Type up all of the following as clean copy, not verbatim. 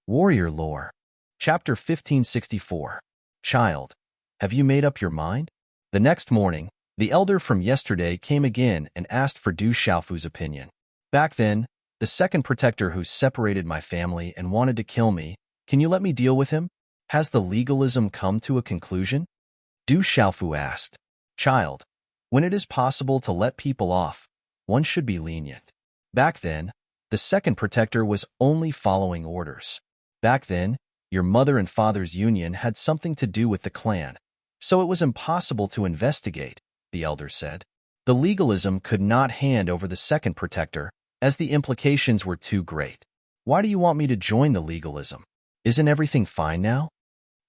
Warrior Lore. Chapter 1564. Child, have you made up your mind? The next morning, the elder from yesterday came again and asked for Du Xiaofu's opinion. Back then, the second protector who separated my family and wanted to kill me, can you let me deal with him? Has the legalism come to a conclusion? Du Xiaofu asked. Child, when it is possible to let people off, one should be lenient. Back then, the second protector was only following orders. Back then, your mother and father's union had something to do with the clan, so it was impossible to investigate, the elder said. The legalism could not hand over the second protector, as the implications were too great. Why do you want me to join the legalism? Isn't everything fine now?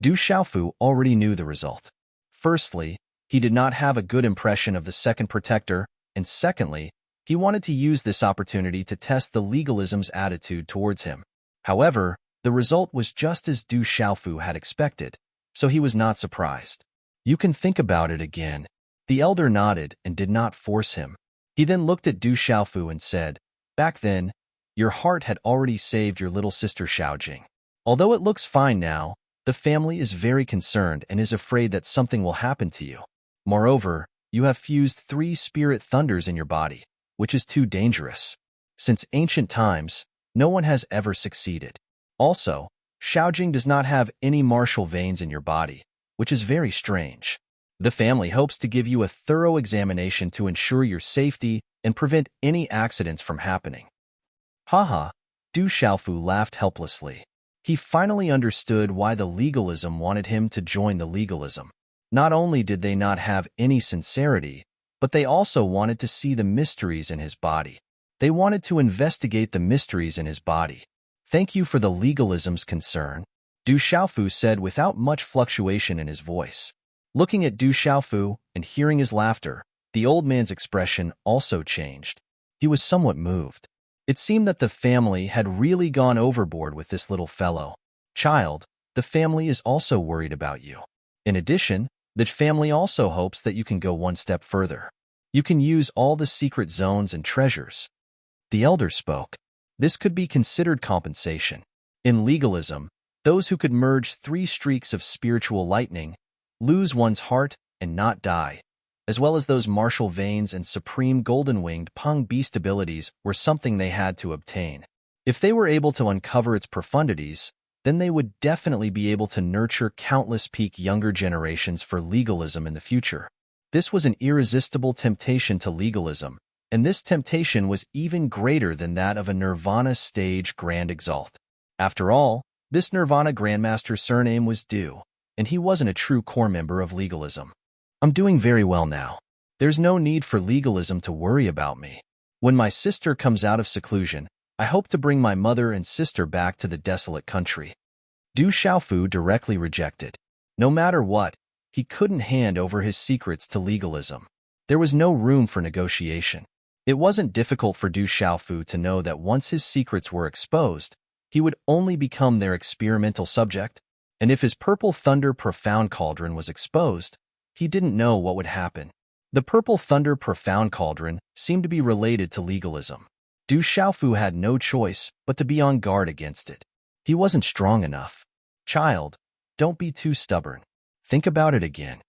Du Xiaofu already knew the result. Firstly, he did not have a good impression of the second protector, and secondly, he wanted to use this opportunity to test the legalism's attitude towards him. However, the result was just as Du Xiaofu had expected, so he was not surprised. You can think about it again. The elder nodded and did not force him. He then looked at Du Xiaofu and said, Back then, your heart had already saved your little sister Xiaojing. Although it looks fine now, the family is very concerned and is afraid that something will happen to you. Moreover, you have fused 3 spirit thunders in your body, which is too dangerous. Since ancient times, no one has ever succeeded. Also, Xiaojing does not have any martial veins in your body, which is very strange. The family hopes to give you a thorough examination to ensure your safety and prevent any accidents from happening. Haha, Du Xiaofu laughed helplessly. He finally understood why the legalism wanted him to join the legalism. Not only did they not have any sincerity, but they also wanted to see the mysteries in his body. They wanted to investigate the mysteries in his body. Thank you for the legalism's concern, Du Xiaofu said without much fluctuation in his voice. Looking at Du Xiaofu and hearing his laughter, the old man's expression also changed. He was somewhat moved. It seemed that the family had really gone overboard with this little fellow. Child, the family is also worried about you. In addition, the family also hopes that you can go one step further. You can use all the secret zones and treasures. The elder spoke. This could be considered compensation. In legalism, those who could merge 3 streaks of spiritual lightning, lose one's heart and not die, as well as those martial veins and supreme golden-winged Peng beast abilities were something they had to obtain. If they were able to uncover its profundities, then they would definitely be able to nurture countless peak younger generations for legalism in the future. This was an irresistible temptation to legalism, and this temptation was even greater than that of a Nirvana stage Grand Exalt. After all, this Nirvana Grandmaster's surname was Du, and he wasn't a true core member of legalism. I'm doing very well now. There's no need for legalism to worry about me. When my sister comes out of seclusion, I hope to bring my mother and sister back to the desolate country. Du Xiaofu directly rejected. No matter what, he couldn't hand over his secrets to legalism. There was no room for negotiation. It wasn't difficult for Du Xiaofu to know that once his secrets were exposed, he would only become their experimental subject, and if his Purple Thunder Profound Cauldron was exposed, he didn't know what would happen. The Purple Thunder Profound Cauldron seemed to be related to legalism. Du Xiaofu had no choice but to be on guard against it. He wasn't strong enough. Child, don't be too stubborn. Think about it again.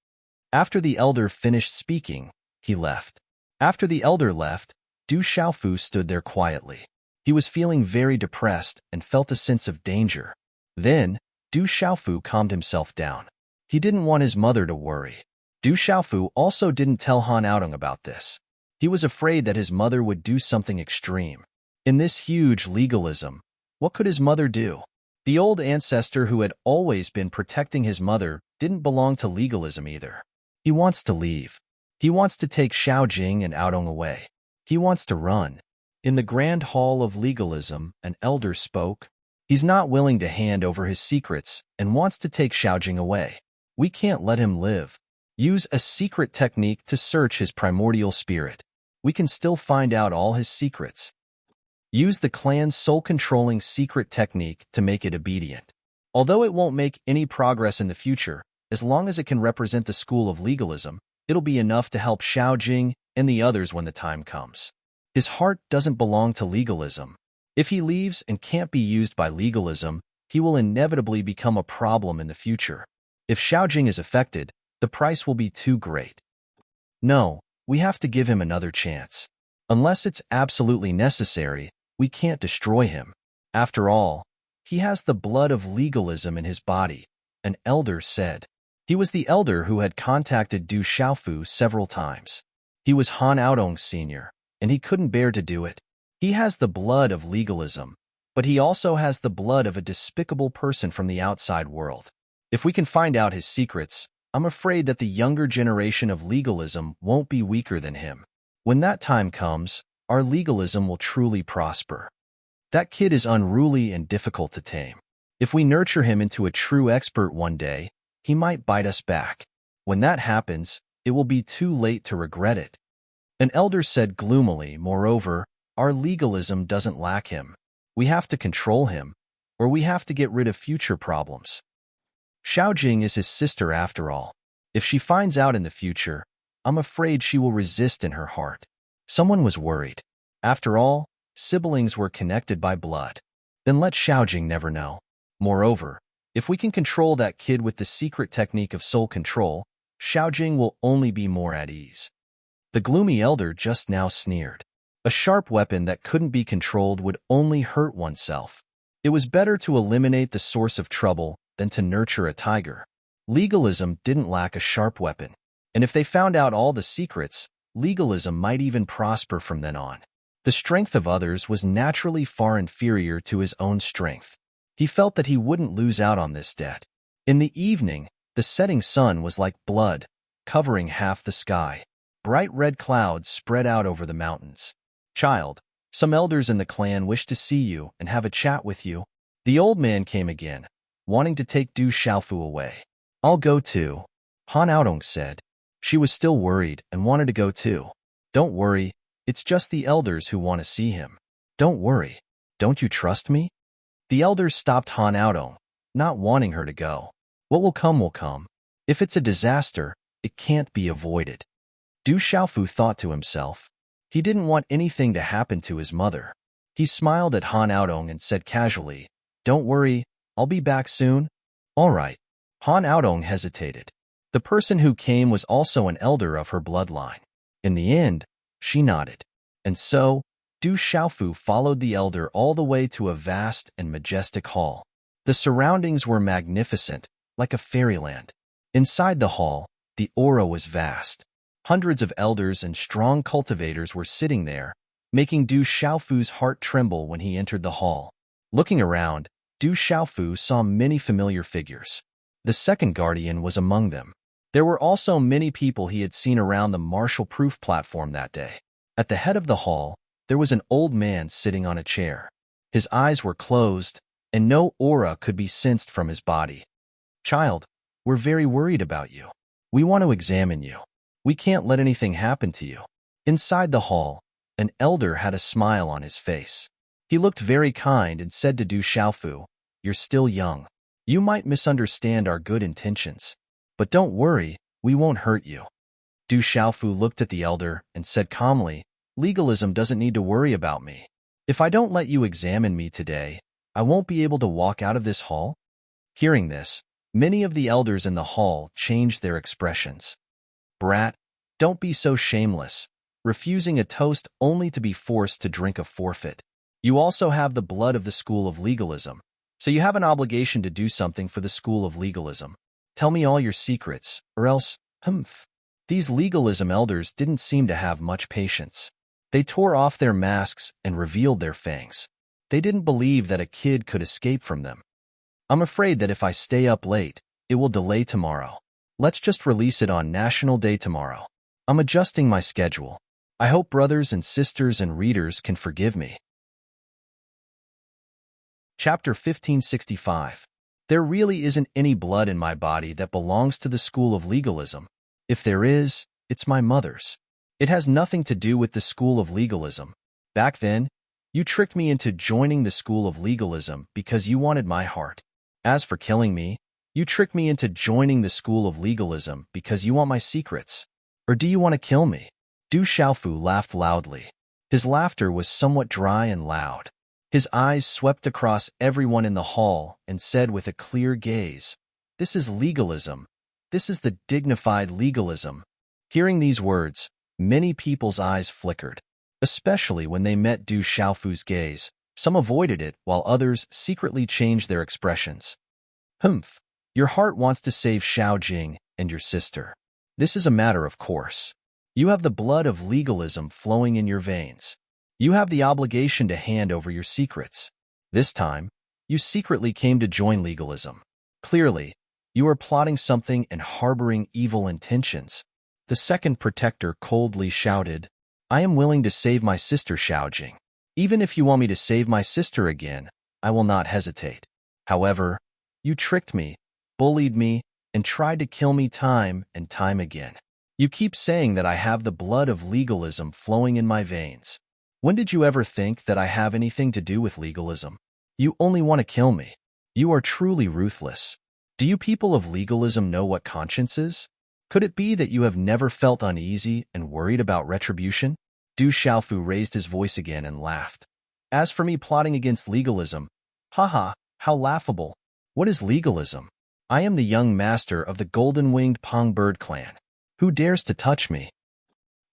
After the elder finished speaking, he left. After the elder left, Du Xiaofu stood there quietly. He was feeling very depressed and felt a sense of danger. Then, Du Xiaofu calmed himself down. He didn't want his mother to worry. Du Xiaofu also didn't tell Han Aodong about this. He was afraid that his mother would do something extreme. In this huge legalism, what could his mother do? The old ancestor who had always been protecting his mother didn't belong to legalism either. He wants to leave. He wants to take Xiaojing and Aodong away. He wants to run. In the grand hall of legalism, an elder spoke. He's not willing to hand over his secrets and wants to take Xiaojing away. We can't let him live. Use a secret technique to search his primordial spirit. We can still find out all his secrets. Use the clan's soul-controlling secret technique to make it obedient. Although it won't make any progress in the future, as long as it can represent the school of legalism, it'll be enough to help Xiaojing and the others when the time comes. His heart doesn't belong to legalism. If he leaves and can't be used by legalism, he will inevitably become a problem in the future. If Xiaojing is affected, the price will be too great. No, we have to give him another chance. Unless it's absolutely necessary, we can't destroy him. After all, he has the blood of legalism in his body, an elder said. He was the elder who had contacted Du Xiaofu several times. He was Han Aodong's senior, and he couldn't bear to do it. He has the blood of legalism, but he also has the blood of a despicable person from the outside world. If we can find out his secrets, I'm afraid that the younger generation of legalism won't be weaker than him. When that time comes, our legalism will truly prosper. That kid is unruly and difficult to tame. If we nurture him into a true expert one day, he might bite us back. When that happens, it will be too late to regret it. An elder said gloomily, moreover, our legalism doesn't lack him. We have to control him, or we have to get rid of future problems. Xiaojing is his sister after all. If she finds out in the future, I'm afraid she will resist in her heart. Someone was worried. After all, siblings were connected by blood. Then let Xiaojing never know. Moreover, if we can control that kid with the secret technique of soul control, Xiaojing will only be more at ease. The gloomy elder just now sneered. A sharp weapon that couldn't be controlled would only hurt oneself. It was better to eliminate the source of trouble than to nurture a tiger. Legalism didn't lack a sharp weapon, and if they found out all the secrets, legalism might even prosper from then on. The strength of others was naturally far inferior to his own strength. He felt that he wouldn't lose out on this debt. In the evening, the setting sun was like blood, covering half the sky. Bright red clouds spread out over the mountains. Child, some elders in the clan wish to see you and have a chat with you. The old man came again, wanting to take Du Xiaofu away. I'll go too, Han Aodong said. She was still worried and wanted to go too. Don't worry, it's just the elders who want to see him. Don't worry. Don't you trust me? The elders stopped Han Aodong, not wanting her to go. What will come will come. If it's a disaster, it can't be avoided. Du Xiaofu thought to himself. He didn't want anything to happen to his mother. He smiled at Han Aodong and said casually, Don't worry, I'll be back soon. All right. Han Aodong hesitated. The person who came was also an elder of her bloodline. In the end, she nodded. And so, Du Xiaofu followed the elder all the way to a vast and majestic hall. The surroundings were magnificent, like a fairyland. Inside the hall, the aura was vast. Hundreds of elders and strong cultivators were sitting there, making Du Xiaofu's heart tremble when he entered the hall. Looking around, Du Xiaofu saw many familiar figures. The second guardian was among them. There were also many people he had seen around the martial-proof platform that day. At the head of the hall, there was an old man sitting on a chair. His eyes were closed, and no aura could be sensed from his body. Child, we're very worried about you. We want to examine you. We can't let anything happen to you. Inside the hall, an elder had a smile on his face. He looked very kind and said to Du Xiaofu, You're still young. You might misunderstand our good intentions. But don't worry, we won't hurt you. Du Xiaofu looked at the elder and said calmly, Legalism doesn't need to worry about me. If I don't let you examine me today, I won't be able to walk out of this hall. Hearing this, many of the elders in the hall changed their expressions. Brat, don't be so shameless, refusing a toast only to be forced to drink a forfeit. You also have the blood of the school of legalism, so you have an obligation to do something for the school of legalism. Tell me all your secrets, or else, humph. These legalism elders didn't seem to have much patience. They tore off their masks and revealed their fangs. They didn't believe that a kid could escape from them. I'm afraid that if I stay up late, it will delay tomorrow. Let's just release it on National Day tomorrow. I'm adjusting my schedule. I hope brothers and sisters and readers can forgive me. Chapter 1565. There really isn't any blood in my body that belongs to the school of legalism. If there is, it's my mother's. It has nothing to do with the school of legalism. Back then, you tricked me into joining the school of legalism because you wanted my heart. As for killing me, you tricked me into joining the school of legalism because you want my secrets. Or do you want to kill me? Du Xiaofu laughed loudly. His laughter was somewhat dry and loud. His eyes swept across everyone in the hall and said with a clear gaze, "This is legalism. This is the dignified legalism." Hearing these words, many people's eyes flickered, especially when they met Du Xiaofu's gaze. Some avoided it, while others secretly changed their expressions. Humph, your heart wants to save Xiao Jing and your sister. This is a matter of course. You have the blood of legalism flowing in your veins. You have the obligation to hand over your secrets. This time, you secretly came to join legalism. Clearly, you are plotting something and harboring evil intentions. The second protector coldly shouted, "I am willing to save my sister Xiaojing. Even if you want me to save my sister again, I will not hesitate. However, you tricked me, bullied me, and tried to kill me time and time again. You keep saying that I have the blood of legalism flowing in my veins. When did you ever think that I have anything to do with legalism? You only want to kill me. You are truly ruthless. Do you people of legalism know what conscience is? Could it be that you have never felt uneasy and worried about retribution?" Du Xiaofu raised his voice again and laughed. "As for me plotting against legalism, haha, how laughable. What is legalism? I am the young master of the golden-winged Pong bird clan. Who dares to touch me?"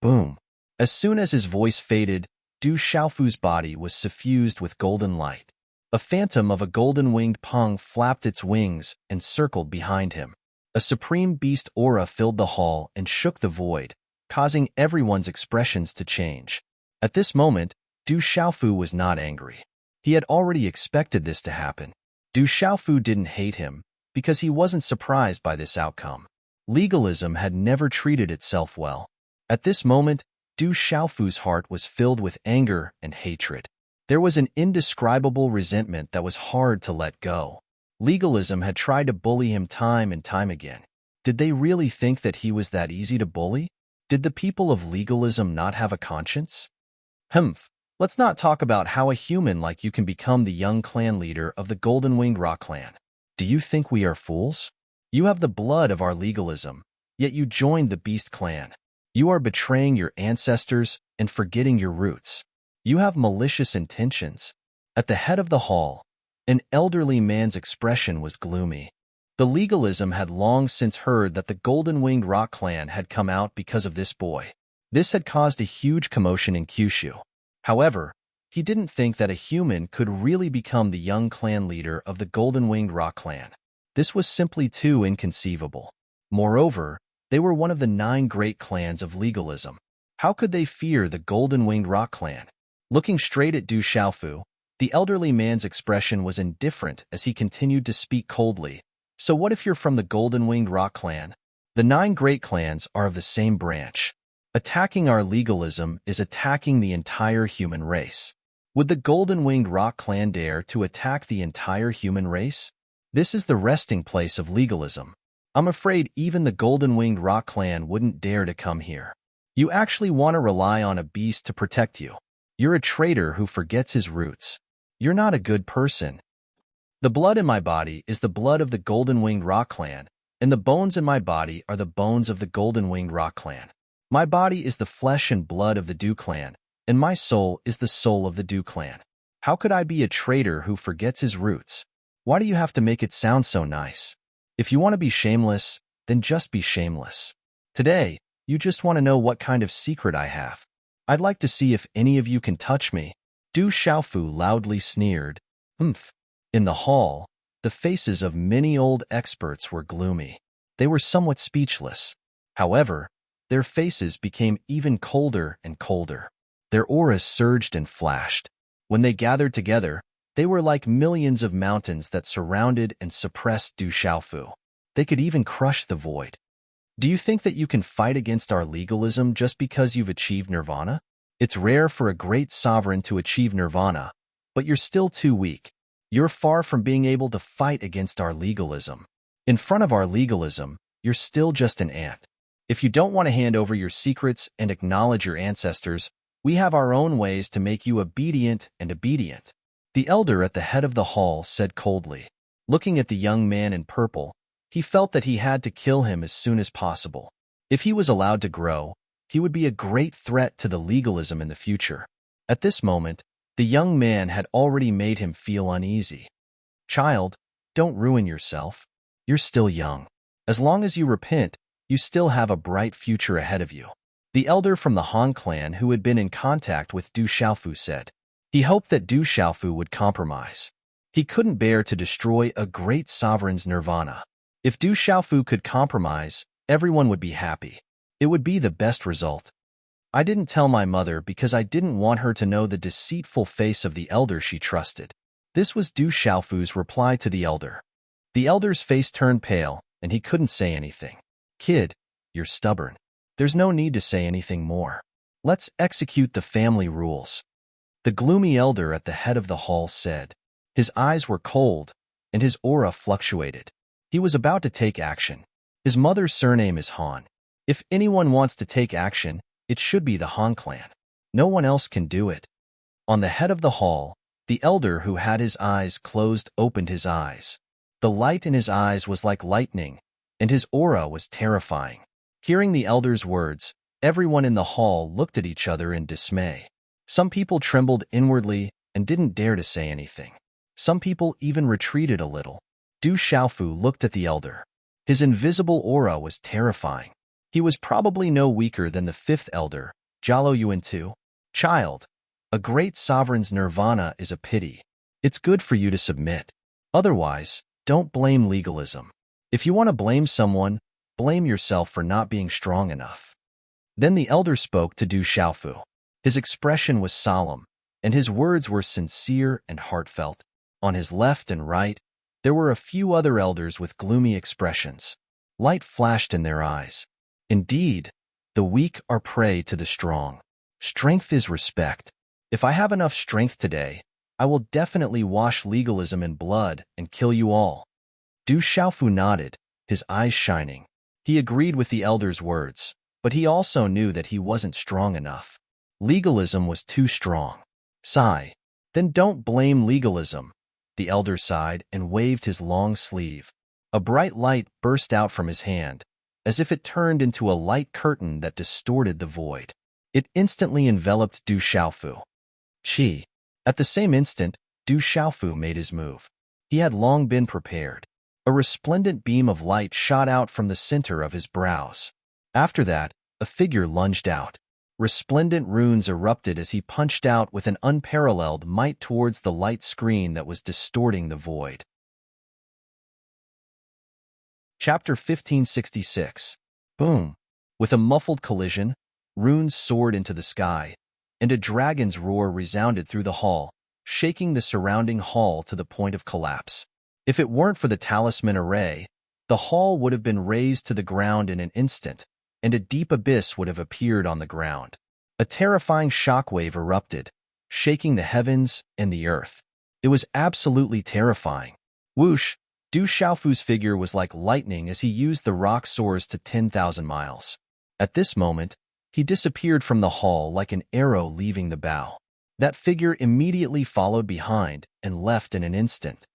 Boom. As soon as his voice faded, Du Xiaofu's body was suffused with golden light. A phantom of a golden-winged Pong flapped its wings and circled behind him. A supreme beast aura filled the hall and shook the void, causing everyone's expressions to change. At this moment, Du Xiaofu was not angry. He had already expected this to happen. Du Xiaofu didn't hate him because he wasn't surprised by this outcome. Legalism had never treated itself well. At this moment, Du Xiaofu's heart was filled with anger and hatred. There was an indescribable resentment that was hard to let go. Legalism had tried to bully him time and time again. Did they really think that he was that easy to bully? Did the people of legalism not have a conscience? Humph, let's not talk about how a human like you can become the young clan leader of the Golden-Winged Rock Clan. Do you think we are fools? You have the blood of our legalism, yet you joined the Beast Clan. You are betraying your ancestors and forgetting your roots. You have malicious intentions. At the head of the hall, an elderly man's expression was gloomy. The legalism had long since heard that the Golden-Winged Rock Clan had come out because of this boy. This had caused a huge commotion in Kyushu. However, he didn't think that a human could really become the young clan leader of the Golden-Winged Rock Clan. This was simply too inconceivable. Moreover, they were one of the 9 great clans of legalism. How could they fear the Golden-Winged Rock Clan? Looking straight at Du Xiaofu, the elderly man's expression was indifferent as he continued to speak coldly. "So what if you're from the Golden-Winged Rock Clan? The 9 great clans are of the same branch. Attacking our legalism is attacking the entire human race. Would the Golden-Winged Rock Clan dare to attack the entire human race? This is the resting place of legalism. I'm afraid even the Golden-Winged Rock Clan wouldn't dare to come here. You actually want to rely on a beast to protect you. You're a traitor who forgets his roots. You're not a good person. The blood in my body is the blood of the Golden-Winged Rock Clan, and the bones in my body are the bones of the Golden-Winged Rock Clan. My body is the flesh and blood of the Du Clan, and my soul is the soul of the Du Clan. How could I be a traitor who forgets his roots? Why do you have to make it sound so nice? If you want to be shameless, then just be shameless. Today, you just want to know what kind of secret I have. I'd like to see if any of you can touch me." Du Xiaofu loudly sneered. Humph. In the hall, the faces of many old experts were gloomy. They were somewhat speechless. However, their faces became even colder and colder. Their auras surged and flashed. When they gathered together, they were like millions of mountains that surrounded and suppressed Du Xiaofu. They could even crush the void. Do you think that you can fight against our legalism just because you've achieved nirvana? It's rare for a great sovereign to achieve nirvana, but you're still too weak. You're far from being able to fight against our legalism. In front of our legalism, you're still just an ant. If you don't want to hand over your secrets and acknowledge your ancestors, we have our own ways to make you obedient and obedient. The elder at the head of the hall said coldly. Looking at the young man in purple, he felt that he had to kill him as soon as possible. If he was allowed to grow, he would be a great threat to the legalism in the future. At this moment, The young man had already made him feel uneasy. Child, don't ruin yourself. You're still young. As long as you repent, you still have a bright future ahead of you. The elder from the Han clan who had been in contact with Du Xiaofu said. He hoped that Du Xiaofu would compromise. He couldn't bear to destroy a great sovereign's nirvana. If Du Xiaofu could compromise, everyone would be happy. It would be the best result. I didn't tell my mother because I didn't want her to know the deceitful face of the elder she trusted. This was Du Xiaofu's reply to the elder. The elder's face turned pale, and he couldn't say anything. Kid, you're stubborn. There's no need to say anything more. Let's execute the family rules. The gloomy elder at the head of the hall said. His eyes were cold, and his aura fluctuated. He was about to take action. His mother's surname is Han. If anyone wants to take action, it should be the Han clan. No one else can do it. On the head of the hall, the elder who had his eyes closed opened his eyes. The light in his eyes was like lightning, and his aura was terrifying. Hearing the elder's words, everyone in the hall looked at each other in dismay. Some people trembled inwardly and didn't dare to say anything. Some people even retreated a little. Du Xiaofu looked at the elder. His invisible aura was terrifying. He was probably no weaker than the fifth elder, Jialo Yuan II. Child, a great sovereign's nirvana is a pity. It's good for you to submit. Otherwise, don't blame legalism. If you want to blame someone, blame yourself for not being strong enough. Then the elder spoke to Du Xiaofu. His expression was solemn, and his words were sincere and heartfelt. On his left and right, there were a few other elders with gloomy expressions. Light flashed in their eyes. Indeed, the weak are prey to the strong. Strength is respect. If I have enough strength today, I will definitely wash legalism in blood and kill you all. Du Xiaofu nodded, his eyes shining. He agreed with the elder's words, but he also knew that he wasn't strong enough. Legalism was too strong. Sigh. Then don't blame legalism. The elder sighed and waved his long sleeve. A bright light burst out from his hand, as if it turned into a light curtain that distorted the void. It instantly enveloped Du Xiaofu. Qi. At the same instant, Du Xiaofu made his move. He had long been prepared. A resplendent beam of light shot out from the center of his brows. After that, a figure lunged out. Resplendent runes erupted as he punched out with an unparalleled might towards the light screen that was distorting the void. Chapter 1566. Boom! With a muffled collision, runes soared into the sky, and a dragon's roar resounded through the hall, shaking the surrounding hall to the point of collapse. If it weren't for the talisman array, the hall would have been razed to the ground in an instant, and a deep abyss would have appeared on the ground. A terrifying shockwave erupted, shaking the heavens and the earth. It was absolutely terrifying. Whoosh! Du Xiaofu's figure was like lightning as he used the rock soars to 10,000 miles. At this moment, he disappeared from the hall like an arrow leaving the bow. That figure immediately followed behind and left in an instant.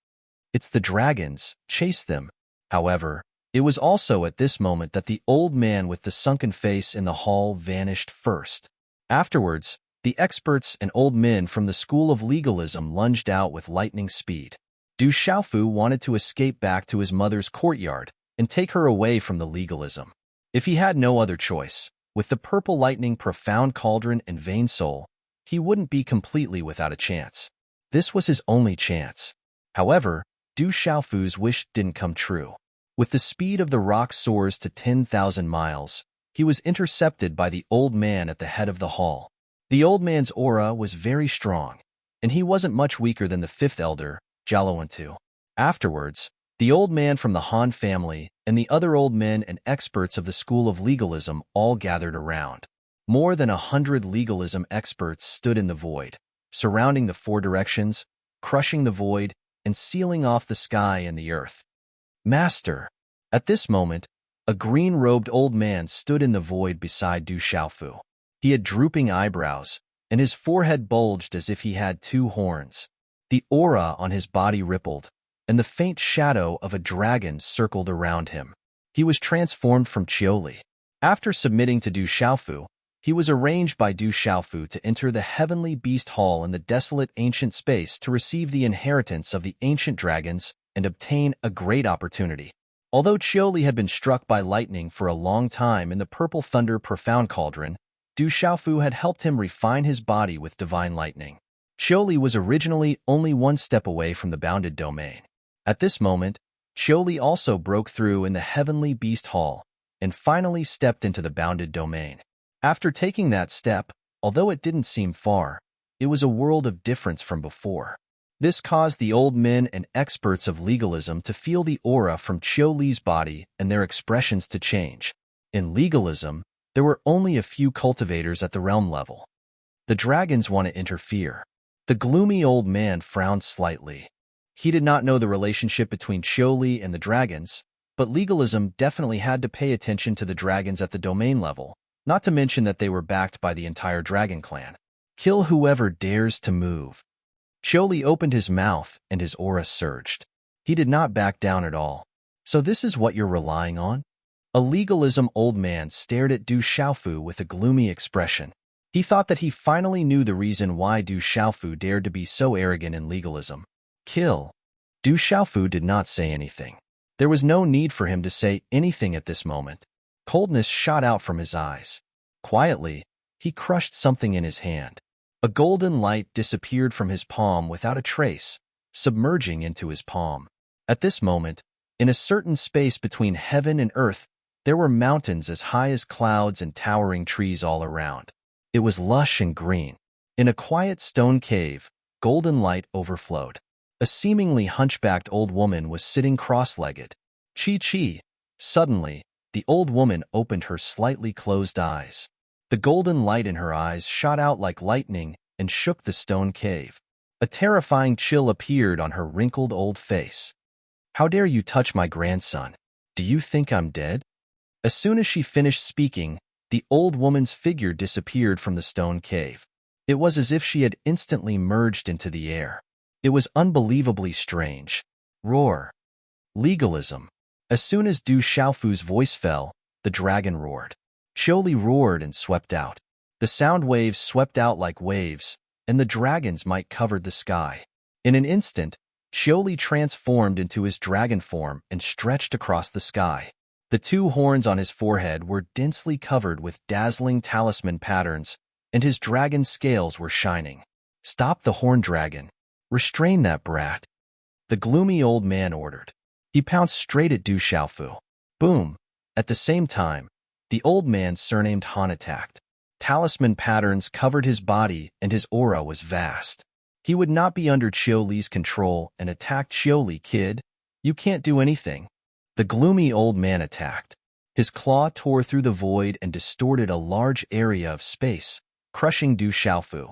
It's the dragons, chase them. However, it was also at this moment that the old man with the sunken face in the hall vanished first. Afterwards, the experts and old men from the school of legalism lunged out with lightning speed. Du Xiaofu wanted to escape back to his mother's courtyard and take her away from the legalism. If he had no other choice, with the purple lightning profound cauldron and vain soul, he wouldn't be completely without a chance. This was his only chance. However, Du Xiaofu's wish didn't come true. With the speed of the rock soars to 10,000 miles, he was intercepted by the old man at the head of the hall. The old man's aura was very strong, and he wasn't much weaker than the fifth elder, Jialo Yuan II. Afterwards, the old man from the Han family and the other old men and experts of the school of legalism all gathered around. More than 100 legalism experts stood in the void, surrounding the four directions, crushing the void, and sealing off the sky and the earth. Master! At this moment, a green-robed old man stood in the void beside Du Xiaofu. He had drooping eyebrows, and his forehead bulged as if he had two horns. The aura on his body rippled, and the faint shadow of a dragon circled around him. He was transformed from Qiuli. After submitting to Du Xiaofu, He was arranged by Du Xiaofu to enter the heavenly beast hall in the desolate ancient space to receive the inheritance of the ancient dragons and obtain a great opportunity. Although Qiuli had been struck by lightning for a long time in the purple thunder profound cauldron, Du Xiaofu had helped him refine his body with divine lightning. Qiuli was originally only one step away from the bounded domain. At this moment, Qiuli also broke through in the heavenly beast hall and finally stepped into the bounded domain. After taking that step, although it didn't seem far, it was a world of difference from before. This caused the old men and experts of legalism to feel the aura from Qiuli's body and their expressions to change. In legalism, there were only a few cultivators at the realm level. The dragons want to interfere. The gloomy old man frowned slightly. He did not know the relationship between Qiuli and the dragons, but legalism definitely had to pay attention to the dragons at the domain level, not to mention that they were backed by the entire dragon clan. Kill whoever dares to move. Qiuli opened his mouth and his aura surged. He did not back down at all. So this is what you're relying on? A legalism old man stared at Du Xiaofu with a gloomy expression. He thought that he finally knew the reason why Du Xiaofu dared to be so arrogant in legalism. Kill. Du Xiaofu did not say anything. There was no need for him to say anything at this moment. Coldness shot out from his eyes. Quietly, he crushed something in his hand. A golden light disappeared from his palm without a trace, submerging into his palm. At this moment, in a certain space between heaven and earth, there were mountains as high as clouds and towering trees all around. It was lush and green. In a quiet stone cave, golden light overflowed. A seemingly hunchbacked old woman was sitting cross-legged. Chi. Suddenly, the old woman opened her slightly closed eyes. The golden light in her eyes shot out like lightning and shook the stone cave. A terrifying chill appeared on her wrinkled old face. How dare you touch my grandson? Do you think I'm dead? As soon as she finished speaking, the old woman's figure disappeared from the stone cave. It was as if she had instantly merged into the air. It was unbelievably strange. Roar. Legalism. As soon as Du Xiaofu's voice fell, the dragon roared. Qiuli roared and swept out. The sound waves swept out like waves, and the dragon's might covered the sky. In an instant, Qiuli transformed into his dragon form and stretched across the sky. The two horns on his forehead were densely covered with dazzling talisman patterns, and his dragon scales were shining. Stop the horned dragon. Restrain that brat. The gloomy old man ordered. He pounced straight at Du Xiaofu. Boom! At the same time, the old man surnamed Han attacked. Talisman patterns covered his body and his aura was vast. He would not be under Qiuli's control and attacked Qiuli. Kid, you can't do anything. The gloomy old man attacked. His claw tore through the void and distorted a large area of space, crushing Du Xiaofu.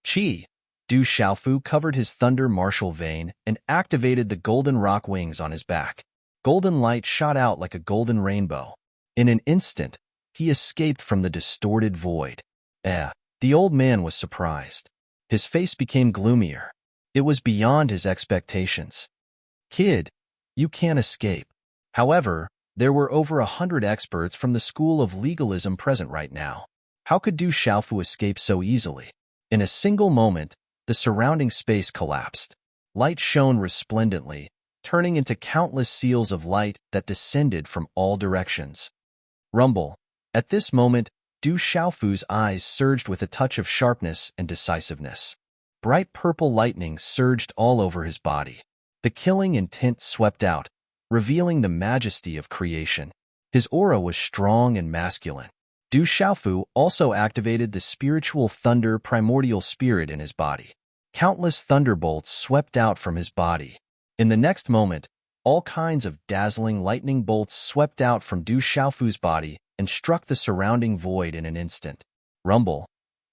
Chi. Du Xiaofu covered his thunder martial vein and activated the golden rock wings on his back. Golden light shot out like a golden rainbow. In an instant, he escaped from the distorted void. The old man was surprised. His face became gloomier. It was beyond his expectations. Kid, you can't escape. However, there were over 100 experts from the school of legalism present right now. How could Du Xiaofu escape so easily? In a single moment, the surrounding space collapsed. Light shone resplendently, turning into countless seals of light that descended from all directions. Rumble. At this moment, Du Xiaofu's eyes surged with a touch of sharpness and decisiveness. Bright purple lightning surged all over his body. The killing intent swept out, revealing the majesty of creation. His aura was strong and masculine. Du Xiaofu also activated the spiritual thunder primordial spirit in his body. Countless thunderbolts swept out from his body. In the next moment, all kinds of dazzling lightning bolts swept out from Du Xiaofu's body and struck the surrounding void in an instant. Rumble.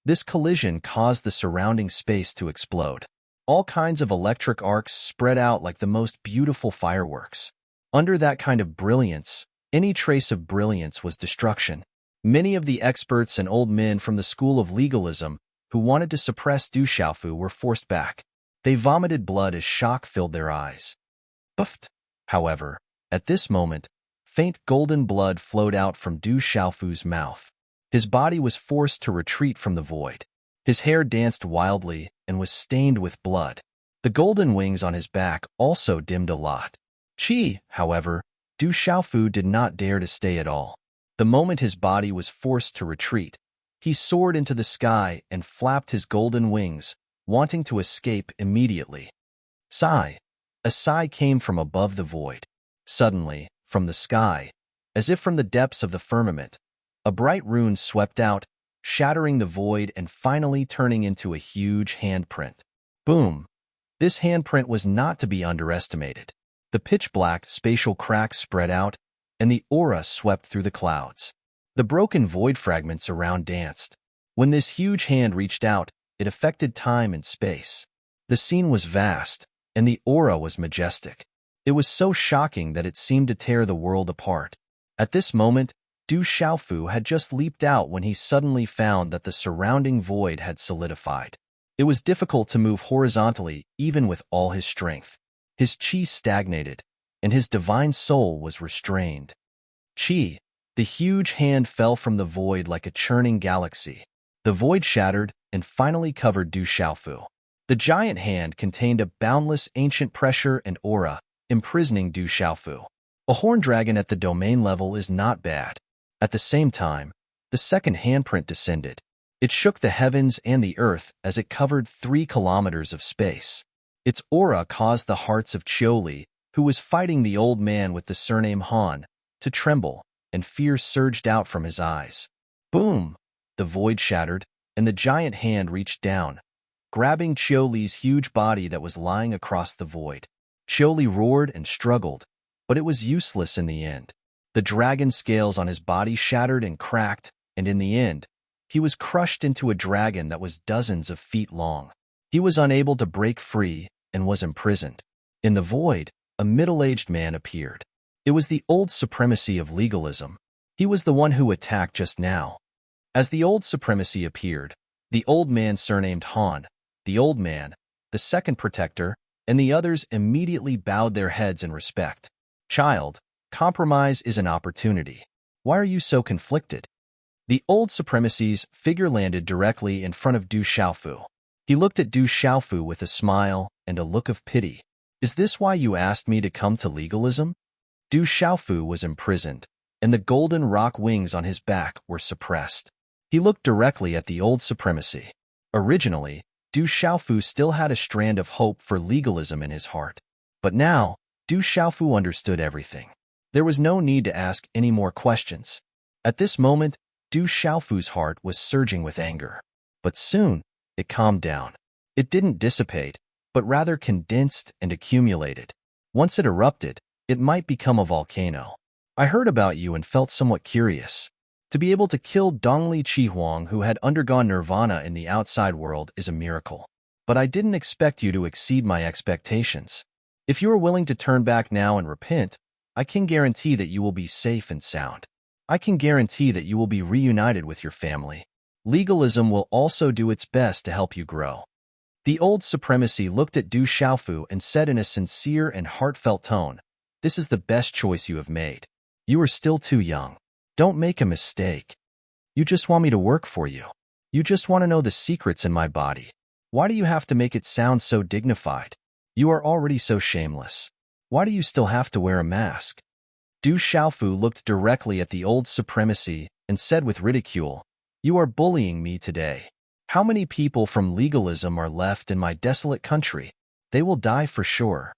This collision caused the surrounding space to explode. All kinds of electric arcs spread out like the most beautiful fireworks. Under that kind of brilliance, any trace of brilliance was destruction. Many of the experts and old men from the school of legalism who wanted to suppress Du Xiaofu were forced back. They vomited blood as shock filled their eyes. Buffed. However, at this moment, faint golden blood flowed out from Du Xiaofu's mouth. His body was forced to retreat from the void. His hair danced wildly and was stained with blood. The golden wings on his back also dimmed a lot. Qi, however, Du Xiaofu did not dare to stay at all. The moment his body was forced to retreat, he soared into the sky and flapped his golden wings, wanting to escape immediately. Sigh. A sigh came from above the void. Suddenly, from the sky, as if from the depths of the firmament, a bright rune swept out, shattering the void and finally turning into a huge handprint. Boom! This handprint was not to be underestimated. The pitch-black spatial cracks spread out, and the aura swept through the clouds. The broken void fragments around danced. When this huge hand reached out, it affected time and space. The scene was vast, and the aura was majestic. It was so shocking that it seemed to tear the world apart. At this moment, Du Xiaofu had just leaped out when he suddenly found that the surrounding void had solidified. It was difficult to move horizontally even with all his strength. His qi stagnated, and his divine soul was restrained. Qi, the huge hand fell from the void like a churning galaxy. The void shattered and finally covered Du Xiaofu. The giant hand contained a boundless ancient pressure and aura, imprisoning Du Xiaofu. A horn dragon at the domain level is not bad. At the same time, the second handprint descended. It shook the heavens and the earth as it covered 3 kilometers of space. Its aura caused the hearts of Qiuli, who was fighting the old man with the surname Han, to tremble, and fear surged out from his eyes. Boom! The void shattered, and the giant hand reached down, grabbing Qiuli's huge body that was lying across the void. Qiuli roared and struggled, but it was useless in the end. The dragon scales on his body shattered and cracked, and in the end, he was crushed into a dragon that was dozens of feet long. He was unable to break free and was imprisoned. In the void, a middle-aged man appeared. It was the old supremacy of legalism. He was the one who attacked just now. As the old supremacy appeared, the old man surnamed Han, the old man, the second protector, and the others immediately bowed their heads in respect. Child, compromise is an opportunity. Why are you so conflicted? The old supremacy's figure landed directly in front of Du Xiaofu. He looked at Du Xiaofu with a smile and a look of pity. Is this why you asked me to come to legalism? Du Xiaofu was imprisoned, and the golden rock wings on his back were suppressed. He looked directly at the old supremacy. Originally, Du Xiaofu still had a strand of hope for legalism in his heart. But now, Du Xiaofu understood everything. There was no need to ask any more questions. At this moment, Du Xiaofu's heart was surging with anger. But soon, it calmed down. It didn't dissipate, but rather condensed and accumulated. Once it erupted, it might become a volcano. I heard about you and felt somewhat curious. To be able to kill Dongli Qihuang, who had undergone nirvana in the outside world, is a miracle. But I didn't expect you to exceed my expectations. If you are willing to turn back now and repent, I can guarantee that you will be safe and sound. I can guarantee that you will be reunited with your family. Legalism will also do its best to help you grow. The old supremacy looked at Du Xiaofu and said in a sincere and heartfelt tone, "This is the best choice you have made. You are still too young. Don't make a mistake. You just want me to work for you. You just want to know the secrets in my body. Why do you have to make it sound so dignified? You are already so shameless. Why do you still have to wear a mask?" Du Xiaofu looked directly at the old supremacy and said with ridicule, "You are bullying me today. How many people from legalism are left in my desolate country? They will die for sure.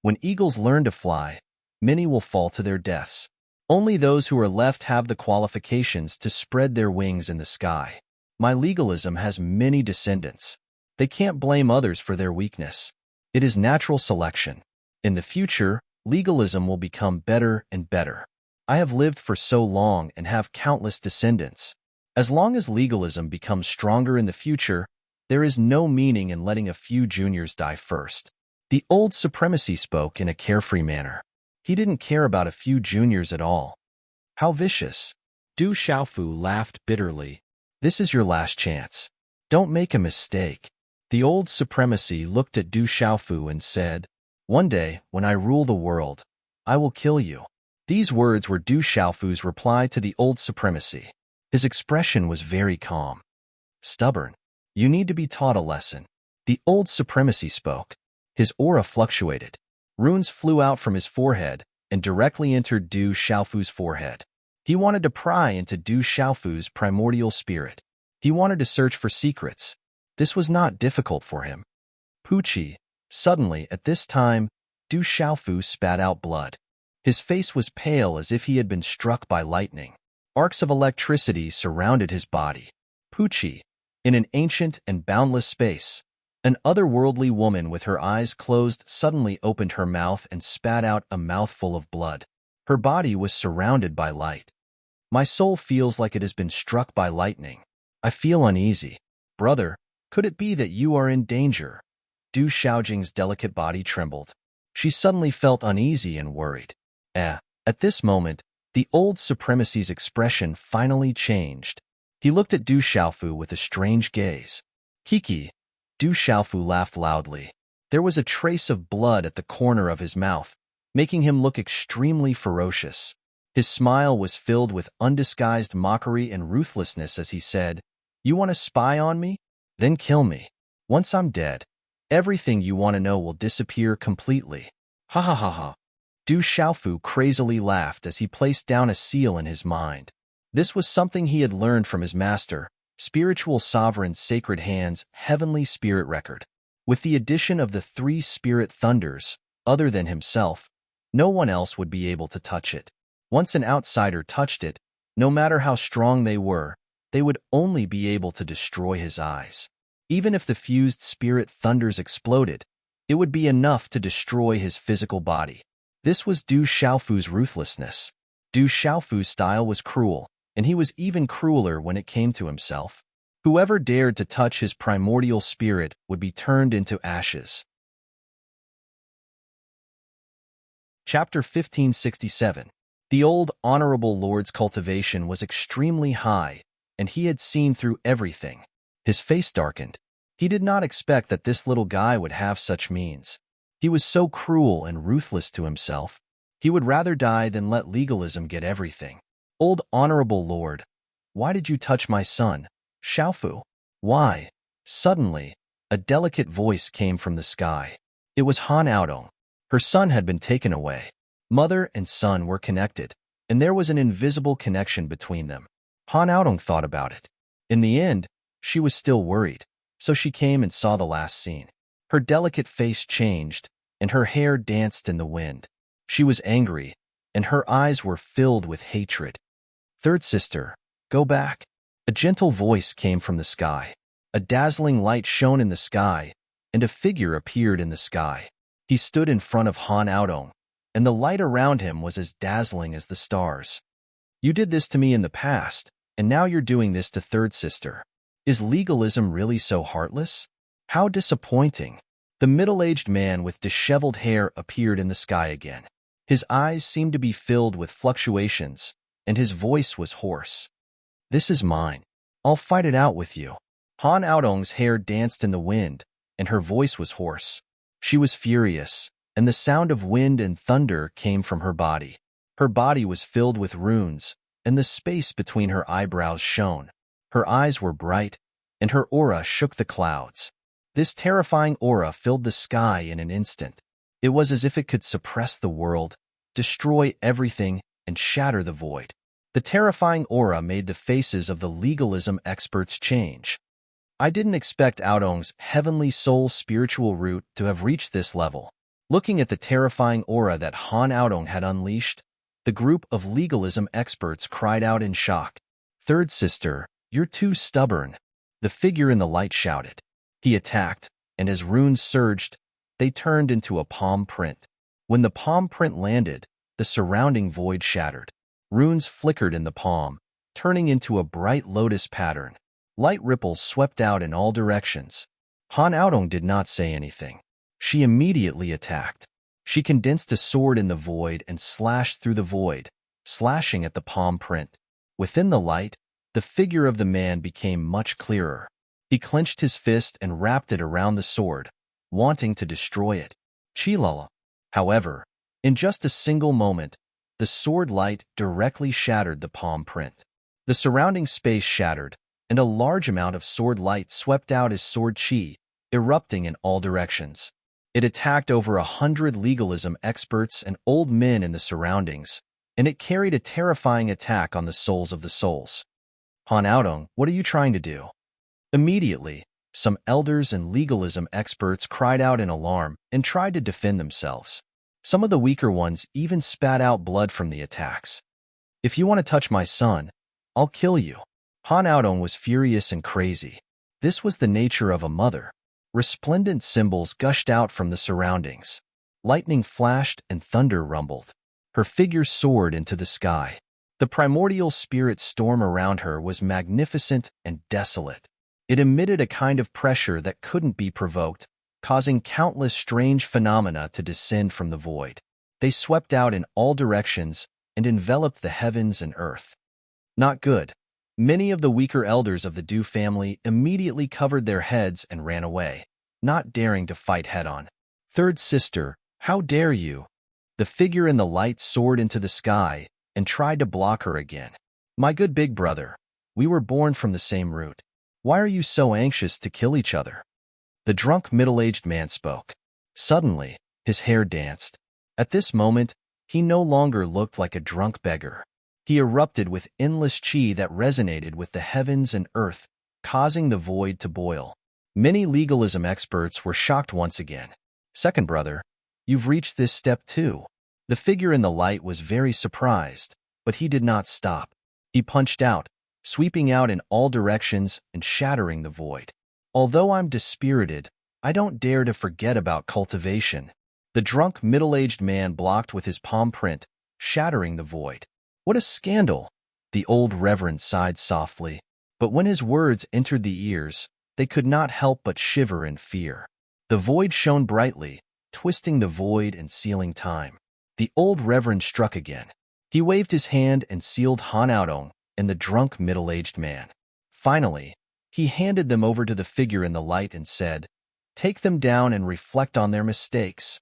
When eagles learn to fly, many will fall to their deaths. Only those who are left have the qualifications to spread their wings in the sky. My legalism has many descendants. They can't blame others for their weakness. It is natural selection. In the future, legalism will become better and better. I have lived for so long and have countless descendants. As long as legalism becomes stronger in the future, there is no meaning in letting a few juniors die first." The old supremacy spoke in a carefree manner. He didn't care about a few juniors at all. How vicious. Du Xiaofu laughed bitterly. "This is your last chance. Don't make a mistake." The old supremacy looked at Du Xiaofu and said, "One day, when I rule the world, I will kill you." These words were Du Xiaofu's reply to the old supremacy. His expression was very calm. Stubborn. You need to be taught a lesson. The old supremacy spoke. His aura fluctuated. Runes flew out from his forehead and directly entered Du Xiaofu's forehead. He wanted to pry into Du Xiaofu's primordial spirit. He wanted to search for secrets. This was not difficult for him. Pucci. Suddenly, at this time, Du Xiaofu spat out blood. His face was pale as if he had been struck by lightning. Arcs of electricity surrounded his body. Pucci. In an ancient and boundless space, an otherworldly woman with her eyes closed suddenly opened her mouth and spat out a mouthful of blood. Her body was surrounded by light. My soul feels like it has been struck by lightning. I feel uneasy. Brother, could it be that you are in danger? Du Xiaojing's delicate body trembled. She suddenly felt uneasy and worried. At this moment, the old supremacy's expression finally changed. He looked at Du Xiaofu with a strange gaze. Kiki. Du Xiaofu laughed loudly. There was a trace of blood at the corner of his mouth, making him look extremely ferocious. His smile was filled with undisguised mockery and ruthlessness as he said, "You want to spy on me? Then kill me. Once I'm dead, everything you want to know will disappear completely." Ha ha ha ha. Du Xiaofu crazily laughed as he placed down a seal in his mind. This was something he had learned from his master, Spiritual Sovereign's Sacred Hand's Heavenly Spirit Record. With the addition of the 3 spirit thunders, other than himself, no one else would be able to touch it. Once an outsider touched it, no matter how strong they would only be able to destroy his eyes. Even if the fused spirit thunders exploded, it would be enough to destroy his physical body. This was Du Xiaofu's ruthlessness. Du Xiaofu's style was cruel, and he was even crueler when it came to himself. Whoever dared to touch his primordial spirit would be turned into ashes. Chapter 1567. The old honorable lord's cultivation was extremely high, and he had seen through everything. His face darkened. He did not expect that this little guy would have such means. He was so cruel and ruthless to himself. He would rather die than let legalism get everything. Old honorable lord, why did you touch my son, Xiaofu? Why? Suddenly, a delicate voice came from the sky. It was Han Aodong. Her son had been taken away. Mother and son were connected, and there was an invisible connection between them. Han Aodong thought about it. In the end, she was still worried, so she came and saw the last scene. Her delicate face changed, and her hair danced in the wind. She was angry, and her eyes were filled with hatred. Third sister, go back. A gentle voice came from the sky. A dazzling light shone in the sky, and a figure appeared in the sky. He stood in front of Han Aodong, and the light around him was as dazzling as the stars. You did this to me in the past, and now you're doing this to third sister. Is legalism really so heartless? How disappointing. The middle-aged man with disheveled hair appeared in the sky again. His eyes seemed to be filled with fluctuations, and his voice was hoarse. This is mine. I'll fight it out with you. Han Aodong's hair danced in the wind, and her voice was hoarse. She was furious, and the sound of wind and thunder came from her body. Her body was filled with runes, and the space between her eyebrows shone. Her eyes were bright, and her aura shook the clouds. This terrifying aura filled the sky in an instant. It was as if it could suppress the world, destroy everything, and shatter the void. The terrifying aura made the faces of the legalism experts change. I didn't expect Aodong's heavenly soul spiritual root to have reached this level. Looking at the terrifying aura that Han Aodong had unleashed, the group of legalism experts cried out in shock. Third sister, you're too stubborn. The figure in the light shouted. He attacked, and as runes surged, they turned into a palm print. When the palm print landed, the surrounding void shattered. Runes flickered in the palm, turning into a bright lotus pattern. Light ripples swept out in all directions. Han Aodong did not say anything. She immediately attacked. She condensed a sword in the void and slashed through the void, slashing at the palm print. Within the light, the figure of the man became much clearer. He clenched his fist and wrapped it around the sword, wanting to destroy it. Chilala. However, in just a single moment, the sword light directly shattered the palm print. The surrounding space shattered, and a large amount of sword light swept out as sword chi, erupting in all directions. It attacked over 100 legalism experts and old men in the surroundings, and it carried a terrifying attack on the souls of the souls. Han Aodong, what are you trying to do? Immediately, some elders and legalism experts cried out in alarm and tried to defend themselves. Some of the weaker ones even spat out blood from the attacks. If you want to touch my son, I'll kill you. Han Aodong was furious and crazy. This was the nature of a mother. Resplendent symbols gushed out from the surroundings. Lightning flashed and thunder rumbled. Her figure soared into the sky. The primordial spirit storm around her was magnificent and desolate. It emitted a kind of pressure that couldn't be provoked, causing countless strange phenomena to descend from the void. They swept out in all directions and enveloped the heavens and earth. Not good. Many of the weaker elders of the Du family immediately covered their heads and ran away, not daring to fight head-on. Third sister, how dare you? The figure in the light soared into the sky and tried to block her again. My good big brother, we were born from the same root. Why are you so anxious to kill each other? The drunk middle-aged man spoke. Suddenly, his hair danced. At this moment, he no longer looked like a drunk beggar. He erupted with endless chi that resonated with the heavens and earth, causing the void to boil. Many legalism experts were shocked once again. Second brother, you've reached this step too. The figure in the light was very surprised, but he did not stop. He punched out, sweeping out in all directions and shattering the void. Although I'm dispirited, I don't dare to forget about cultivation. The drunk middle-aged man blocked with his palm print, shattering the void. What a scandal! The old reverend sighed softly, but when his words entered the ears, they could not help but shiver in fear. The void shone brightly, twisting the void and sealing time. The old reverend struck again. He waved his hand and sealed Han Aodong and the drunk middle-aged man. Finally, he handed them over to the figure in the light and said, "Take them down and reflect on their mistakes."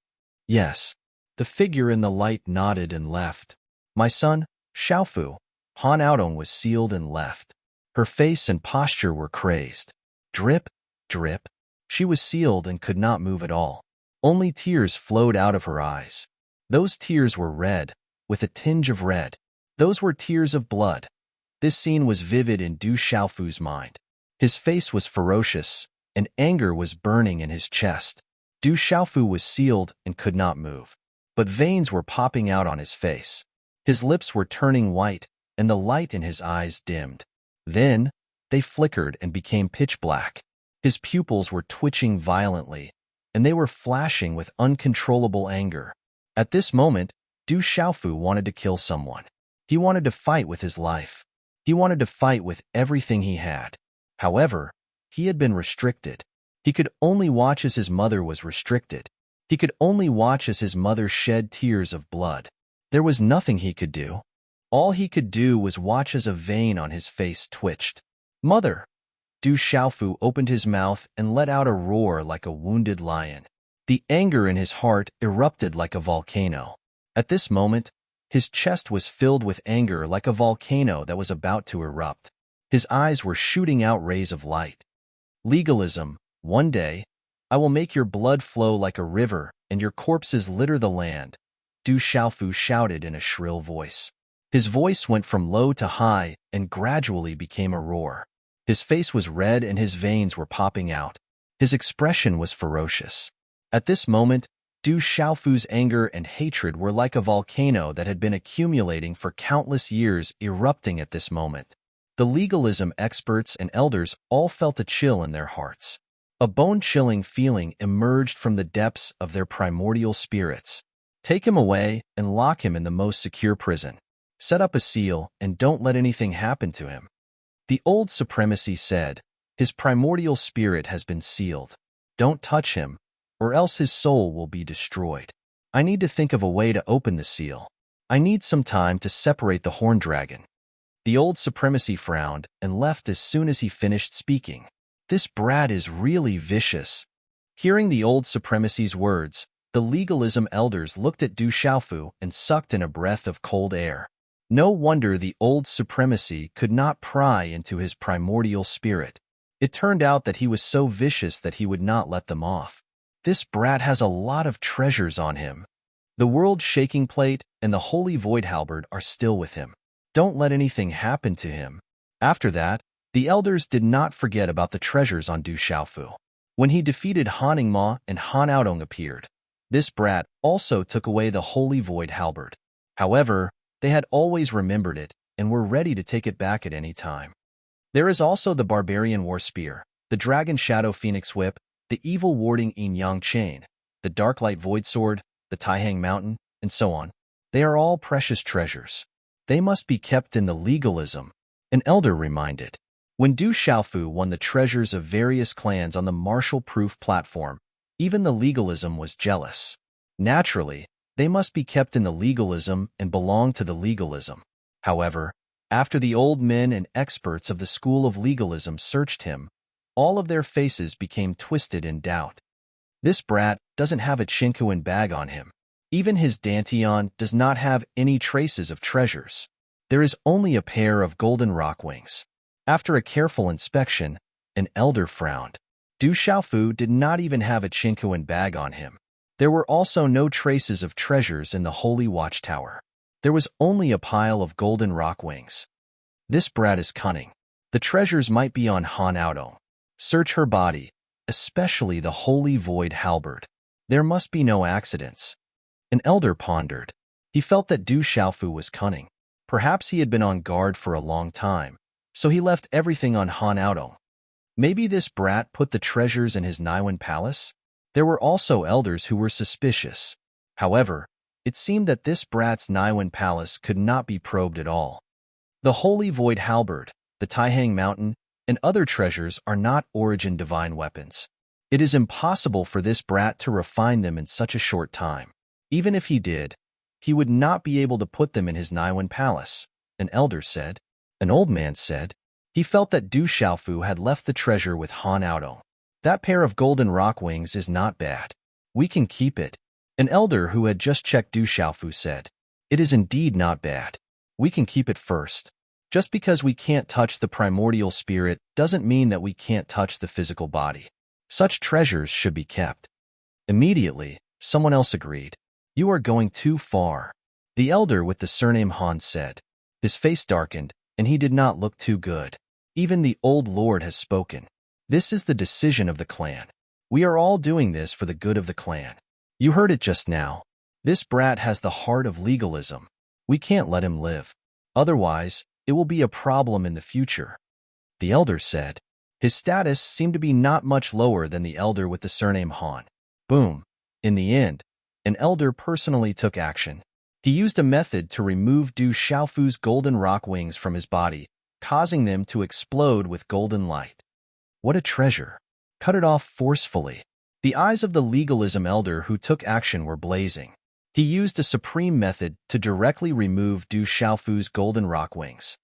Yes, the figure in the light nodded and left. My son, Xiaofu, Han Aodong was sealed and left. Her face and posture were crazed. Drip, drip. She was sealed and could not move at all. Only tears flowed out of her eyes. Those tears were red, with a tinge of red. Those were tears of blood. This scene was vivid in Du Xiaofu's mind. His face was ferocious, and anger was burning in his chest. Du Xiaofu was sealed and could not move, but veins were popping out on his face. His lips were turning white, and the light in his eyes dimmed. Then, they flickered and became pitch black. His pupils were twitching violently, and they were flashing with uncontrollable anger. At this moment, Du Xiaofu wanted to kill someone. He wanted to fight with his life. He wanted to fight with everything he had. However, he had been restricted. He could only watch as his mother was restricted. He could only watch as his mother shed tears of blood. There was nothing he could do. All he could do was watch as a vein on his face twitched. Mother! Du Xiaofu opened his mouth and let out a roar like a wounded lion. The anger in his heart erupted like a volcano. At this moment, his chest was filled with anger like a volcano that was about to erupt. His eyes were shooting out rays of light. Legalism, one day, I will make your blood flow like a river and your corpses litter the land, Du Xiaofu shouted in a shrill voice. His voice went from low to high and gradually became a roar. His face was red and his veins were popping out. His expression was ferocious. At this moment, Du Xiaofu's anger and hatred were like a volcano that had been accumulating for countless years erupting at this moment. The legalism experts and elders all felt a chill in their hearts. A bone-chilling feeling emerged from the depths of their primordial spirits. Take him away and lock him in the most secure prison. Set up a seal and don't let anything happen to him. The old supremacy said, his primordial spirit has been sealed. Don't touch him, or else his soul will be destroyed. I need to think of a way to open the seal. I need some time to separate the horn dragon. The old supremacy frowned and left as soon as he finished speaking. This brat is really vicious. Hearing the old supremacy's words, the legalism elders looked at Du Xiaofu and sucked in a breath of cold air. No wonder the old supremacy could not pry into his primordial spirit. It turned out that he was so vicious that he would not let them off. This brat has a lot of treasures on him. The world shaking plate and the holy void halberd are still with him. Don't let anything happen to him. After that, the elders did not forget about the treasures on Du Xiaofu. When he defeated Han Ningma and Han Aodong appeared, this brat also took away the holy void halberd. However, they had always remembered it and were ready to take it back at any time. There is also the barbarian war spear, the dragon shadow phoenix whip, the evil warding yin yang chain, the dark light void sword, the Taihang mountain, and so on. They are all precious treasures. They must be kept in the legalism, an elder reminded. When Du Xiaofu won the treasures of various clans on the martial-proof platform, even the legalism was jealous. Naturally, they must be kept in the legalism and belong to the legalism. However, after the old men and experts of the school of legalism searched him, all of their faces became twisted in doubt. This brat doesn't have a Chinquin bag on him. Even his Dantian does not have any traces of treasures. There is only a pair of golden rock wings. After a careful inspection, an elder frowned. Du Xiaofu did not even have a Chinquin bag on him. There were also no traces of treasures in the holy watchtower. There was only a pile of golden rock wings. This brat is cunning. The treasures might be on Han Aodong. Search her body, especially the holy void halberd. There must be no accidents. An elder pondered. He felt that Du Xiaofu was cunning. Perhaps he had been on guard for a long time, so he left everything on Han Aodong. Maybe this brat put the treasures in his Niwen palace? There were also elders who were suspicious. However, it seemed that this brat's Niwen palace could not be probed at all. The holy void halberd, the Taihang mountain, and other treasures are not origin divine weapons. It is impossible for this brat to refine them in such a short time. Even if he did, he would not be able to put them in his Niwen palace, an elder said. An old man said. He felt that Du Xiaofu had left the treasure with Han Aodong. That pair of golden rock wings is not bad. We can keep it. An elder who had just checked Du Xiaofu said. It is indeed not bad. We can keep it first. Just because we can't touch the primordial spirit doesn't mean that we can't touch the physical body. Such treasures should be kept. Immediately, someone else agreed. You are going too far. The elder with the surname Han said. His face darkened, and he did not look too good. Even the old lord has spoken. This is the decision of the clan. We are all doing this for the good of the clan. You heard it just now. This brat has the heart of legalism. We can't let him live. Otherwise, it will be a problem in the future. The elder said. His status seemed to be not much lower than the elder with the surname Han. Boom. In the end, an elder personally took action. He used a method to remove Du Xiaofu's golden rock wings from his body, causing them to explode with golden light. What a treasure! Cut it off forcefully. The eyes of the legalism elder who took action were blazing. He used a supreme method to directly remove Du Xiaofu's golden rock wings.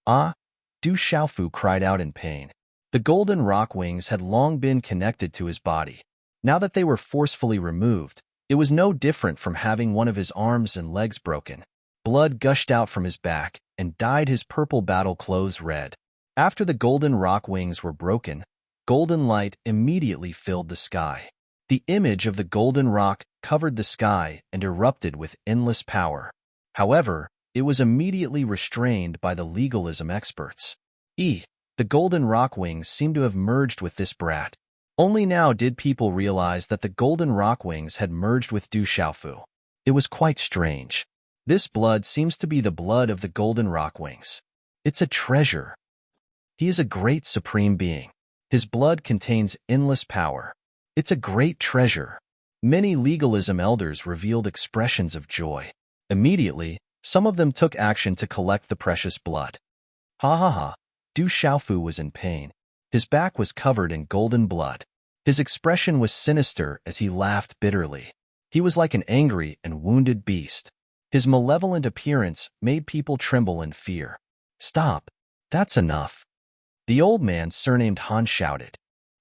Ah! Du Xiaofu cried out in pain. The golden rock wings had long been connected to his body. Now that they were forcefully removed, it was no different from having one of his arms and legs broken. Blood gushed out from his back and dyed his purple battle clothes red. After the golden rock wings were broken, golden light immediately filled the sky. The image of the golden rock covered the sky and erupted with endless power. However, it was immediately restrained by the legalism experts. The golden rock wings seemed to have merged with this brat. Only now did people realize that the golden rock wings had merged with Du Xiaofu. It was quite strange. This blood seems to be the blood of the golden rock wings. It's a treasure. He is a great supreme being. His blood contains endless power. It's a great treasure. Many legalism elders revealed expressions of joy. Immediately, some of them took action to collect the precious blood. Ha ha ha. Du Xiaofu was in pain. His back was covered in golden blood. His expression was sinister as he laughed bitterly. He was like an angry and wounded beast. His malevolent appearance made people tremble in fear. Stop. That's enough. The old man surnamed Han shouted.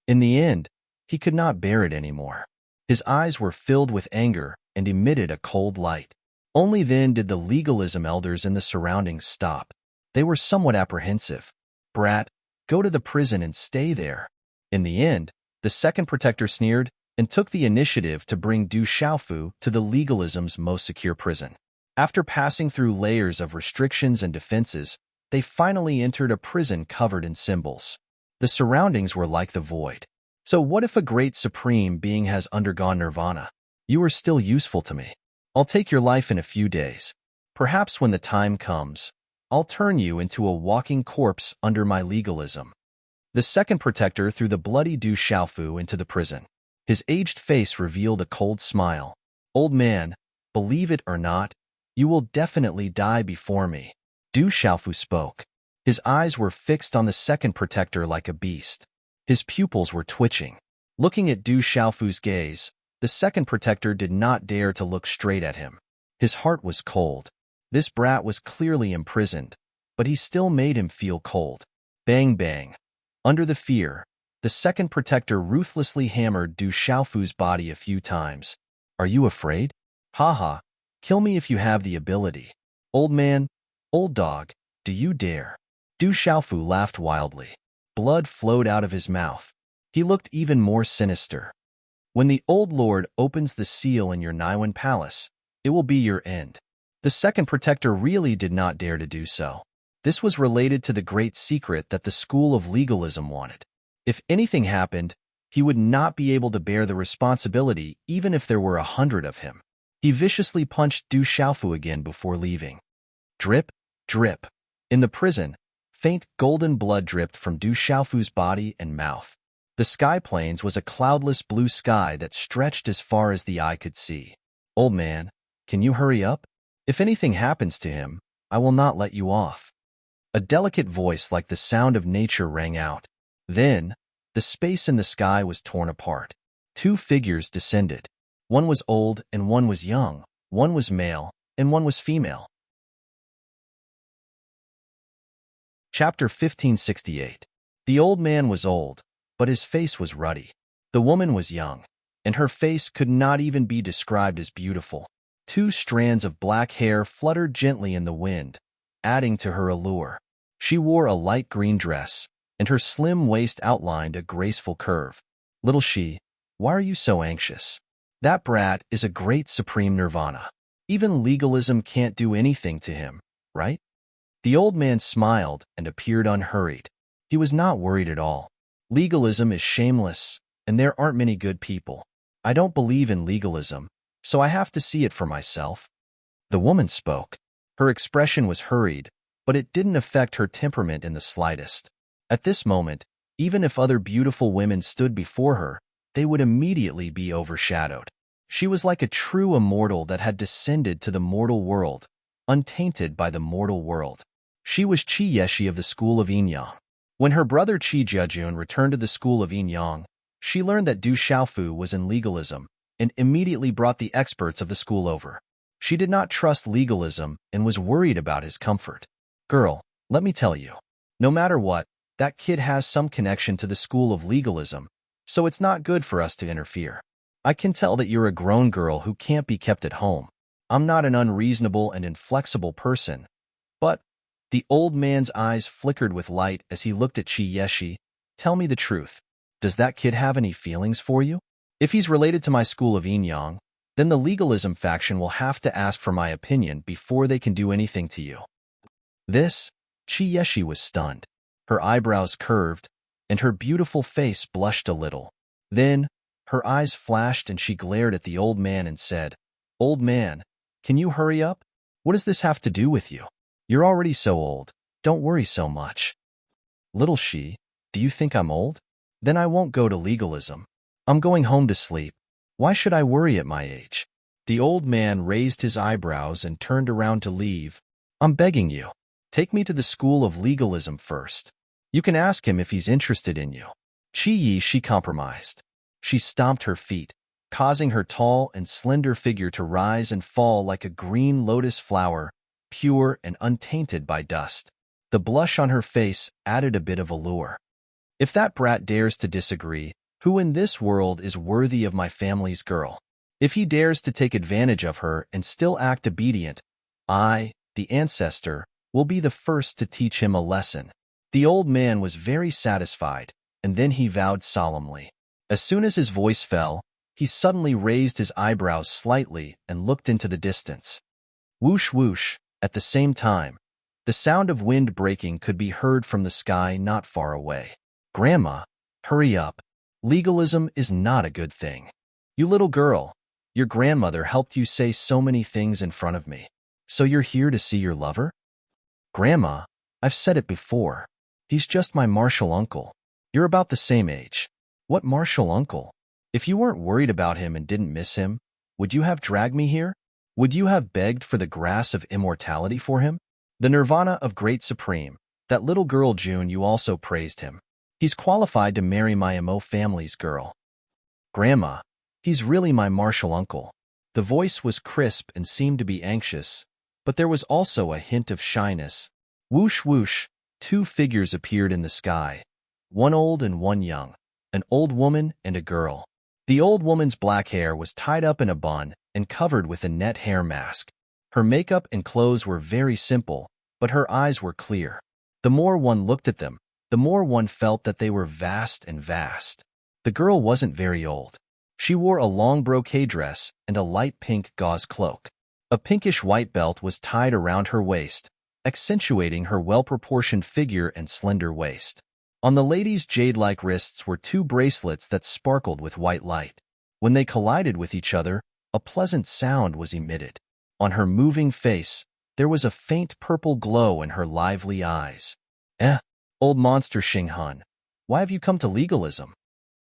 In the end, he could not bear it anymore. His eyes were filled with anger and emitted a cold light. Only then did the legalism elders in the surroundings stop. They were somewhat apprehensive. "Brat, go to the prison and stay there." In the end, the second protector sneered and took the initiative to bring Du Xiaofu to the legalism's most secure prison. After passing through layers of restrictions and defenses, they finally entered a prison covered in symbols. The surroundings were like the void. So what if a great supreme being has undergone nirvana? You are still useful to me. I'll take your life in a few days. Perhaps when the time comes, I'll turn you into a walking corpse under my legalism. The second protector threw the bloody Du Xiaofu into the prison. His aged face revealed a cold smile. "Old man, believe it or not, you will definitely die before me." Du Xiaofu spoke. His eyes were fixed on the second protector like a beast. His pupils were twitching. Looking at Du Xiaofu's gaze, the second protector did not dare to look straight at him. His heart was cold. This brat was clearly imprisoned, but he still made him feel cold. Bang bang. Under the fear, the second protector ruthlessly hammered Du Xiaofu's body a few times. "Are you afraid? Haha, kill me if you have the ability. Old man, old dog, do you dare?" Du Xiaofu laughed wildly. Blood flowed out of his mouth. He looked even more sinister. "When the old lord opens the seal in your Niwen palace, it will be your end." The second protector really did not dare to do so. This was related to the great secret that the school of legalism wanted. If anything happened, he would not be able to bear the responsibility even if there were 100 of him. He viciously punched Du Xiaofu again before leaving. Drip, drip. In the prison, faint golden blood dripped from Du Xiaofu's body and mouth. The sky plains was a cloudless blue sky that stretched as far as the eye could see. "Old man, can you hurry up? If anything happens to him, I will not let you off." A delicate voice like the sound of nature rang out. Then, the space in the sky was torn apart. Two figures descended. One was old and one was young. One was male and one was female. Chapter 1568. The old man was old, but his face was ruddy. The woman was young, and her face could not even be described as beautiful. Two strands of black hair fluttered gently in the wind, adding to her allure. She wore a light green dress, and her slim waist outlined a graceful curve. "Little she, why are you so anxious? That brat is a great supreme nirvana. Even legalism can't do anything to him, right?" The old man smiled and appeared unhurried. He was not worried at all. "Legalism is shameless, and there aren't many good people. I don't believe in legalism, so I have to see it for myself." The woman spoke. Her expression was hurried, but it didn't affect her temperament in the slightest. At this moment, even if other beautiful women stood before her, they would immediately be overshadowed. She was like a true immortal that had descended to the mortal world, untainted by the mortal world. She was Qi Yeshi of the school of Yinyang. When her brother Qi Jiajun returned to the school of Yinyang, she learned that Du Xiaofu was in legalism and immediately brought the experts of the school over. She did not trust legalism and was worried about his comfort. "Girl, let me tell you, no matter what, that kid has some connection to the school of legalism, so it's not good for us to interfere. I can tell that you're a grown girl who can't be kept at home. I'm not an unreasonable and inflexible person, but..." The old man's eyes flickered with light as he looked at Qi Yeshi. "Tell me the truth. Does that kid have any feelings for you? If he's related to my school of Yinyang, then the legalism faction will have to ask for my opinion before they can do anything to you." This, Qi Yeshi was stunned. Her eyebrows curved, and her beautiful face blushed a little. Then, her eyes flashed and she glared at the old man and said, "Old man, can you hurry up? What does this have to do with you? You're already so old. Don't worry so much." "Little she, do you think I'm old? Then I won't go to legalism. I'm going home to sleep. Why should I worry at my age?" The old man raised his eyebrows and turned around to leave. "I'm begging you. Take me to the school of legalism first. You can ask him if he's interested in you." Qi Yeshi compromised. She stomped her feet, causing her tall and slender figure to rise and fall like a green lotus flower, pure and untainted by dust. The blush on her face added a bit of allure. "If that brat dares to disagree, who in this world is worthy of my family's girl?" If he dares to take advantage of her and still act obedient, I, the ancestor, will be the first to teach him a lesson." The old man was very satisfied, and then he vowed solemnly. As soon as his voice fell, he suddenly raised his eyebrows slightly and looked into the distance. Whoosh whoosh, at the same time, the sound of wind breaking could be heard from the sky not far away. "Grandma, hurry up. Legalism is not a good thing. You little girl, your grandmother helped you say so many things in front of me. So you're here to see your lover?" "Grandma, I've said it before. He's just my martial uncle. You're about the same age." "What martial uncle? If you weren't worried about him and didn't miss him, would you have dragged me here? Would you have begged for the grass of immortality for him? The nirvana of great supreme, that little girl June, you also praised him. He's qualified to marry my Mo family's girl." "Grandma, he's really my martial uncle." The voice was crisp and seemed to be anxious, but there was also a hint of shyness. Whoosh whoosh, two figures appeared in the sky, one old and one young, an old woman and a girl. The old woman's black hair was tied up in a bun and covered with a net hair mask. Her makeup and clothes were very simple, but her eyes were clear. The more one looked at them, the more one felt that they were vast and vast. The girl wasn't very old. She wore a long brocade dress and a light pink gauze cloak. A pinkish white belt was tied around her waist, accentuating her well-proportioned figure and slender waist. On the lady's jade-like wrists were two bracelets that sparkled with white light. When they collided with each other, a pleasant sound was emitted. On her moving face, there was a faint purple glow in her lively eyes. Old monster Xing Han, why have you come to legalism?"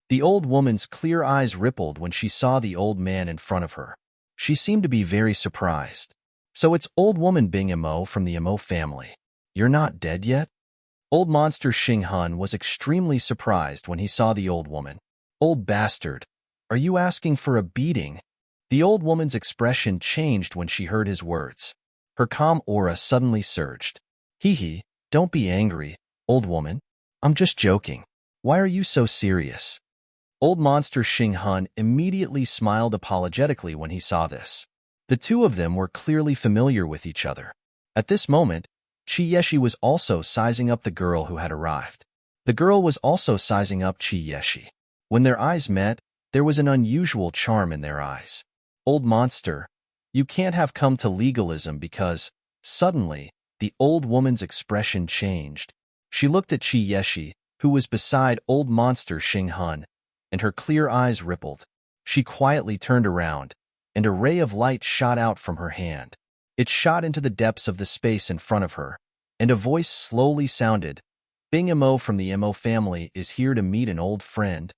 The old woman's clear eyes rippled when she saw the old man in front of her. She seemed to be very surprised. "So it's old woman Bing Mo from the Mo family. You're not dead yet?" Old monster Xing Han was extremely surprised when he saw the old woman. "Old bastard, are you asking for a beating?" The old woman's expression changed when she heard his words. Her calm aura suddenly surged. "Hee, don't be angry, old woman. I'm just joking. Why are you so serious?" Old monster Xing Han immediately smiled apologetically when he saw this. The two of them were clearly familiar with each other. At this moment, Chi Yeshi was also sizing up the girl who had arrived. The girl was also sizing up Chi Yeshi. When their eyes met, there was an unusual charm in their eyes. "Old monster, you can't have come to legalism because..." Suddenly, the old woman's expression changed. She looked at Chi Yeshi, who was beside old monster Xing Han, and her clear eyes rippled. She quietly turned around, and a ray of light shot out from her hand. It shot into the depths of the space in front of her, and a voice slowly sounded, "Bing Mo from the Mo family is here to meet an old friend."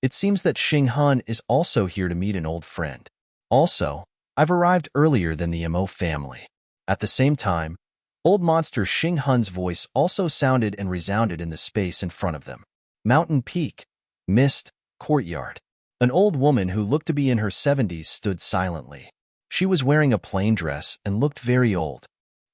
It seems that Xing Han is also here to meet an old friend. Also, I've arrived earlier than the Mo family. At the same time, old monster Xing Han's voice also sounded and resounded in the space in front of them. Mountain peak, mist, courtyard. An old woman who looked to be in her 70s stood silently. She was wearing a plain dress and looked very old.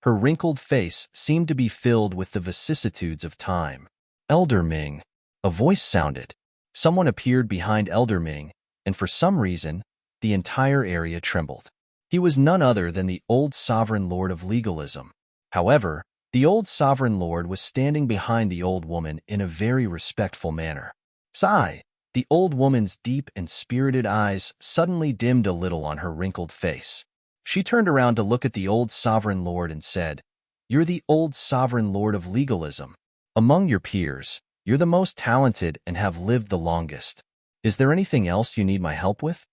Her wrinkled face seemed to be filled with the vicissitudes of time. "Elder Ming," a voice sounded. Someone appeared behind Elder Ming, and for some reason, the entire area trembled. He was none other than the old sovereign lord of legalism. However, the old sovereign lord was standing behind the old woman in a very respectful manner. Sigh. The old woman's deep and spirited eyes suddenly dimmed a little on her wrinkled face. She turned around to look at the old sovereign lord and said, "You're the old sovereign lord of legalism. Among your peers, you're the most talented and have lived the longest. Is there anything else you need my help with?"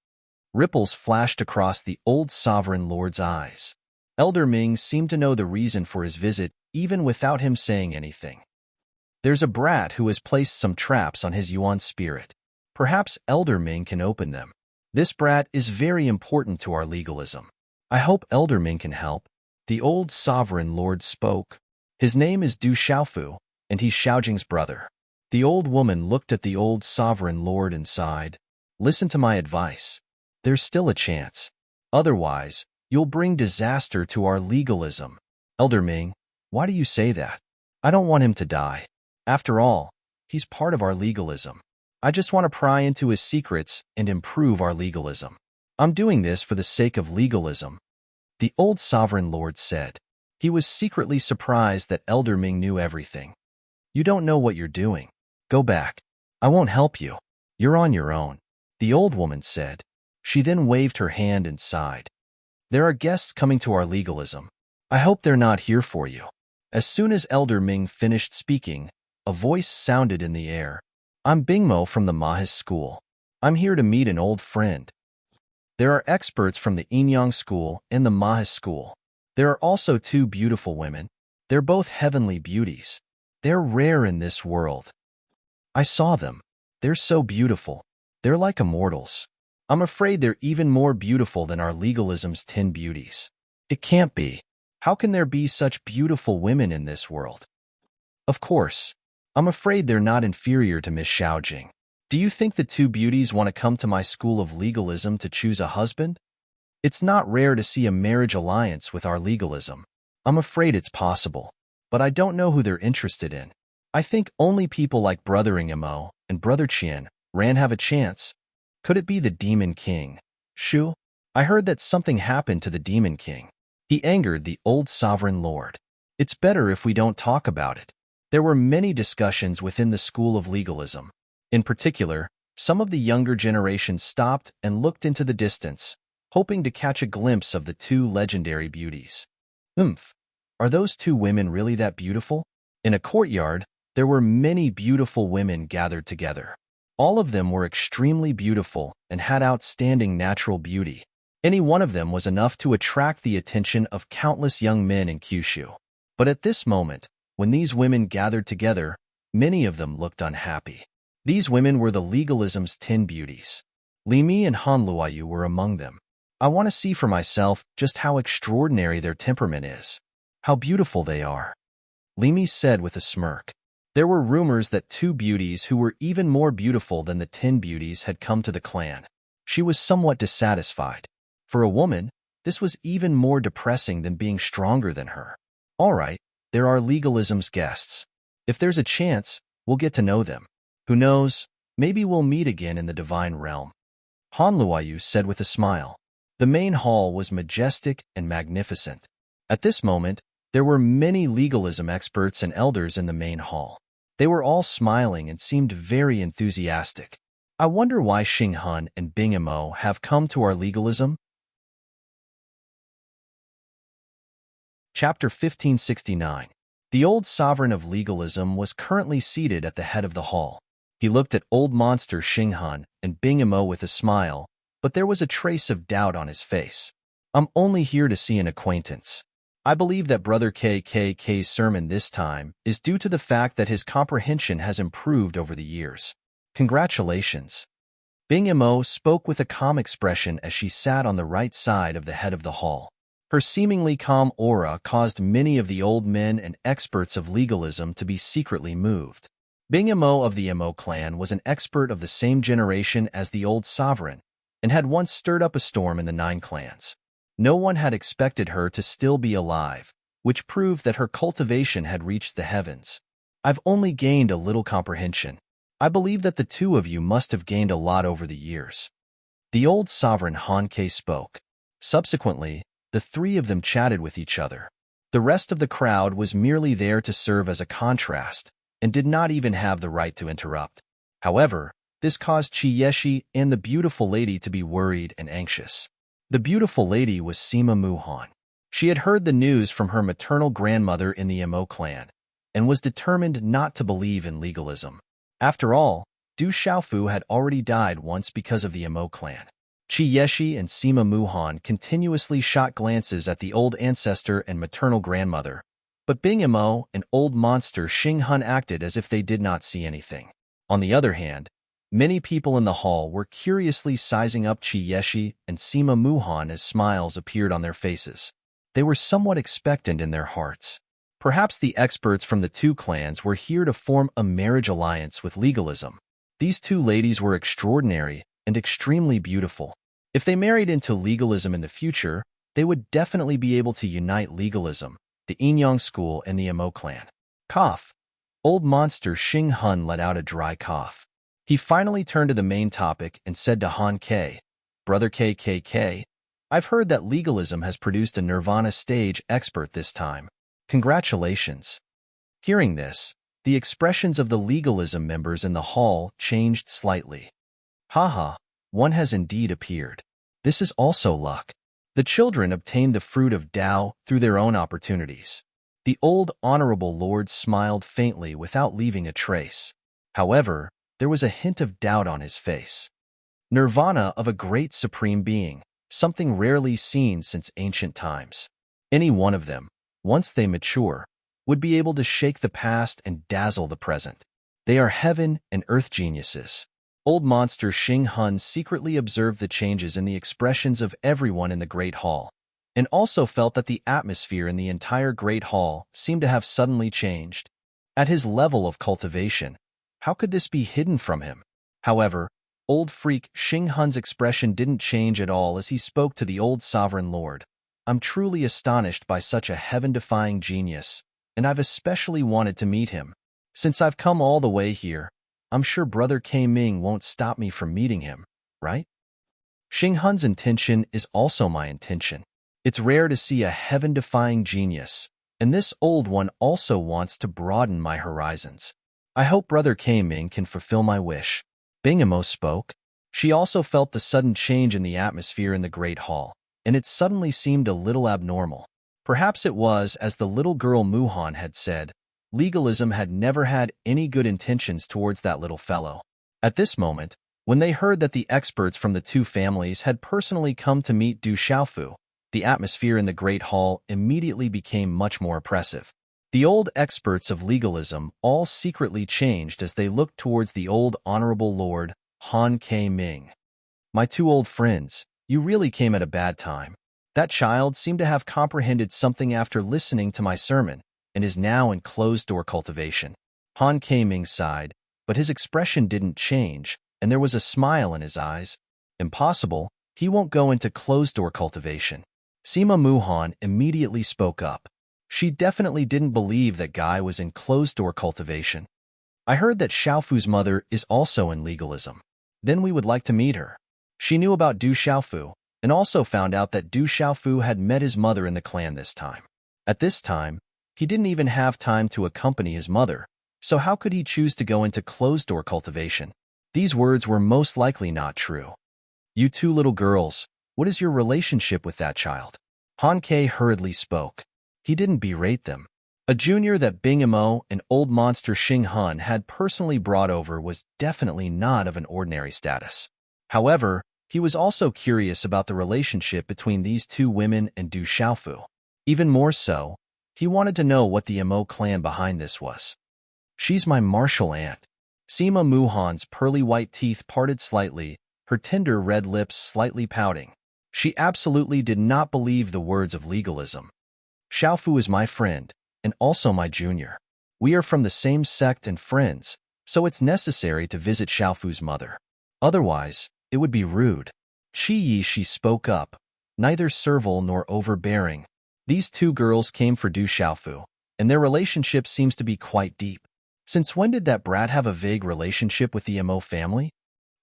Ripples flashed across the old sovereign lord's eyes. Elder Ming seemed to know the reason for his visit even without him saying anything. "There's a brat who has placed some traps on his Yuan spirit. Perhaps Elder Ming can open them. This brat is very important to our legalism. I hope Elder Ming can help." The old sovereign lord spoke. "His name is Du Xiaofu, and he's Xiaojing's brother." The old woman looked at the old sovereign lord and sighed. "Listen to my advice. There's still a chance. Otherwise, you'll bring disaster to our legalism." "Elder Ming, why do you say that? I don't want him to die. After all, he's part of our legalism. I just want to pry into his secrets and improve our legalism." I'm doing this for the sake of legalism, the old sovereign lord said. He was secretly surprised that Elder Ming knew everything. You don't know what you're doing. Go back. I won't help you. You're on your own, the old woman said. She then waved her hand and sighed. There are guests coming to our legalism. I hope they're not here for you. As soon as Elder Ming finished speaking, a voice sounded in the air. I'm Bingmo from the Mahis school. I'm here to meet an old friend. There are experts from the Inyang school and the Mahis school. There are also two beautiful women. They're both heavenly beauties. They're rare in this world. I saw them. They're so beautiful. They're like immortals. I'm afraid they're even more beautiful than our legalism's 10 beauties. It can't be. How can there be such beautiful women in this world? Of course. I'm afraid they're not inferior to Miss Xiaojing. Do you think the two beauties want to come to my school of legalism to choose a husband? It's not rare to see a marriage alliance with our legalism. I'm afraid it's possible, but I don't know who they're interested in. I think only people like Brother Ingamo and Brother Qian Ran have a chance. Could it be the Demon King, Shu? I heard that something happened to the Demon King. He angered the old sovereign lord. It's better if we don't talk about it. There were many discussions within the school of legalism. In particular, some of the younger generation stopped and looked into the distance, hoping to catch a glimpse of the two legendary beauties. Are those two women really that beautiful? In a courtyard, there were many beautiful women gathered together. All of them were extremely beautiful and had outstanding natural beauty. Any one of them was enough to attract the attention of countless young men in Kyushu. But at this moment, when these women gathered together, many of them looked unhappy. These women were the legalism's 10 beauties. Li Mi and Han Luoyu were among them. I want to see for myself just how extraordinary their temperament is. How beautiful they are, Li Mi said with a smirk. There were rumors that two beauties who were even more beautiful than the 10 beauties had come to the clan. She was somewhat dissatisfied. For a woman, this was even more depressing than being stronger than her. All right, there are legalism's guests. If there's a chance, we'll get to know them. Who knows, maybe we'll meet again in the divine realm. Han Luoyu said with a smile. The main hall was majestic and magnificent. At this moment, there were many legalism experts and elders in the main hall. They were all smiling and seemed very enthusiastic. I wonder why Xinghun and Bingamo have come to our legalism? Chapter 1569. The old sovereign of legalism was currently seated at the head of the hall. He looked at old monster Xinghun and Bingamo with a smile, but there was a trace of doubt on his face. I'm only here to see an acquaintance. I believe that Brother KKK's sermon this time is due to the fact that his comprehension has improved over the years. Congratulations. Bingamo spoke with a calm expression as she sat on the right side of the head of the hall. Her seemingly calm aura caused many of the old men and experts of legalism to be secretly moved. Bingamo of the Mo clan was an expert of the same generation as the old sovereign and had once stirred up a storm in the 9 clans. No one had expected her to still be alive, which proved that her cultivation had reached the heavens. I've only gained a little comprehension. I believe that the two of you must have gained a lot over the years. The old sovereign Hanke spoke. Subsequently, the three of them chatted with each other. The rest of the crowd was merely there to serve as a contrast and did not even have the right to interrupt. However, this caused Chiyeshi and the beautiful lady to be worried and anxious. The beautiful lady was Sima Muhan. She had heard the news from her maternal grandmother in the Mo clan and was determined not to believe in legalism. After all, Du Xiaofu had already died once because of the Mo clan. Chiyeshi and Sima Muhan continuously shot glances at the old ancestor and maternal grandmother, but Bingamo and old monster Xinghun acted as if they did not see anything. On the other hand, many people in the hall were curiously sizing up Chiyeshi and Sima Muhan as smiles appeared on their faces. They were somewhat expectant in their hearts. Perhaps the experts from the 2 clans were here to form a marriage alliance with legalism. These 2 ladies were extraordinary and extremely beautiful. If they married into legalism in the future, they would definitely be able to unite legalism, the Inyang school, and the Mo clan. Cough. Old monster Xinghun let out a dry cough. He finally turned to the main topic and said to Han Ke, Brother KKK. I've heard that legalism has produced a Nirvana stage expert this time. Congratulations. Hearing this, the expressions of the legalism members in the hall changed slightly. Haha, one has indeed appeared. This is also luck. The children obtained the fruit of Tao through their own opportunities. The old honorable lord smiled faintly without leaving a trace. However, there was a hint of doubt on his face. Nirvana of a great supreme being, something rarely seen since ancient times. Any one of them, once they mature, would be able to shake the past and dazzle the present. They are heaven and earth geniuses. Old monster Xing Hun secretly observed the changes in the expressions of everyone in the Great Hall, and also felt that the atmosphere in the entire Great Hall seemed to have suddenly changed. At his level of cultivation, how could this be hidden from him? However, old freak Xing Hun's expression didn't change at all as he spoke to the old sovereign lord. I'm truly astonished by such a heaven-defying genius, and I've especially wanted to meet him. Since I've come all the way here, I'm sure Brother K Ming won't stop me from meeting him, right? Xing Hun's intention is also my intention. It's rare to see a heaven-defying genius, and this old one also wants to broaden my horizons. I hope Brother K Ming can fulfill my wish. Bingamo spoke. She also felt the sudden change in the atmosphere in the Great Hall, and it suddenly seemed a little abnormal. Perhaps it was, as the little girl Muhan had said, legalism had never had any good intentions towards that little fellow. At this moment, when they heard that the experts from the two families had personally come to meet Du Xiaofu, the atmosphere in the Great Hall immediately became much more oppressive. The old experts of legalism all secretly changed as they looked towards the old honorable lord, Han K Ming. My two old friends, you really came at a bad time. That child seemed to have comprehended something after listening to my sermon, and is now in closed-door cultivation. Han K Ming sighed, but his expression didn't change, and there was a smile in his eyes. Impossible, he won't go into closed-door cultivation. Sima Muhan immediately spoke up. She definitely didn't believe that Guy was in closed-door cultivation. I heard that Xiaofu's mother is also in legalism. Then we would like to meet her. She knew about Du Xiaofu, and also found out that Du Xiaofu had met his mother in the clan this time. At this time, he didn't even have time to accompany his mother, so how could he choose to go into closed-door cultivation? These words were most likely not true. You two little girls, what is your relationship with that child? Han K hurriedly spoke. He didn't berate them. A junior that Bingamo and old monster Xing Hun had personally brought over was definitely not of an ordinary status. However, he was also curious about the relationship between these two women and Du Xiaofu. Even more so, he wanted to know what the Mo clan behind this was. She's my martial aunt. Sima Muhan's pearly white teeth parted slightly, her tender red lips slightly pouting. She absolutely did not believe the words of legalism. Xiaofu is my friend, and also my junior. We are from the same sect and friends, so it's necessary to visit Xiaofu's mother. Otherwise, it would be rude. She spoke up, neither servile nor overbearing. These two girls came for Du Xiaofu, and their relationship seems to be quite deep. Since when did that brat have a vague relationship with the Mo family?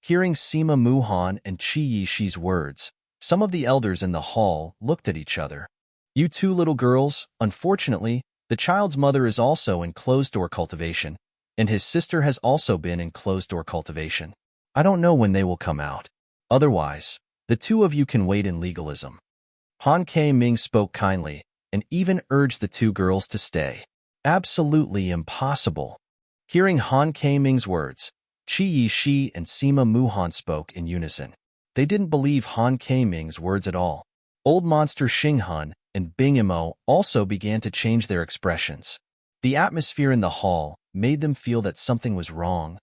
Hearing Sima Muhan and Qi Yishi's words, some of the elders in the hall looked at each other. You two little girls, unfortunately, the child's mother is also in closed-door cultivation, and his sister has also been in closed-door cultivation. I don't know when they will come out. Otherwise, the two of you can wait in legalism. Han K Ming spoke kindly, and even urged the two girls to stay. Absolutely impossible. Hearing Han K Ming's words, Qi Yishi and Sima Muhan spoke in unison. They didn't believe Han K Ming's words at all. Old monster Xing Hun and Bingamo also began to change their expressions. The atmosphere in the hall made them feel that something was wrong.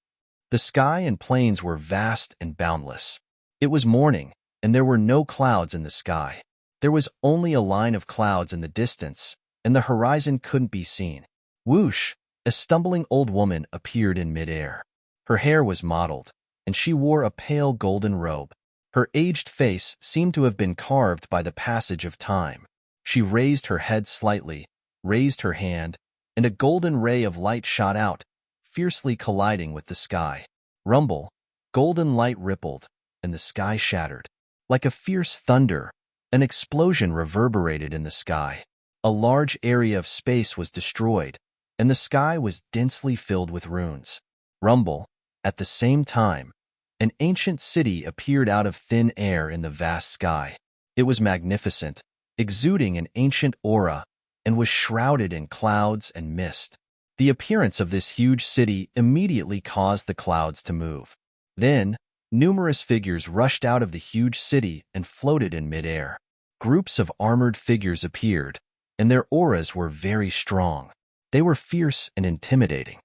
The sky and plains were vast and boundless. It was morning, and there were no clouds in the sky. There was only a line of clouds in the distance, and the horizon couldn't be seen. Whoosh! A stumbling old woman appeared in midair. Her hair was mottled, and she wore a pale golden robe. Her aged face seemed to have been carved by the passage of time. She raised her head slightly, raised her hand, and a golden ray of light shot out, fiercely colliding with the sky. Rumble, golden light rippled, and the sky shattered. Like a fierce thunder, an explosion reverberated in the sky. A large area of space was destroyed, and the sky was densely filled with runes. Rumble. At the same time, an ancient city appeared out of thin air in the vast sky. It was magnificent, exuding an ancient aura, and was shrouded in clouds and mist. The appearance of this huge city immediately caused the clouds to move. Then, numerous figures rushed out of the huge city and floated in midair. Groups of armored figures appeared, and their auras were very strong. They were fierce and intimidating.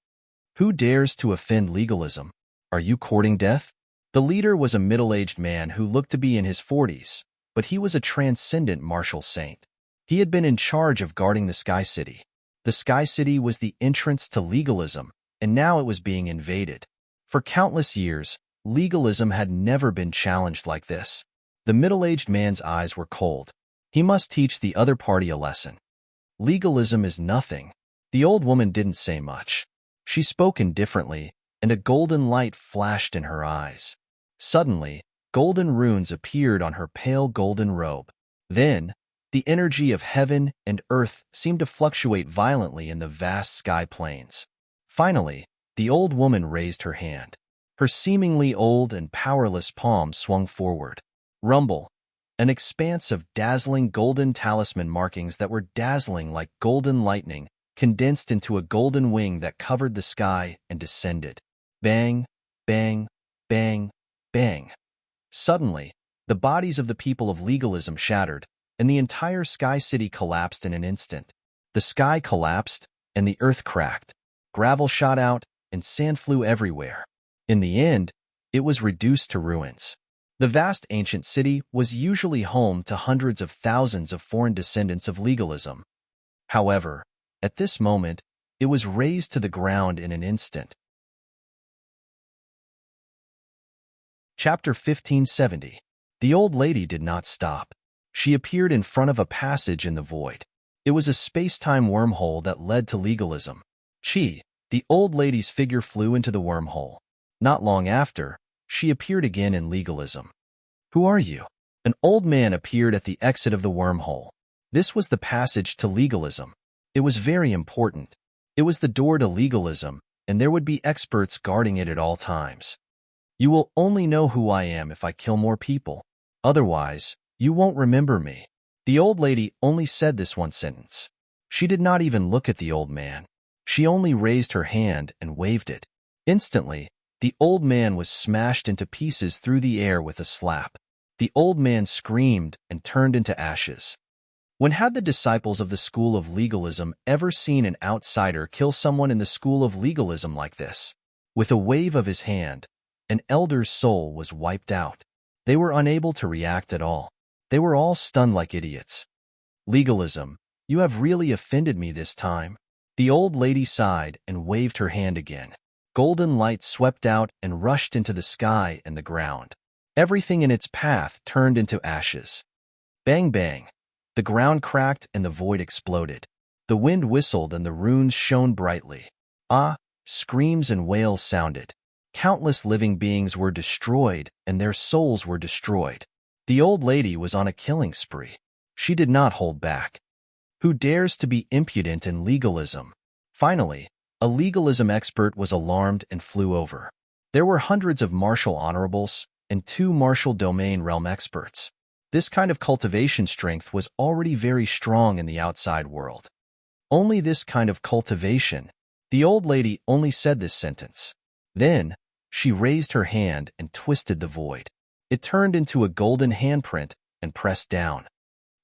Who dares to offend legalism? Are you courting death? The leader was a middle-aged man who looked to be in his 40s, but he was a transcendent martial saint. He had been in charge of guarding the Sky City. The Sky City was the entrance to legalism, and now it was being invaded. For countless years, legalism had never been challenged like this. The middle-aged man's eyes were cold. He must teach the other party a lesson. Legalism is nothing. The old woman didn't say much. She spoke indifferently, and a golden light flashed in her eyes. Suddenly, golden runes appeared on her pale golden robe. Then, the energy of heaven and earth seemed to fluctuate violently in the vast sky plains. Finally, the old woman raised her hand. Her seemingly old and powerless palm swung forward. Rumble. An expanse of dazzling golden talisman markings that were dazzling like golden lightning condensed into a golden wing that covered the sky and descended. Bang, bang, bang, bang. Suddenly, the bodies of the people of legalism shattered, and the entire Sky City collapsed in an instant. The sky collapsed, and the earth cracked. Gravel shot out, and sand flew everywhere. In the end, it was reduced to ruins. The vast ancient city was usually home to hundreds of thousands of foreign descendants of legalism. However, at this moment, it was razed to the ground in an instant. Chapter 1570. The old lady did not stop. She appeared in front of a passage in the void. It was a space-time wormhole that led to legalism. The old lady's figure flew into the wormhole. Not long after, she appeared again in legalism. Who are you? An old man appeared at the exit of the wormhole. This was the passage to legalism. It was very important. It was the door to legalism, and there would be experts guarding it at all times. You will only know who I am if I kill more people. Otherwise, you won't remember me. The old lady only said this one sentence. She did not even look at the old man. She only raised her hand and waved it. Instantly, the old man was smashed into pieces through the air with a slap. The old man screamed and turned into ashes. When had the disciples of the school of legalism ever seen an outsider kill someone in the school of legalism like this? With a wave of his hand, an elder's soul was wiped out. They were unable to react at all. They were all stunned like idiots. Legalism, you have really offended me this time. The old lady sighed and waved her hand again. Golden light swept out and rushed into the sky and the ground. Everything in its path turned into ashes. Bang bang. The ground cracked and the void exploded. The wind whistled and the runes shone brightly. Ah! Screams and wails sounded. Countless living beings were destroyed and their souls were destroyed. The old lady was on a killing spree. She did not hold back. Who dares to be impudent in legalism? Finally, a legalism expert was alarmed and flew over. There were hundreds of martial honorables and 2 martial domain realm experts. This kind of cultivation strength was already very strong in the outside world. Only this kind of cultivation. The old lady only said this sentence. Then, she raised her hand and twisted the void. It turned into a golden handprint and pressed down.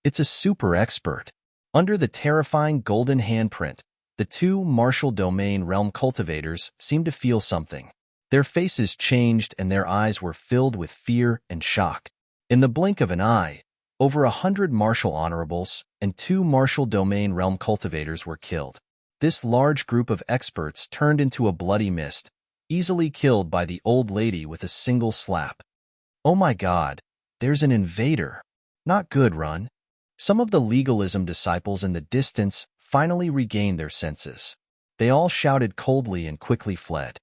It's a super expert. Under the terrifying golden handprint, the 2 martial domain realm cultivators seemed to feel something. Their faces changed and their eyes were filled with fear and shock. In the blink of an eye, over 100 martial honorables and 2 martial domain realm cultivators were killed. This large group of experts turned into a bloody mist, easily killed by the old lady with a single slap. Oh my God, there's an invader. Not good, run. Some of the legalism disciples in the distance finally regained their senses. They all shouted coldly and quickly fled.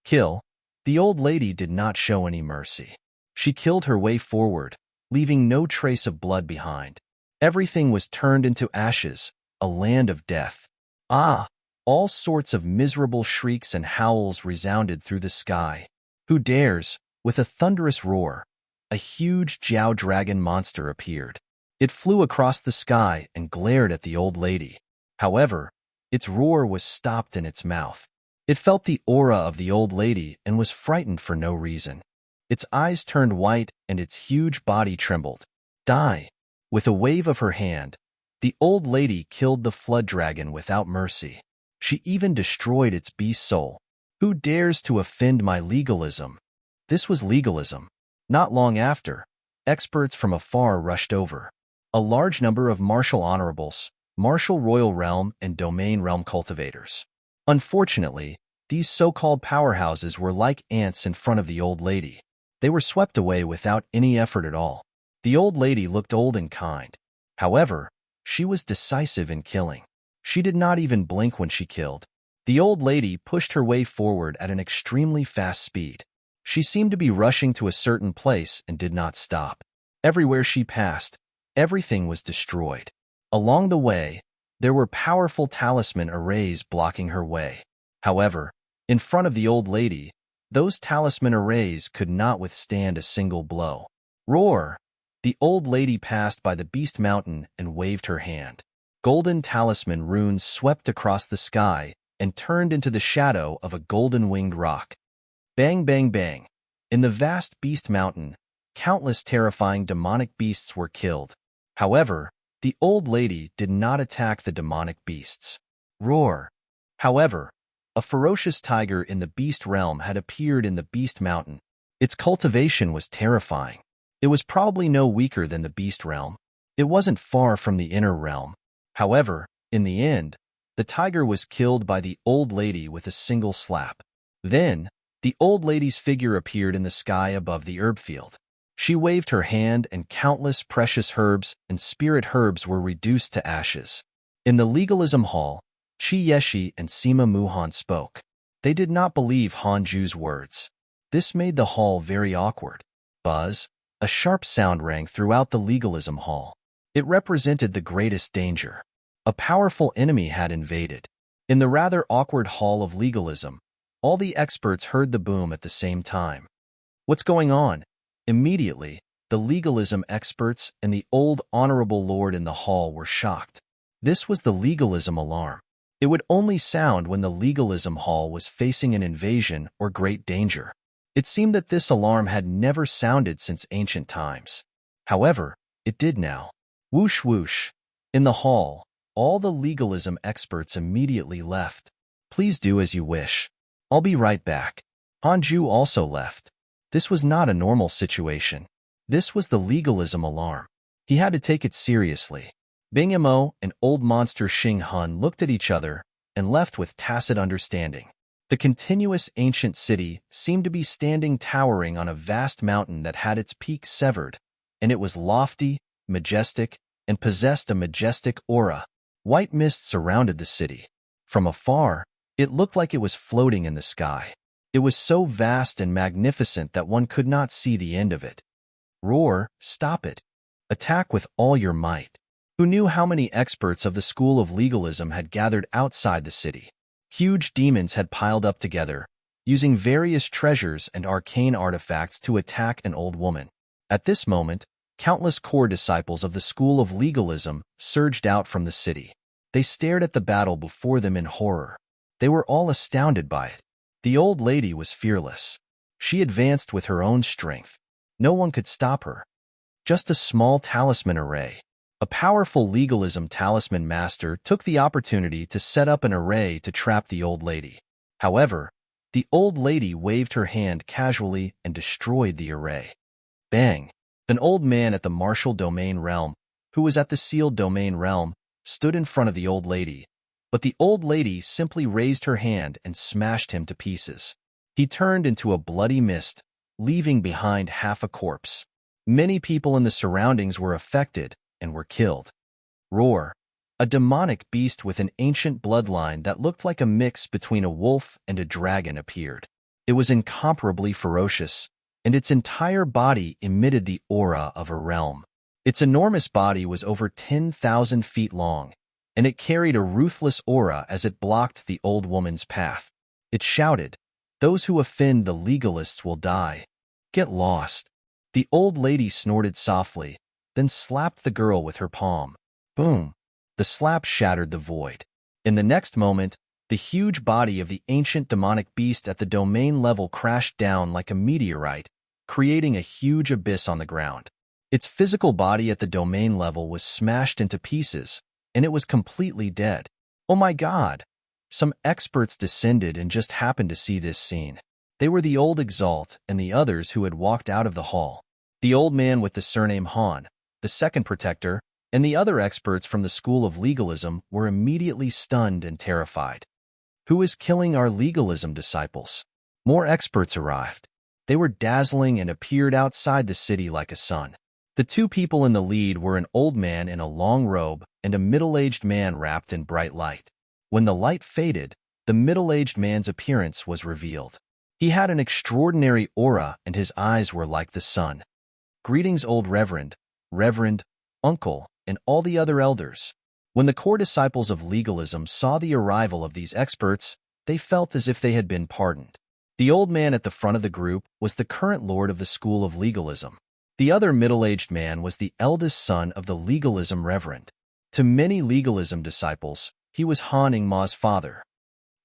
Kill. The old lady did not show any mercy. She killed her way forward, leaving no trace of blood behind. Everything was turned into ashes, a land of death. Ah! All sorts of miserable shrieks and howls resounded through the sky. Who dares? With a thunderous roar, a huge Jiao dragon monster appeared. It flew across the sky and glared at the old lady. However, its roar was stopped in its mouth. It felt the aura of the old lady and was frightened for no reason. Its eyes turned white and its huge body trembled. Die! With a wave of her hand, the old lady killed the flood dragon without mercy. She even destroyed its beast soul. Who dares to offend my legalism? This was legalism. Not long after, experts from afar rushed over. A large number of martial honorables, martial royal realm and domain realm cultivators. Unfortunately, these so-called powerhouses were like ants in front of the old lady. They were swept away without any effort at all. The old lady looked old and kind. However, she was decisive in killing. She did not even blink when she killed. The old lady pushed her way forward at an extremely fast speed. She seemed to be rushing to a certain place and did not stop. Everywhere she passed, everything was destroyed. Along the way, there were powerful talisman arrays blocking her way. However, in front of the old lady, those talisman arrays could not withstand a single blow. Roar! The old lady passed by the beast mountain and waved her hand. Golden talisman runes swept across the sky and turned into the shadow of a golden-winged rock. Bang, bang, bang. In the vast beast mountain, countless terrifying demonic beasts were killed. However, the old lady did not attack the demonic beasts. Roar! However, a ferocious tiger in the beast realm had appeared in the beast mountain. Its cultivation was terrifying. It was probably no weaker than the beast realm. It wasn't far from the inner realm. However, in the end, the tiger was killed by the old lady with a single slap. Then, the old lady's figure appeared in the sky above the herb field. She waved her hand and countless precious herbs and spirit herbs were reduced to ashes. In the legalism hall, Chi Yeshi and Sima Muhan spoke. They did not believe Hanju's words. This made the hall very awkward. Buzz! A sharp sound rang throughout the legalism hall. It represented the greatest danger. A powerful enemy had invaded. In the rather awkward hall of legalism, all the experts heard the boom at the same time. What's going on? Immediately, the legalism experts and the old honorable lord in the hall were shocked. This was the legalism alarm. It would only sound when the legalism hall was facing an invasion or great danger. It seemed that this alarm had never sounded since ancient times. However, it did now. Whoosh whoosh. In the hall, all the legalism experts immediately left. Please do as you wish. I'll be right back. Hanju also left. This was not a normal situation. This was the legalism alarm. He had to take it seriously. Bing Mo and old monster Xing Hun looked at each other and left with tacit understanding. The continuous ancient city seemed to be standing towering on a vast mountain that had its peak severed, and it was lofty, majestic, and possessed a majestic aura. White mist surrounded the city. From afar, it looked like it was floating in the sky. It was so vast and magnificent that one could not see the end of it. Roar, stop it. Attack with all your might. Who knew how many experts of the school of legalism had gathered outside the city? Huge demons had piled up together, using various treasures and arcane artifacts to attack an old woman. At this moment, countless core disciples of the school of legalism surged out from the city. They stared at the battle before them in horror. They were all astounded by it. The old lady was fearless. She advanced with her own strength. No one could stop her. Just a small talisman array. A powerful legalism talisman master took the opportunity to set up an array to trap the old lady. However, the old lady waved her hand casually and destroyed the array. Bang! An old man at the martial domain realm, who was at the sealed domain realm, stood in front of the old lady, but the old lady simply raised her hand and smashed him to pieces. He turned into a bloody mist, leaving behind half a corpse. Many people in the surroundings were affected and were killed. Roar! A demonic beast with an ancient bloodline that looked like a mix between a wolf and a dragon appeared. It was incomparably ferocious, and its entire body emitted the aura of a realm. Its enormous body was over 10,000 feet long, and it carried a ruthless aura as it blocked the old woman's path. It shouted, "Those who offend the legalists will die. Get lost." The old lady snorted softly, then slapped the girl with her palm. Boom! The slap shattered the void. In the next moment, the huge body of the ancient demonic beast at the domain level crashed down like a meteorite, creating a huge abyss on the ground. Its physical body at the domain level was smashed into pieces, and it was completely dead. Oh my God! Some experts descended and just happened to see this scene. They were the old Exalt and the others who had walked out of the hall. The old man with the surname Han, the second protector, and the other experts from the School of Legalism were immediately stunned and terrified. Who is killing our legalism disciples? More experts arrived. They were dazzling and appeared outside the city like a sun. The two people in the lead were an old man in a long robe and a middle-aged man wrapped in bright light. When the light faded, the middle-aged man's appearance was revealed. He had an extraordinary aura and his eyes were like the sun. "Greetings, old Reverend, Uncle, and all the other elders." When the core disciples of legalism saw the arrival of these experts, they felt as if they had been pardoned. The old man at the front of the group was the current lord of the School of Legalism. The other middle-aged man was the eldest son of the legalism reverend. To many legalism disciples, he was Han Ingma's father.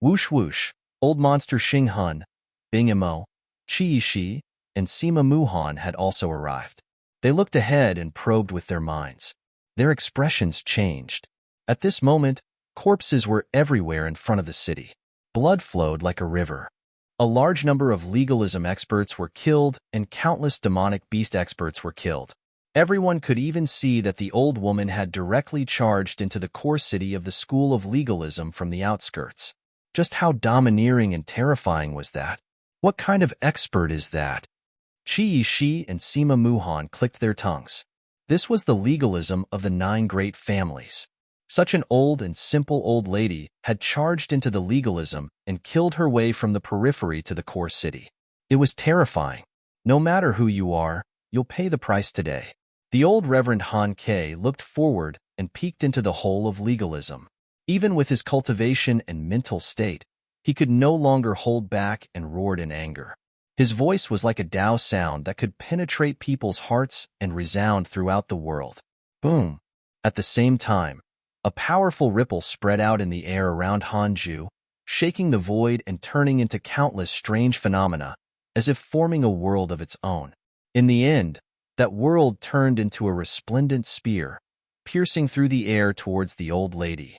Whoosh whoosh, old monster Xing Hun, Bing Imo, Qi Shi, and Sima Muhan had also arrived. They looked ahead and probed with their minds. Their expressions changed. At this moment, corpses were everywhere in front of the city. Blood flowed like a river. A large number of legalism experts were killed and countless demonic beast experts were killed. Everyone could even see that the old woman had directly charged into the core city of the School of Legalism from the outskirts. Just how domineering and terrifying was that? What kind of expert is that? Qi Shi and Sima Muhan clicked their tongues. This was the legalism of the 9 great families. Such an old and simple old lady had charged into the legalism and killed her way from the periphery to the core city. It was terrifying. No matter who you are, you'll pay the price today. The old Reverend Han Ke looked forward and peeked into the whole of legalism. Even with his cultivation and mental state, he could no longer hold back and roared in anger. His voice was like a Tao sound that could penetrate people's hearts and resound throughout the world. Boom! At the same time, a powerful ripple spread out in the air around Hanju, shaking the void and turning into countless strange phenomena, as if forming a world of its own. In the end, that world turned into a resplendent spear, piercing through the air towards the old lady.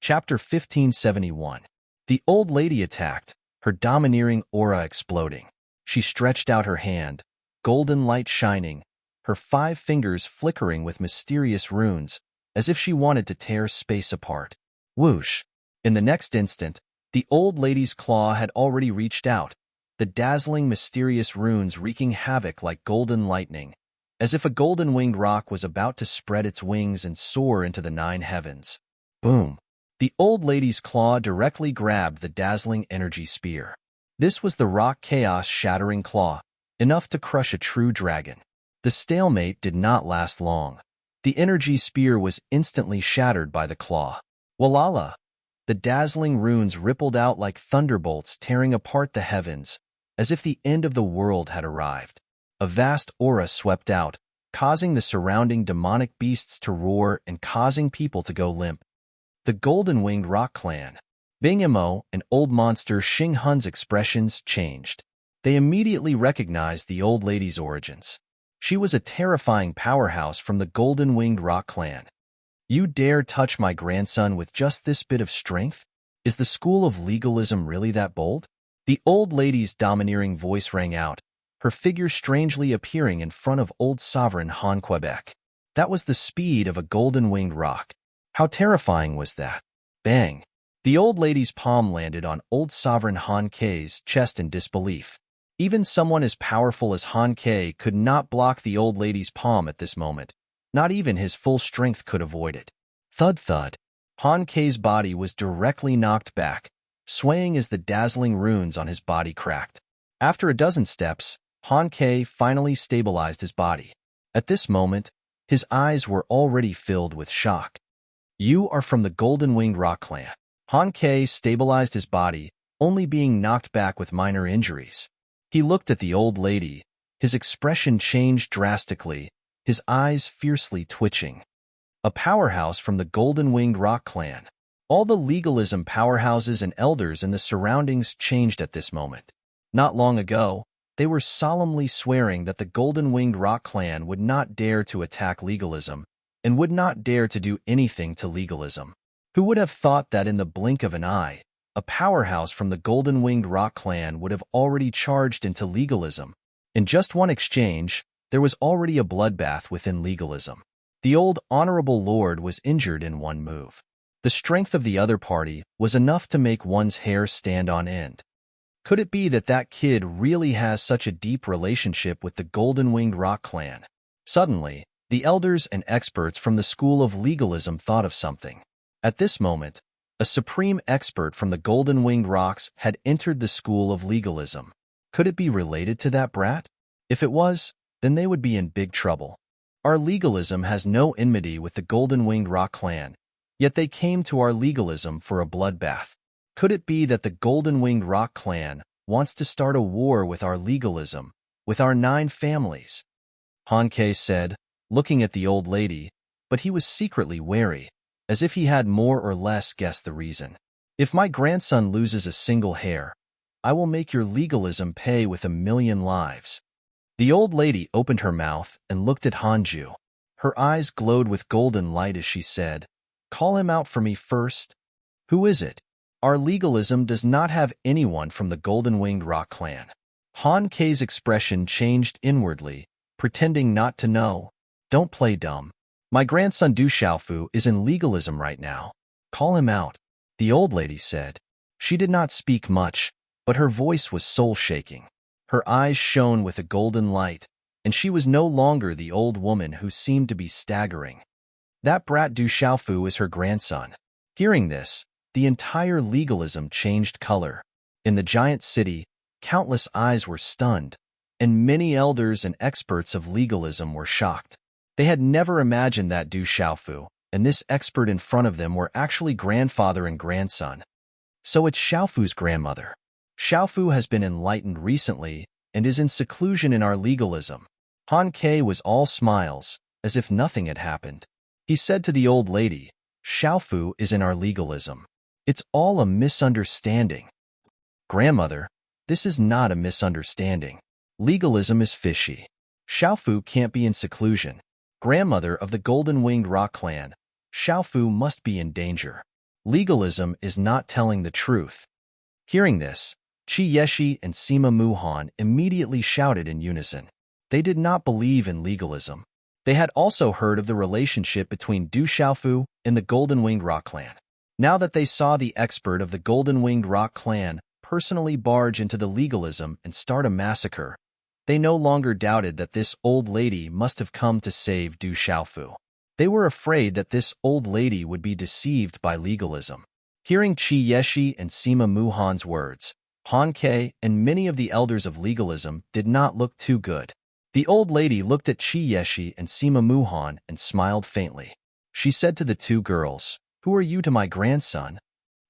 Chapter 1571. The old lady attacked, her domineering aura exploding. She stretched out her hand, golden light shining, her 5 fingers flickering with mysterious runes, as if she wanted to tear space apart. Whoosh! In the next instant, the old lady's claw had already reached out, the dazzling mysterious runes wreaking havoc like golden lightning, as if a golden-winged rock was about to spread its wings and soar into the 9 heavens. Boom! The old lady's claw directly grabbed the dazzling energy spear. This was the rock chaos-shattering claw, enough to crush a true dragon. The stalemate did not last long. The energy spear was instantly shattered by the claw. Walala! The dazzling runes rippled out like thunderbolts tearing apart the heavens, as if the end of the world had arrived. A vast aura swept out, causing the surrounding demonic beasts to roar and causing people to go limp. The golden-winged rock clan. Bing Imo and old monster Xing Hun's expressions changed. They immediately recognized the old lady's origins. She was a terrifying powerhouse from the golden-winged rock clan. You dare touch my grandson with just this bit of strength? Is the School of Legalism really that bold? The old lady's domineering voice rang out, her figure strangely appearing in front of old sovereign Han Quebec. That was the speed of a golden-winged rock. How terrifying was that? Bang! The old lady's palm landed on old sovereign Han Ke's chest in disbelief. Even someone as powerful as Han Ke could not block the old lady's palm at this moment. Not even his full strength could avoid it. Thud thud. Han Ke's body was directly knocked back, swaying as the dazzling runes on his body cracked. After a dozen steps, Han Ke finally stabilized his body. At this moment, his eyes were already filled with shock. You are from the Golden-Winged Rock Clan. Han Ke stabilized his body, only being knocked back with minor injuries. He looked at the old lady. His expression changed drastically, his eyes fiercely twitching. A powerhouse from the Golden-Winged Rock Clan. All the legalism powerhouses and elders in the surroundings changed at this moment. Not long ago, they were solemnly swearing that the Golden-Winged Rock Clan would not dare to attack legalism and would not dare to do anything to legalism. Who would have thought that in the blink of an eye, a powerhouse from the Golden-Winged Rock Clan would have already charged into legalism? In just one exchange, there was already a bloodbath within legalism. The old honorable lord was injured in one move. The strength of the other party was enough to make one's hair stand on end. Could it be that that kid really has such a deep relationship with the Golden-Winged Rock Clan? Suddenly, the elders and experts from the school of legalism thought of something. At this moment, a supreme expert from the Golden-Winged Rocks had entered the school of legalism. Could it be related to that brat? If it was, then they would be in big trouble. Our legalism has no enmity with the Golden-Winged Rock Clan, yet they came to our legalism for a bloodbath. Could it be that the Golden-Winged Rock Clan wants to start a war with our legalism, with our 9 families? Han Ke said, looking at the old lady, but he was secretly wary, as if he had more or less guessed the reason. If my grandson loses a single hair, I will make your legalism pay with 1,000,000 lives. The old lady opened her mouth and looked at Hanju. Her eyes glowed with golden light as she said, "Call him out for me first." "Who is it?" "Our legalism does not have anyone from the Golden-Winged Rock Clan." Han Ke's expression changed inwardly, pretending not to know. "Don't play dumb. My grandson Du Xiaofu is in legalism right now. Call him out," the old lady said. She did not speak much, but her voice was soul-shaking. Her eyes shone with a golden light, and she was no longer the old woman who seemed to be staggering. That brat Du Xiaofu is her grandson. Hearing this, the entire legalism changed color. In the giant city, countless eyes were stunned, and many elders and experts of legalism were shocked. They had never imagined that Du Xiaofu and this expert in front of them were actually grandfather and grandson. So it's Xiaofu's grandmother. Xiaofu has been enlightened recently and is in seclusion in our legalism. Han Ke was all smiles, as if nothing had happened. He said to the old lady, "Xiaofu is in our legalism. It's all a misunderstanding." "Grandmother, this is not a misunderstanding. Legalism is fishy. Xiaofu can't be in seclusion. Grandmother of the Golden-Winged Rock Clan, Xiaofu must be in danger. Legalism is not telling the truth." Hearing this, Qi Yeshi and Sima Muhan immediately shouted in unison. They did not believe in legalism. They had also heard of the relationship between Du Xiaofu and the Golden-Winged Rock Clan. Now that they saw the expert of the Golden-Winged Rock Clan personally barge into the legalism and start a massacre, they no longer doubted that this old lady must have come to save Du Xiaofu. They were afraid that this old lady would be deceived by legalism. Hearing Qi Yeshi and Sima Muhan's words, Han Ke and many of the elders of legalism did not look too good. The old lady looked at Qi Yeshi and Sima Muhan and smiled faintly. She said to the 2 girls, "Who are you to my grandson?"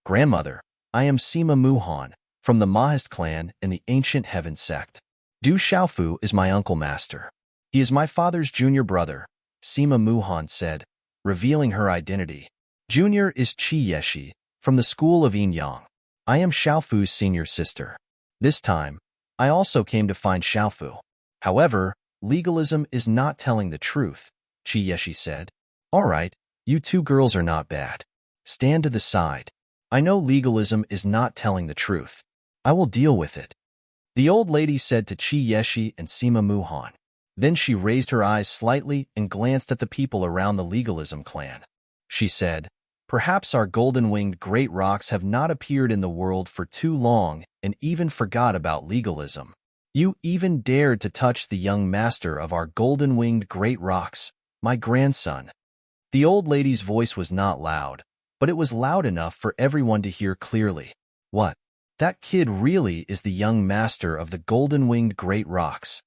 "Grandmother, I am Sima Muhan, from the Mahist clan in the Ancient Heaven sect. Du Xiaofu is my uncle master. He is my father's junior brother," Sima Muhan said, revealing her identity. "Junior is Qi Yeshi, from the school of Yin Yang. I am Xiaofu's senior sister. This time, I also came to find Xiaofu. However, legalism is not telling the truth," Qi Yeshi said. "All right, you 2 girls are not bad. Stand to the side. I know legalism is not telling the truth. I will deal with it," the old lady said to Qi Yeshi and Sima Muhan. Then she raised her eyes slightly and glanced at the people around the legalism clan. She said, "Perhaps our golden-winged great rocks have not appeared in the world for too long and even forgot about legalism. You even dared to touch the young master of our golden-winged great rocks, my grandson." The old lady's voice was not loud, but it was loud enough for everyone to hear clearly. What? That kid really is the young master of the golden-winged great rocks.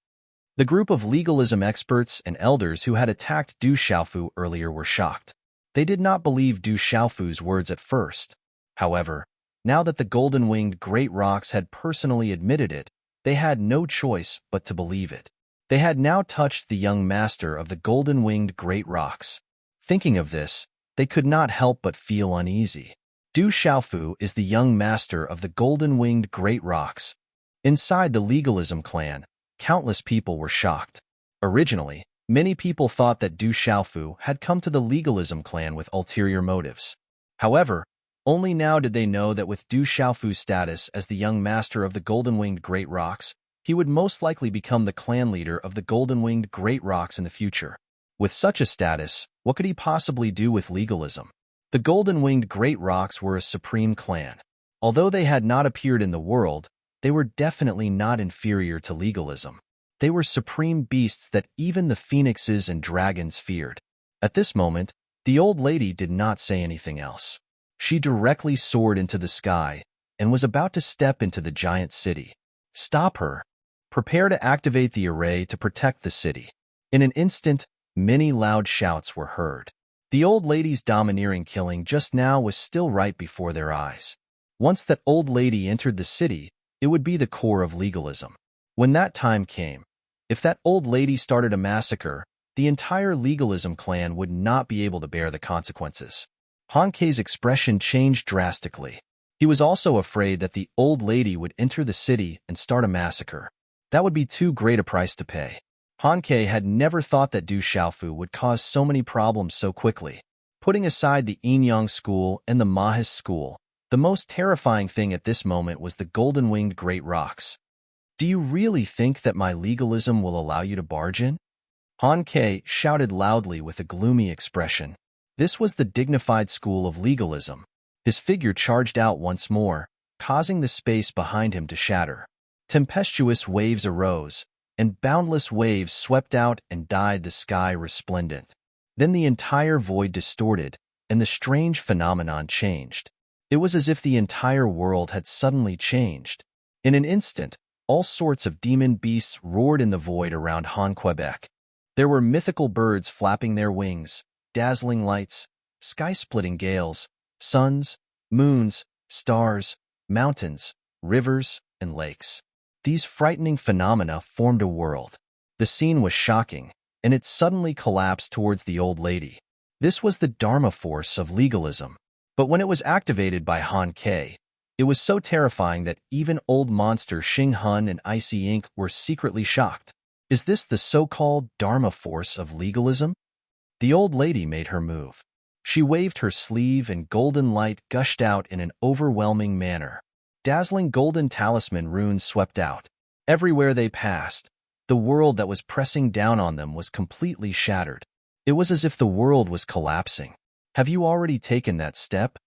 The group of legalism experts and elders who had attacked Du Xiaofu earlier were shocked. They did not believe Du Xiaofu's words at first. However, now that the golden-winged great rocks had personally admitted it, they had no choice but to believe it. They had now touched the young master of the golden-winged great rocks. Thinking of this, they could not help but feel uneasy. Du Xiaofu is the young master of the golden-winged great rocks. Inside the legalism clan, countless people were shocked. Originally, many people thought that Du Xiaofu had come to the legalism clan with ulterior motives. However, only now did they know that with Du Xiaofu's status as the young master of the golden-winged great rocks, he would most likely become the clan leader of the golden-winged great rocks in the future. With such a status, what could he possibly do with legalism? The golden-winged great rocks were a supreme clan. Although they had not appeared in the world, they were definitely not inferior to legalism. They were supreme beasts that even the phoenixes and dragons feared. At this moment, the old lady did not say anything else. She directly soared into the sky and was about to step into the giant city. Stop her. Prepare to activate the array to protect the city. In an instant, many loud shouts were heard. The old lady's domineering killing just now was still right before their eyes. Once that old lady entered the city, it would be the core of legalism. When that time came, if that old lady started a massacre, the entire legalism clan would not be able to bear the consequences. Han Kei's expression changed drastically. He was also afraid that the old lady would enter the city and start a massacre. That would be too great a price to pay. Han Kei had never thought that Du Xiaofu would cause so many problems so quickly. Putting aside the Yinyang school and the Mahis school, the most terrifying thing at this moment was the golden-winged great rocks. Do you really think that my legalism will allow you to barge in? Han Kei shouted loudly with a gloomy expression. This was the dignified school of legalism. His figure charged out once more, causing the space behind him to shatter. Tempestuous waves arose, and boundless waves swept out and dyed the sky resplendent. Then the entire void distorted, and the strange phenomenon changed. It was as if the entire world had suddenly changed. In an instant, all sorts of demon beasts roared in the void around Han Quebec. There were mythical birds flapping their wings, dazzling lights, sky-splitting gales, suns, moons, stars, mountains, rivers, and lakes. These frightening phenomena formed a world. The scene was shocking, and it suddenly collapsed towards the old lady. This was the Dharma force of legalism. But when it was activated by Han Kei, it was so terrifying that even old monster Xing Hun and Icy Ink were secretly shocked. Is this the so-called Dharma force of legalism? The old lady made her move. She waved her sleeve and golden light gushed out in an overwhelming manner. Dazzling golden talisman runes swept out. Everywhere they passed, the world that was pressing down on them was completely shattered. It was as if the world was collapsing. Have you already taken that step?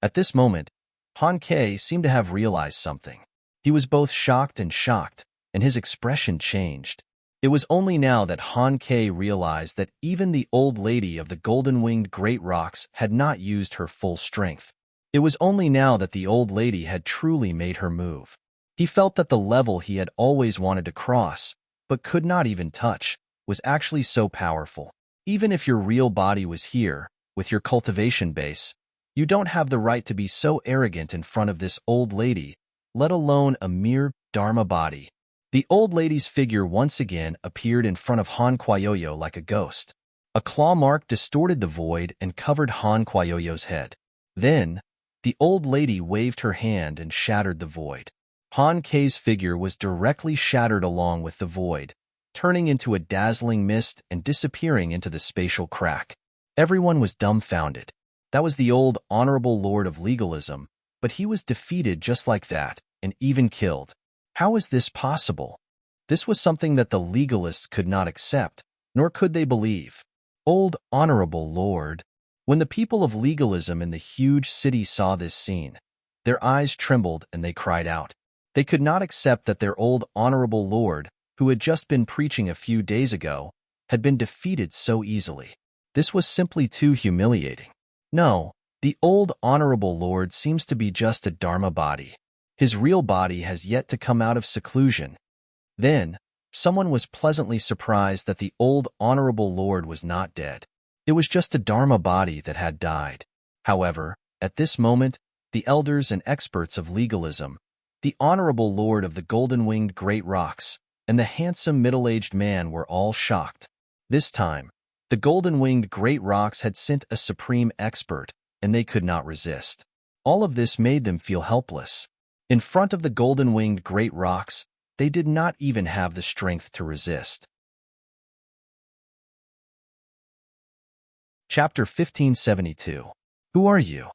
At this moment, Han Kei seemed to have realized something. He was both shocked, and his expression changed. It was only now that Han Kei realized that even the old lady of the golden-winged great rocks had not used her full strength. It was only now that the old lady had truly made her move. He felt that the level he had always wanted to cross, but could not even touch, was actually so powerful. Even if your real body was here, with your cultivation base, you don't have the right to be so arrogant in front of this old lady, let alone a mere Dharma body. The old lady's figure once again appeared in front of Han Kuayoyo like a ghost. A claw mark distorted the void and covered Han Kuayoyo's head. Then, the old lady waved her hand and shattered the void. Han Kei's figure was directly shattered along with the void, turning into a dazzling mist and disappearing into the spatial crack. Everyone was dumbfounded. That was the old honorable lord of legalism, but he was defeated just like that, and even killed. How is this possible? This was something that the legalists could not accept, nor could they believe. Old honorable lord. When the people of legalism in the huge city saw this scene, their eyes trembled and they cried out. They could not accept that their old honorable lord, who had just been preaching a few days ago, had been defeated so easily. This was simply too humiliating. No, The old honorable lord seems to be just a Dharma body. His real body has yet to come out of seclusion. Then, someone was pleasantly surprised that the old honorable lord was not dead. It was just a Dharma body that had died. However, at this moment, the elders and experts of legalism, the honorable lord of the golden-winged great rocks, and the handsome middle-aged man were all shocked. This time, the golden-winged great rocks had sent a supreme expert, and they could not resist. All of this made them feel helpless. In front of the golden-winged great rocks, they did not even have the strength to resist. Chapter 1572. Who are you?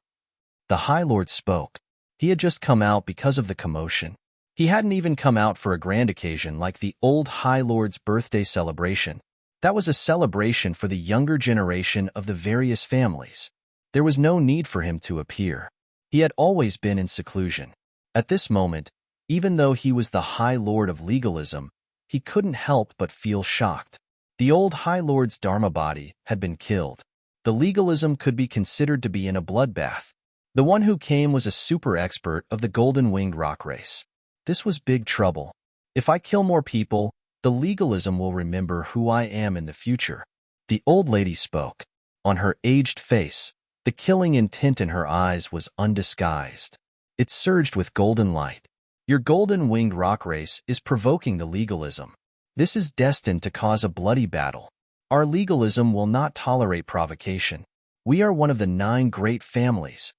The High Lord spoke. He had just come out because of the commotion. He hadn't even come out for a grand occasion like the old High Lord's birthday celebration. That was a celebration for the younger generation of the various families. There was no need for him to appear. He had always been in seclusion. At this moment, even though he was the High Lord of legalism, he couldn't help but feel shocked. The old High Lord's Dharma body had been killed. The legalism could be considered to be in a bloodbath. The one who came was a super expert of the golden-winged rock race. This was big trouble. If I kill more people, the legalism will remember who I am in the future. The old lady spoke. On her aged face, the killing intent in her eyes was undisguised. It surged with golden light. Your golden-winged rock race is provoking the legalism. This is destined to cause a bloody battle. Our legalism will not tolerate provocation. We are one of the 9 great families.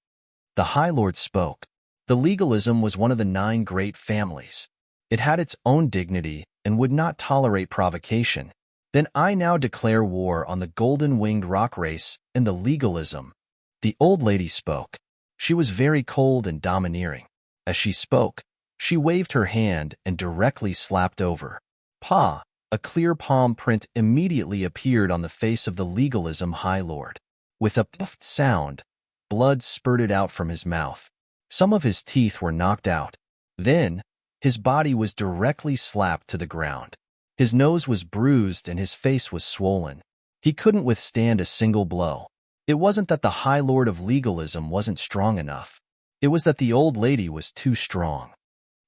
The High Lord spoke. The legalism was one of the 9 great families. It had its own dignity and would not tolerate provocation. Then I now declare war on the golden-winged rock race and the legalism. The old lady spoke. She was very cold and domineering. As she spoke, she waved her hand and directly slapped over. Pa! A clear palm print immediately appeared on the face of the legalism High Lord. With a puffed sound, blood spurted out from his mouth. Some of his teeth were knocked out. Then, his body was directly slapped to the ground. His nose was bruised and his face was swollen. He couldn't withstand a single blow. It wasn't that the High Lord of legalism wasn't strong enough. It was that the old lady was too strong.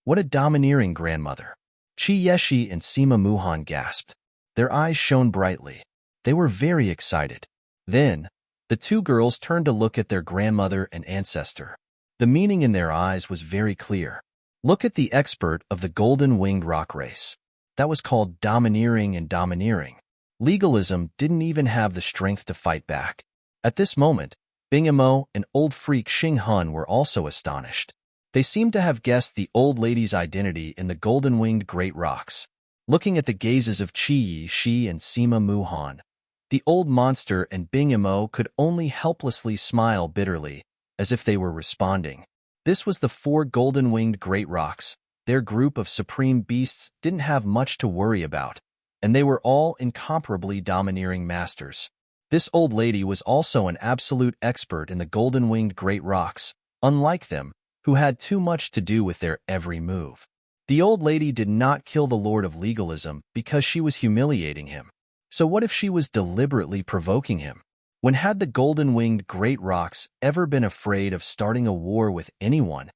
What a domineering grandmother! Chi Yeshi and Sima Muhan gasped. Their eyes shone brightly. They were very excited. Then, the 2 girls turned to look at their grandmother and ancestor. The meaning in their eyes was very clear. Look at the expert of the golden-winged rock race. That was called domineering and domineering. Legalism didn't even have the strength to fight back. At this moment, Bing Imo and old freak Xing Hun were also astonished. They seemed to have guessed the old lady's identity in the golden-winged great rocks. Looking at the gazes of Chi Yi and Sima Muhan, the old monster and Bing Imo could only helplessly smile bitterly, as if they were responding. This was the 4 golden-winged great rocks. Their group of supreme beasts didn't have much to worry about, and they were all incomparably domineering masters. This old lady was also an absolute expert in the golden-winged great rocks, unlike them, who had too much to do with their every move. The old lady did not kill the Lord of legalism because she was humiliating him. So what if she was deliberately provoking him? When had the golden-winged great rocks ever been afraid of starting a war with anyone?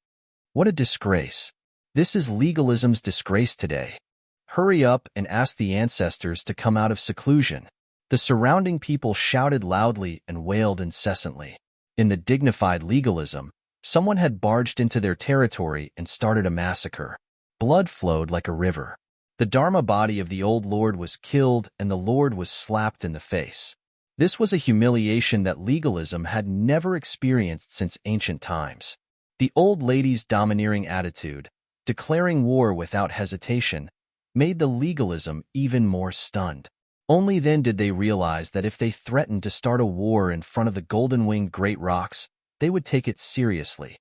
What a disgrace. This is legalism's disgrace today. Hurry up and ask the ancestors to come out of seclusion. The surrounding people shouted loudly and wailed incessantly. In the dignified legalism, someone had barged into their territory and started a massacre. Blood flowed like a river. The Dharma body of the old lord was killed and the lord was slapped in the face. This was a humiliation that legalism had never experienced since ancient times. The old lady's domineering attitude, declaring war without hesitation, made the legalism even more stunned. Only then did they realize that if they threatened to start a war in front of the golden-winged great rocks, they would take it seriously.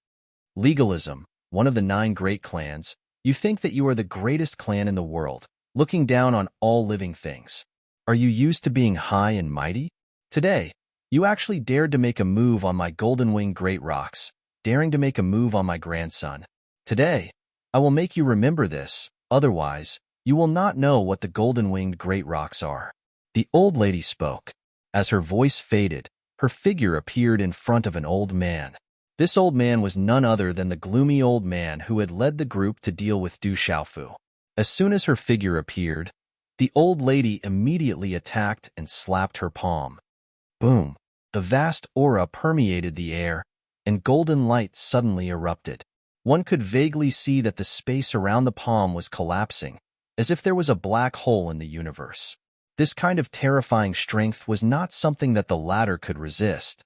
Legalism, one of the 9 great clans, you think that you are the greatest clan in the world, looking down on all living things. Are you used to being high and mighty? Today, you actually dared to make a move on my golden-winged great rocks, daring to make a move on my grandson. Today, I will make you remember this, otherwise, you will not know what the golden-winged great rocks are. The old lady spoke. As her voice faded, her figure appeared in front of an old man. This old man was none other than the gloomy old man who had led the group to deal with Du Xiaofu. As soon as her figure appeared, the old lady immediately attacked and slapped her palm. Boom! A vast aura permeated the air, and golden light suddenly erupted. One could vaguely see that the space around the palm was collapsing, as if there was a black hole in the universe. This kind of terrifying strength was not something that the latter could resist.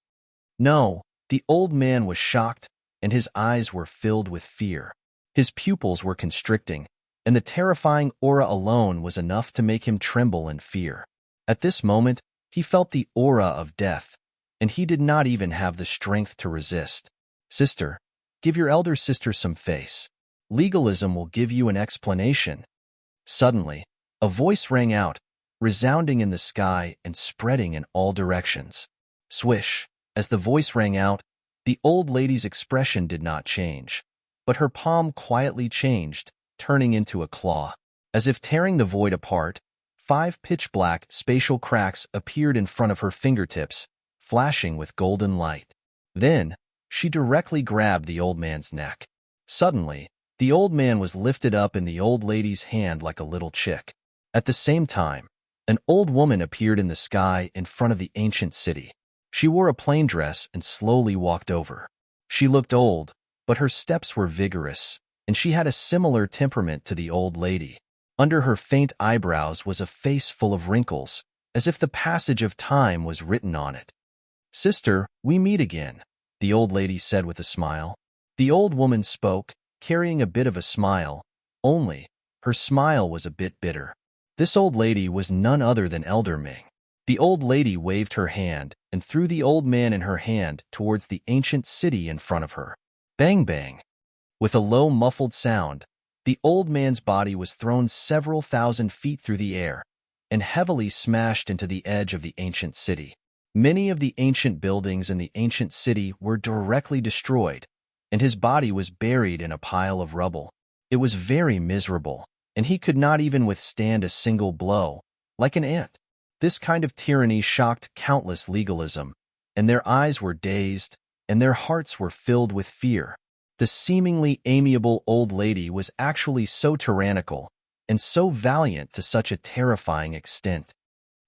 No, the old man was shocked, and his eyes were filled with fear. His pupils were constricting, and the terrifying aura alone was enough to make him tremble in fear. At this moment, he felt the aura of death, and he did not even have the strength to resist. Sister, give your elder sister some face. Legalism will give you an explanation. Suddenly, a voice rang out, resounding in the sky and spreading in all directions. Swish! As the voice rang out, the old lady's expression did not change, but her palm quietly changed, turning into a claw. As if tearing the void apart, 5 pitch-black spatial cracks appeared in front of her fingertips, flashing with golden light. Then, she directly grabbed the old man's neck. Suddenly, the old man was lifted up in the old lady's hand like a little chick. At the same time, an old woman appeared in the sky in front of the ancient city. She wore a plain dress and slowly walked over. She looked old, but her steps were vigorous, and she had a similar temperament to the old lady. Under her faint eyebrows was a face full of wrinkles, as if the passage of time was written on it. "Sister, we meet again," the old lady said with a smile. The old woman spoke, carrying a bit of a smile, only her smile was a bit bitter. This old lady was none other than Elder Ming. The old lady waved her hand and threw the old man in her hand towards the ancient city in front of her. Bang bang! With a low muffled sound, the old man's body was thrown several thousand feet through the air and heavily smashed into the edge of the ancient city. Many of the ancient buildings in the ancient city were directly destroyed, and his body was buried in a pile of rubble. It was very miserable, and he could not even withstand a single blow, like an ant. This kind of tyranny shocked countless legalism, and their eyes were dazed, and their hearts were filled with fear. The seemingly amiable old lady was actually so tyrannical and so valiant to such a terrifying extent.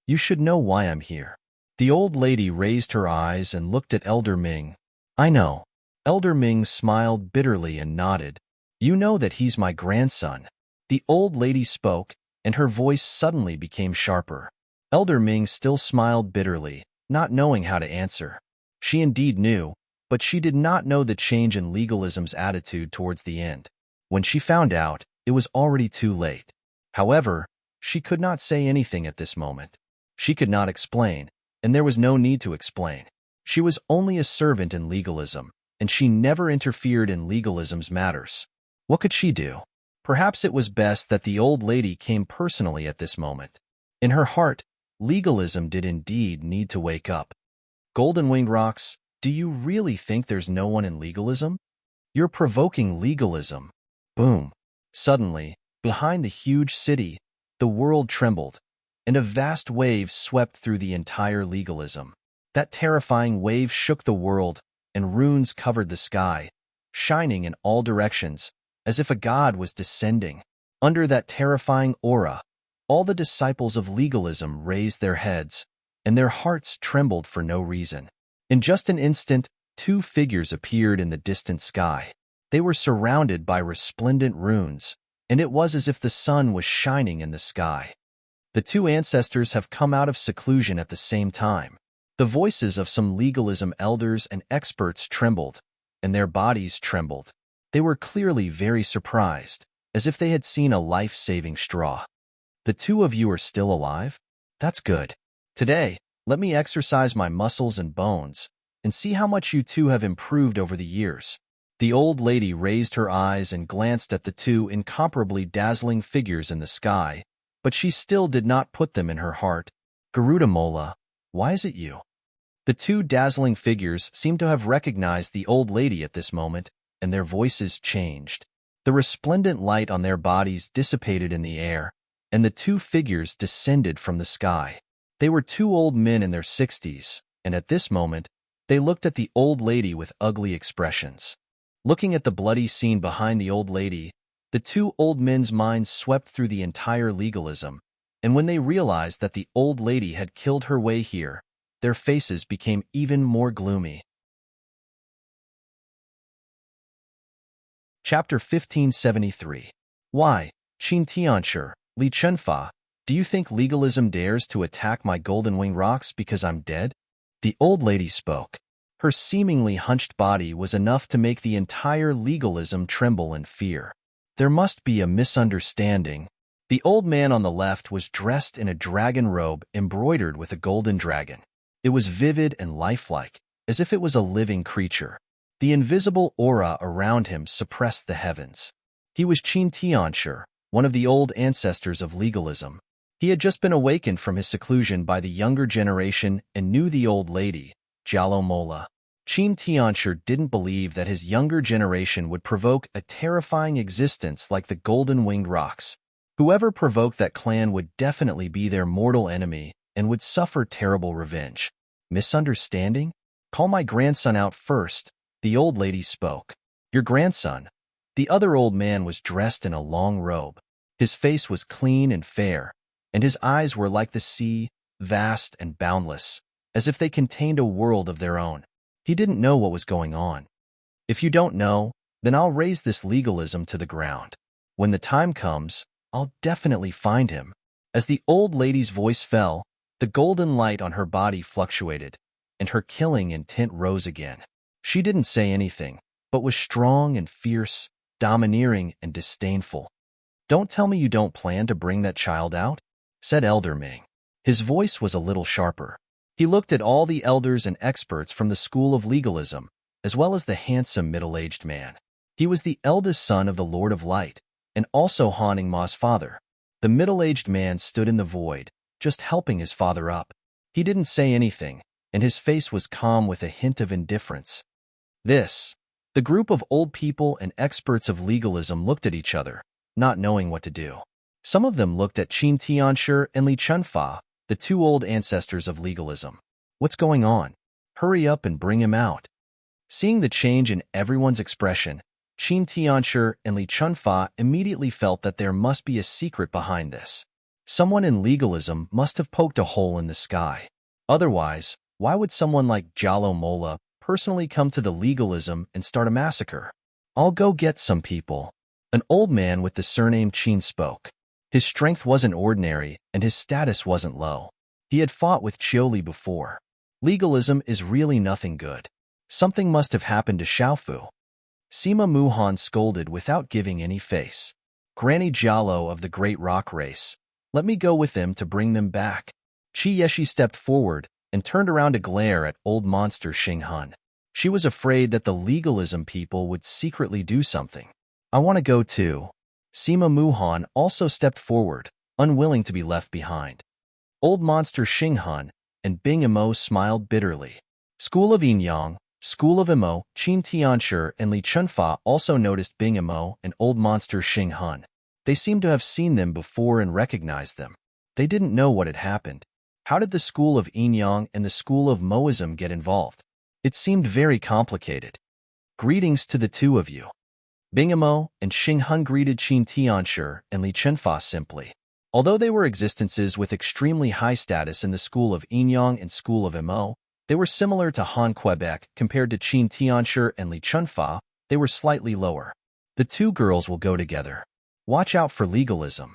"You should know why I'm here." The old lady raised her eyes and looked at Elder Ming. "I know." Elder Ming smiled bitterly and nodded. "You know that he's my grandson." The old lady spoke, and her voice suddenly became sharper. Elder Ming still smiled bitterly, not knowing how to answer. She indeed knew, but she did not know the change in legalism's attitude towards the end. When she found out, it was already too late. However, she could not say anything at this moment. She could not explain, and there was no need to explain. She was only a servant in legalism, and she never interfered in legalism's matters. What could she do? Perhaps it was best that the old lady came personally at this moment. In her heart, legalism did indeed need to wake up. Golden-winged rocks, do you really think there's no one in legalism? You're provoking legalism. Boom. Suddenly, behind the huge city, the world trembled, and a vast wave swept through the entire legalism. That terrifying wave shook the world, and runes covered the sky, shining in all directions, as if a god was descending. Under that terrifying aura, all the disciples of legalism raised their heads, and their hearts trembled for no reason. In just an instant, 2 figures appeared in the distant sky. They were surrounded by resplendent runes, and it was as if the sun was shining in the sky. The 2 ancestors have come out of seclusion at the same time. The voices of some legalism elders and experts trembled, and their bodies trembled. They were clearly very surprised, as if they had seen a life-saving straw. "The 2 of you are still alive? That's good. Today, let me exercise my muscles and bones, and see how much you 2 have improved over the years." The old lady raised her eyes and glanced at the 2 incomparably dazzling figures in the sky, but she still did not put them in her heart. "Garuda Mola, why is it you?" The 2 dazzling figures seemed to have recognized the old lady at this moment, and their voices changed. The resplendent light on their bodies dissipated in the air, and the 2 figures descended from the sky. They were 2 old men in their 60s, and at this moment, they looked at the old lady with ugly expressions. Looking at the bloody scene behind the old lady, the two old men's minds swept through the entire legalism, and when they realized that the old lady had killed her way here, their faces became even more gloomy. Chapter 1573. Why, Qin Tianshi, Li Chunfa, do you think legalism dares to attack my golden wing rocks because I'm dead? The old lady spoke. Her seemingly hunched body was enough to make the entire legalism tremble in fear. There must be a misunderstanding. The old man on the left was dressed in a dragon robe embroidered with a golden dragon. It was vivid and lifelike, as if it was a living creature. The invisible aura around him suppressed the heavens. He was Qin Tianshi, one of the old ancestors of legalism. He had just been awakened from his seclusion by the younger generation and knew the old lady, Jialo Mola. Qin Tianshi didn't believe that his younger generation would provoke a terrifying existence like the golden-winged rocks. Whoever provoked that clan would definitely be their mortal enemy and would suffer terrible revenge. Misunderstanding? Call my grandson out first, the old lady spoke. Your grandson? The other old man was dressed in a long robe. His face was clean and fair, and his eyes were like the sea, vast and boundless, as if they contained a world of their own. He didn't know what was going on. If you don't know, then I'll raise this legalism to the ground. When the time comes, I'll definitely find him. As the old lady's voice fell, the golden light on her body fluctuated, and her killing intent rose again. She didn't say anything, but was strong and fierce, domineering and disdainful. Don't tell me you don't plan to bring that child out, said Elder Ming. His voice was a little sharper. He looked at all the elders and experts from the school of legalism, as well as the handsome middle-aged man. He was the eldest son of the Lord of Light, and also Han Ningma's father. The middle-aged man stood in the void, just helping his father up. He didn't say anything, and his face was calm with a hint of indifference. The group of old people and experts of legalism looked at each other, not knowing what to do. Some of them looked at Qin Tianshi and Li Chunfa, the two old ancestors of legalism. What's going on? Hurry up and bring him out. Seeing the change in everyone's expression, Qin Tianshi and Li Chunfa immediately felt that there must be a secret behind this. Someone in legalism must have poked a hole in the sky. Otherwise, why would someone like Jialo Mola personally come to the legalism and start a massacre? I'll go get some people. An old man with the surname Qin spoke. His strength wasn't ordinary, and his status wasn't low. He had fought with Qiuli before. Legalism is really nothing good. Something must have happened to Xiaofu. Sima Muhan scolded without giving any face. Granny Jialo of the Great Rock Race. Let me go with them to bring them back. Qi Yeshi stepped forward and turned around to glare at old monster Xing Hun. She was afraid that the legalism people would secretly do something. I want to go too. Sima Muhan also stepped forward, unwilling to be left behind. Old monster Xing Hun and Bing Imo smiled bitterly. School of Yinyang, School of Imo, Qin Tianshi and Li Chunfa also noticed Bing Imo and old monster Xing Hun. They seemed to have seen them before and recognized them. They didn't know what had happened. How did the School of Yinyang and the School of Moism get involved? It seemed very complicated. Greetings to the two of you. Bing Imo and Xing Hun greeted Qin Tianshi and Li Chunfa simply. Although they were existences with extremely high status in the School of Yinyang and School of Imo, they were similar to Han Quebec compared to Qin Tianshi and Li Chunfa. They were slightly lower. The two girls will go together. Watch out for legalism.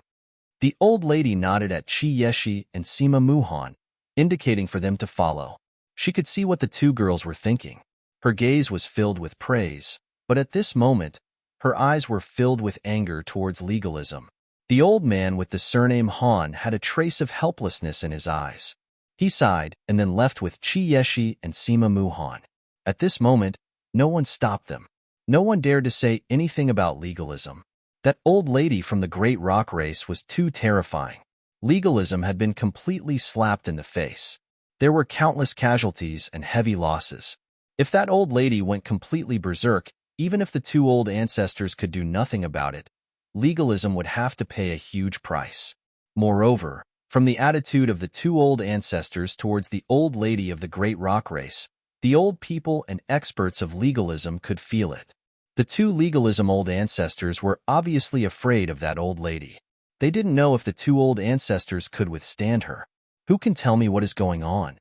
The old lady nodded at Qi Yeshi and Sima Muhan, indicating for them to follow. She could see what the two girls were thinking. Her gaze was filled with praise, but at this moment, her eyes were filled with anger towards legalism. The old man with the surname Han had a trace of helplessness in his eyes. He sighed and then left with Qi Yeshi and Sima Muhan. At this moment, no one stopped them. No one dared to say anything about legalism. That old lady from the Great Rock Race was too terrifying. Legalism had been completely slapped in the face. There were countless casualties and heavy losses. If that old lady went completely berserk, even if the two old ancestors could do nothing about it, legalism would have to pay a huge price. Moreover, From the attitude of the two old ancestors towards the old lady of the great rock race, the old people and experts of legalism could feel it. The two legalism old ancestors were obviously afraid of that old lady. They didn't know if the two old ancestors could withstand her. "Who can tell me what is going on?"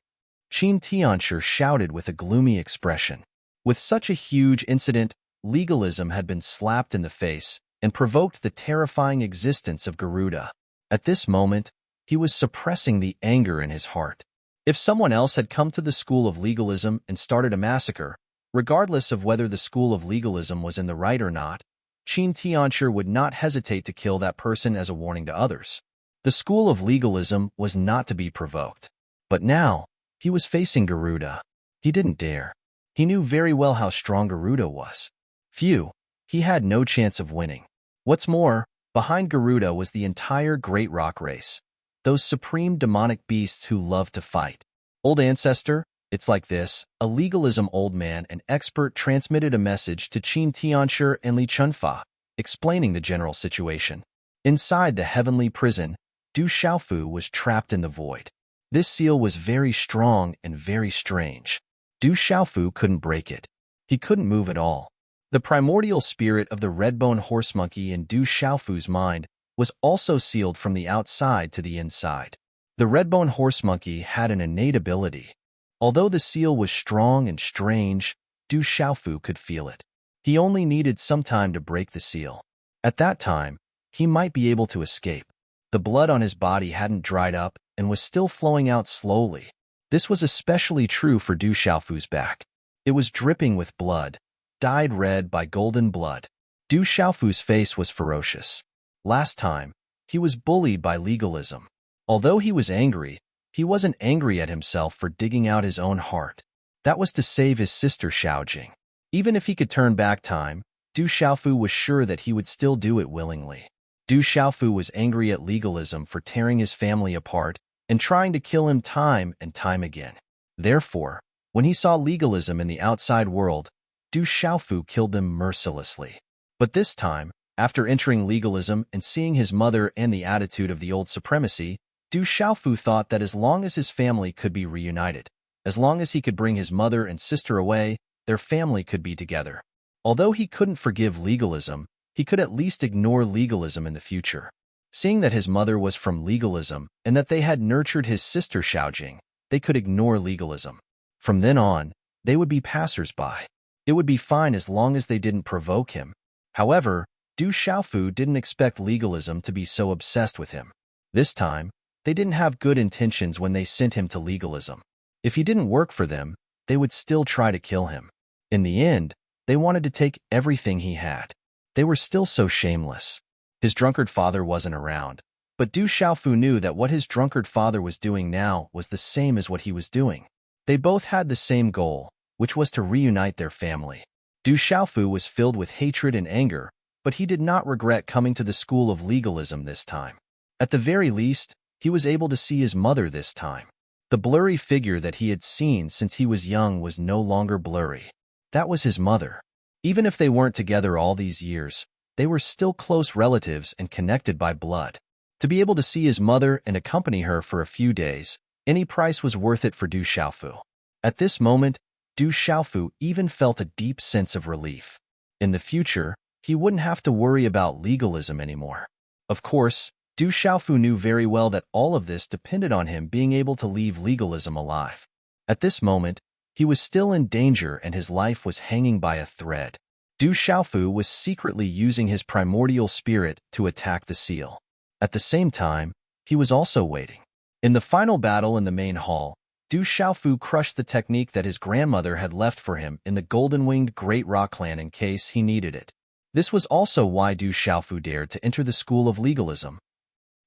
Qin Tianshi shouted with a gloomy expression. With such a huge incident, legalism had been slapped in the face and provoked the terrifying existence of Garuda. At this moment, he was suppressing the anger in his heart. If someone else had come to the school of legalism and started a massacre, regardless of whether the school of legalism was in the right or not, Qin Tianshi would not hesitate to kill that person as a warning to others. The school of legalism was not to be provoked. But now, he was facing Garuda. He didn't dare. He knew very well how strong Garuda was. He had no chance of winning. What's more, behind Garuda was the entire Great Rock race, those supreme demonic beasts who love to fight. "Old ancestor, it's like this." A legalism old man and expert transmitted a message to Qin Tianshi and Li Chunfa, explaining the general situation. Inside the heavenly prison, Du Xiaofu was trapped in the void. This seal was very strong and very strange. Du Xiaofu couldn't break it. He couldn't move at all. The primordial spirit of the red-bone horse monkey in Du Xiaofu's mind was also sealed from the outside to the inside. The red-bone horse monkey had an innate ability. Although the seal was strong and strange, Du Xiaofu could feel it. He only needed some time to break the seal. At that time, he might be able to escape. The blood on his body hadn't dried up and was still flowing out slowly. This was especially true for Du Xiaofu's back. It was dripping with blood, dyed red by golden blood. Du Xiaofu's face was ferocious. Last time, he was bullied by legalism. Although he was angry, he wasn't angry at himself for digging out his own heart. That was to save his sister Xiaojing. Even if he could turn back time, Du Xiaofu was sure that he would still do it willingly. Du Xiaofu was angry at legalism for tearing his family apart and trying to kill him time and time again. Therefore, when he saw legalism in the outside world, Du Xiaofu killed them mercilessly. But this time, after entering legalism and seeing his mother and the attitude of the old supremacy, Du Xiaofu thought that as long as his family could be reunited, as long as he could bring his mother and sister away, their family could be together. Although he couldn't forgive legalism, he could at least ignore legalism in the future. Seeing that his mother was from legalism and that they had nurtured his sister Xiaojing, they could ignore legalism. From then on, they would be passers-by. It would be fine as long as they didn't provoke him. However, Du Xiaofu didn't expect legalism to be so obsessed with him. This time, they didn't have good intentions when they sent him to legalism. If he didn't work for them, they would still try to kill him. In the end, they wanted to take everything he had. They were still so shameless. His drunkard father wasn't around, but Du Xiaofu knew that what his drunkard father was doing now was the same as what he was doing. They both had the same goal, which was to reunite their family. Du Xiaofu was filled with hatred and anger, but he did not regret coming to the school of legalism this time. At the very least, he was able to see his mother this time. The blurry figure that he had seen since he was young was no longer blurry. That was his mother. Even if they weren't together all these years, they were still close relatives and connected by blood. To be able to see his mother and accompany her for a few days, any price was worth it for Du Xiaofu. At this moment, Du Xiaofu even felt a deep sense of relief. In the future, he wouldn't have to worry about legalism anymore. Of course, Du Xiaofu knew very well that all of this depended on him being able to leave legalism alive. At this moment, he was still in danger and his life was hanging by a thread. Du Xiaofu was secretly using his primordial spirit to attack the seal. At the same time, he was also waiting. In the final battle in the main hall, Du Xiaofu crushed the technique that his grandmother had left for him in the golden-winged Great Rock Clan in case he needed it. This was also why Du Xiaofu dared to enter the school of legalism.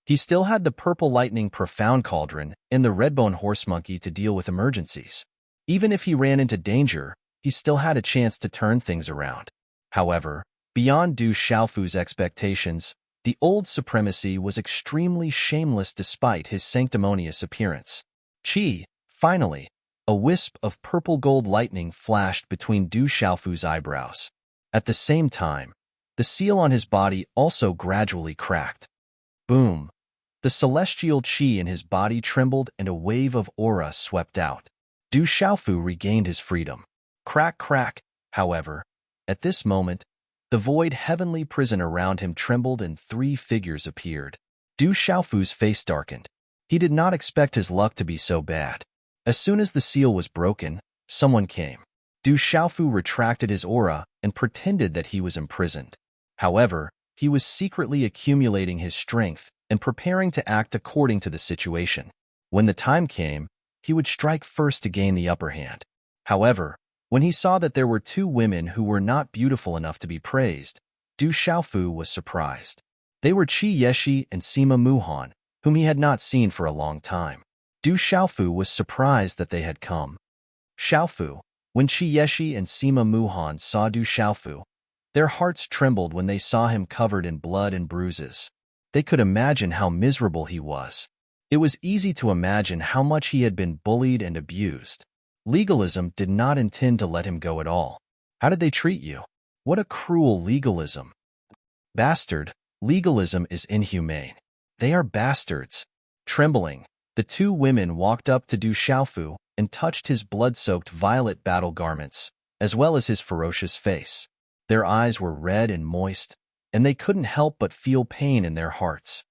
He still had the purple lightning profound cauldron and the redbone horse monkey to deal with emergencies. Even if he ran into danger, he still had a chance to turn things around. However, beyond Du Xiaofu's expectations, the old supremacy was extremely shameless despite his sanctimonious appearance. Finally, a wisp of purple gold lightning flashed between Du Xiaofu's eyebrows. At the same time, the seal on his body also gradually cracked. Boom! The celestial qi in his body trembled and a wave of aura swept out. Du Xiaofu regained his freedom. Crack, crack, however. At this moment, the void heavenly prison around him trembled and 3 figures appeared. Du Xiaofu's face darkened. He did not expect his luck to be so bad. As soon as the seal was broken, someone came. Du Xiaofu retracted his aura and pretended that he was imprisoned. However, he was secretly accumulating his strength and preparing to act according to the situation. When the time came, he would strike first to gain the upper hand. However, when he saw that there were 2 women who were not beautiful enough to be praised, Du Xiaofu was surprised. They were Qi Yeshi and Sima Muhan, whom he had not seen for a long time. Du Xiaofu was surprised that they had come. Xiaofu, when Qi Yeshi and Sima Muhan saw Du Xiaofu, their hearts trembled when they saw him covered in blood and bruises. They could imagine how miserable he was. It was easy to imagine how much he had been bullied and abused. Legalism did not intend to let him go at all. How did they treat you? What a cruel legalism. Bastard, legalism is inhumane. They are bastards. Trembling, the 2 women walked up to Du Xiaofu and touched his blood-soaked violet battle garments, as well as his ferocious face. Their eyes were red and moist, and they couldn't help but feel pain in their hearts.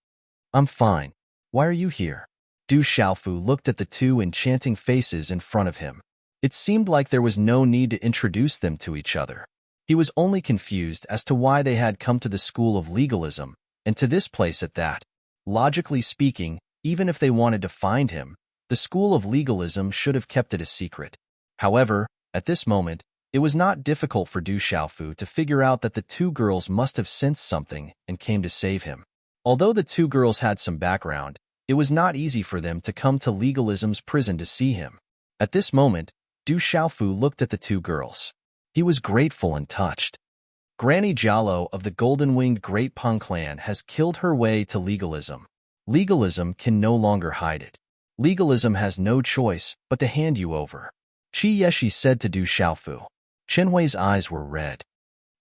I'm fine. Why are you here? Du Xiaofu looked at the 2 enchanting faces in front of him. It seemed like there was no need to introduce them to each other. He was only confused as to why they had come to the school of legalism, and to this place at that. Logically speaking, even if they wanted to find him, the school of legalism should have kept it a secret. However, at this moment, it was not difficult for Du Xiaofu to figure out that the 2 girls must have sensed something and came to save him. Although the 2 girls had some background, it was not easy for them to come to legalism's prison to see him. At this moment, Du Xiaofu looked at the 2 girls. He was grateful and touched. Granny Jialo of the golden-winged Great Peng clan has killed her way to legalism. Legalism can no longer hide it. Legalism has no choice but to hand you over. Qi Yeshi said to Du Xiaofu. Chenhui's eyes were red.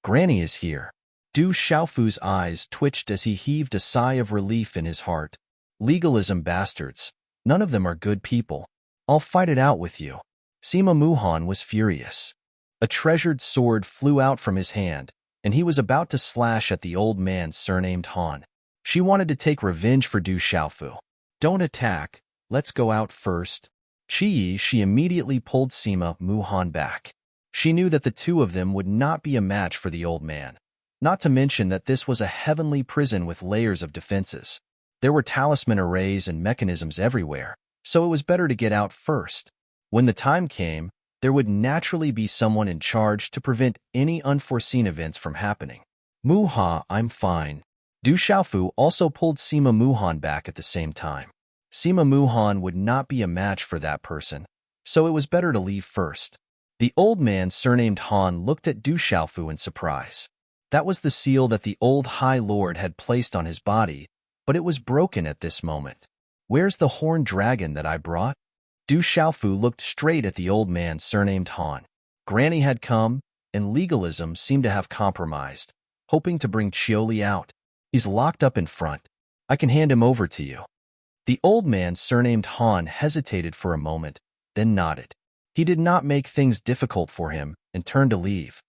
Granny is here. Du Xiaofu's eyes twitched as he heaved a sigh of relief in his heart. Legalism bastards. None of them are good people. I'll fight it out with you. Sima Muhan was furious. A treasured sword flew out from his hand, and he was about to slash at the old man surnamed Han. She wanted to take revenge for Du Xiaofu. Don't attack. Let's go out first. She immediately pulled Sima Muhan back. She knew that the 2 of them would not be a match for the old man. Not to mention that this was a heavenly prison with layers of defenses. There were talisman arrays and mechanisms everywhere, so it was better to get out first. When the time came, there would naturally be someone in charge to prevent any unforeseen events from happening. Muha, I'm fine. Du Xiaofu also pulled Sima Muhan back at the same time. Sima Muhan would not be a match for that person, so it was better to leave first. The old man surnamed Han looked at Du Xiaofu in surprise. That was the seal that the old High Lord had placed on his body, but it was broken at this moment. Where's the horned dragon that I brought? Du Xiaofu looked straight at the old man surnamed Han. Granny had come, and legalism seemed to have compromised, hoping to bring Chioli out. He's locked up in front. I can hand him over to you. The old man surnamed Han hesitated for a moment, then nodded. He did not make things difficult for him and turned to leave.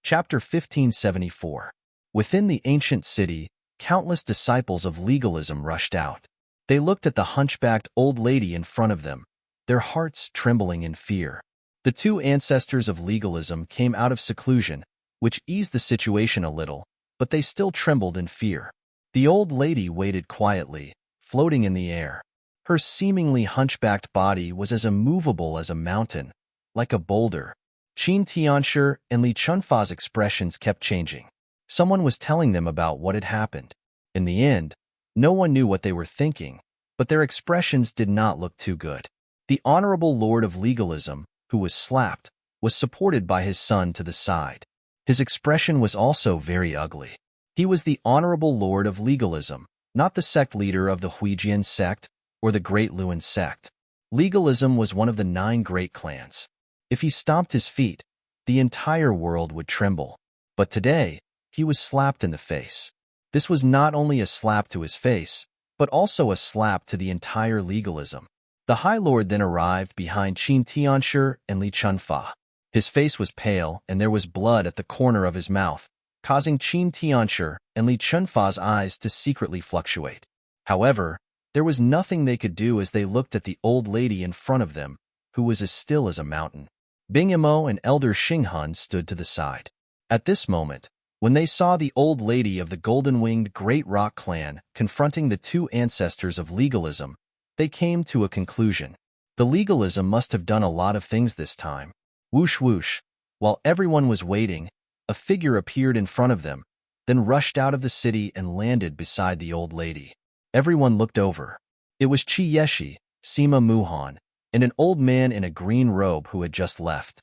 Chapter 1574. Within the ancient city, countless disciples of legalism rushed out. They looked at the hunchbacked old lady in front of them, their hearts trembling in fear. The 2 ancestors of legalism came out of seclusion, which eased the situation a little, but they still trembled in fear. The old lady waited quietly, floating in the air. Her seemingly hunchbacked body was as immovable as a mountain, like a boulder. Qin Tianshi and Li Chunfa's expressions kept changing. Someone was telling them about what had happened. In the end, no one knew what they were thinking, but their expressions did not look too good. The honorable lord of legalism, who was slapped, was supported by his son to the side. His expression was also very ugly. He was the honorable lord of legalism, not the sect leader of the Huijian sect or the Great Luan sect. Legalism was one of the 9 great clans. If he stomped his feet, the entire world would tremble. But today, he was slapped in the face. This was not only a slap to his face, but also a slap to the entire legalism. The High Lord then arrived behind Qin Tianshi and Li Chunfa. His face was pale, and there was blood at the corner of his mouth, causing Qin Tianshi and Li Chunfa's eyes to secretly fluctuate. However, there was nothing they could do as they looked at the old lady in front of them, who was as still as a mountain. Bing Yimo and Elder Xinghun stood to the side. At this moment, when they saw the old lady of the golden-winged Great Rock clan confronting the two ancestors of legalism, they came to a conclusion. The legalism must have done a lot of things this time. Whoosh whoosh. While everyone was waiting, a figure appeared in front of them, then rushed out of the city and landed beside the old lady. Everyone looked over. It was Qi Yeshi, Sima Muhan, and an old man in a green robe who had just left.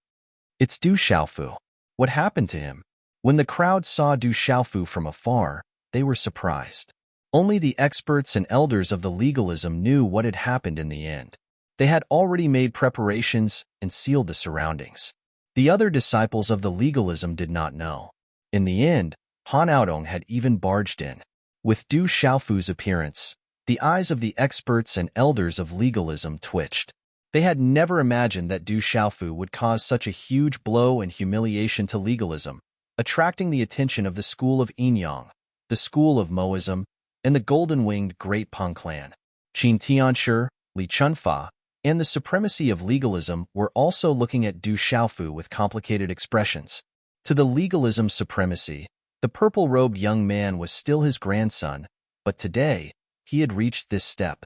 It's Du Xiaofu. What happened to him? When the crowd saw Du Xiaofu from afar, they were surprised. Only the experts and elders of the legalism knew what had happened in the end. They had already made preparations and sealed the surroundings. The other disciples of the legalism did not know. In the end, Han Aodong had even barged in. With Du Xiaofu's appearance, the eyes of the experts and elders of legalism twitched. They had never imagined that Du Xiaofu would cause such a huge blow and humiliation to legalism, attracting the attention of the school of Yinyang, the school of Moism, and the golden-winged Great Peng clan. Qin Tianshi, Li Chunfa, and the supremacy of legalism were also looking at Du Xiaofu with complicated expressions. To the legalism supremacy, the purple-robed young man was still his grandson, but today, he had reached this step.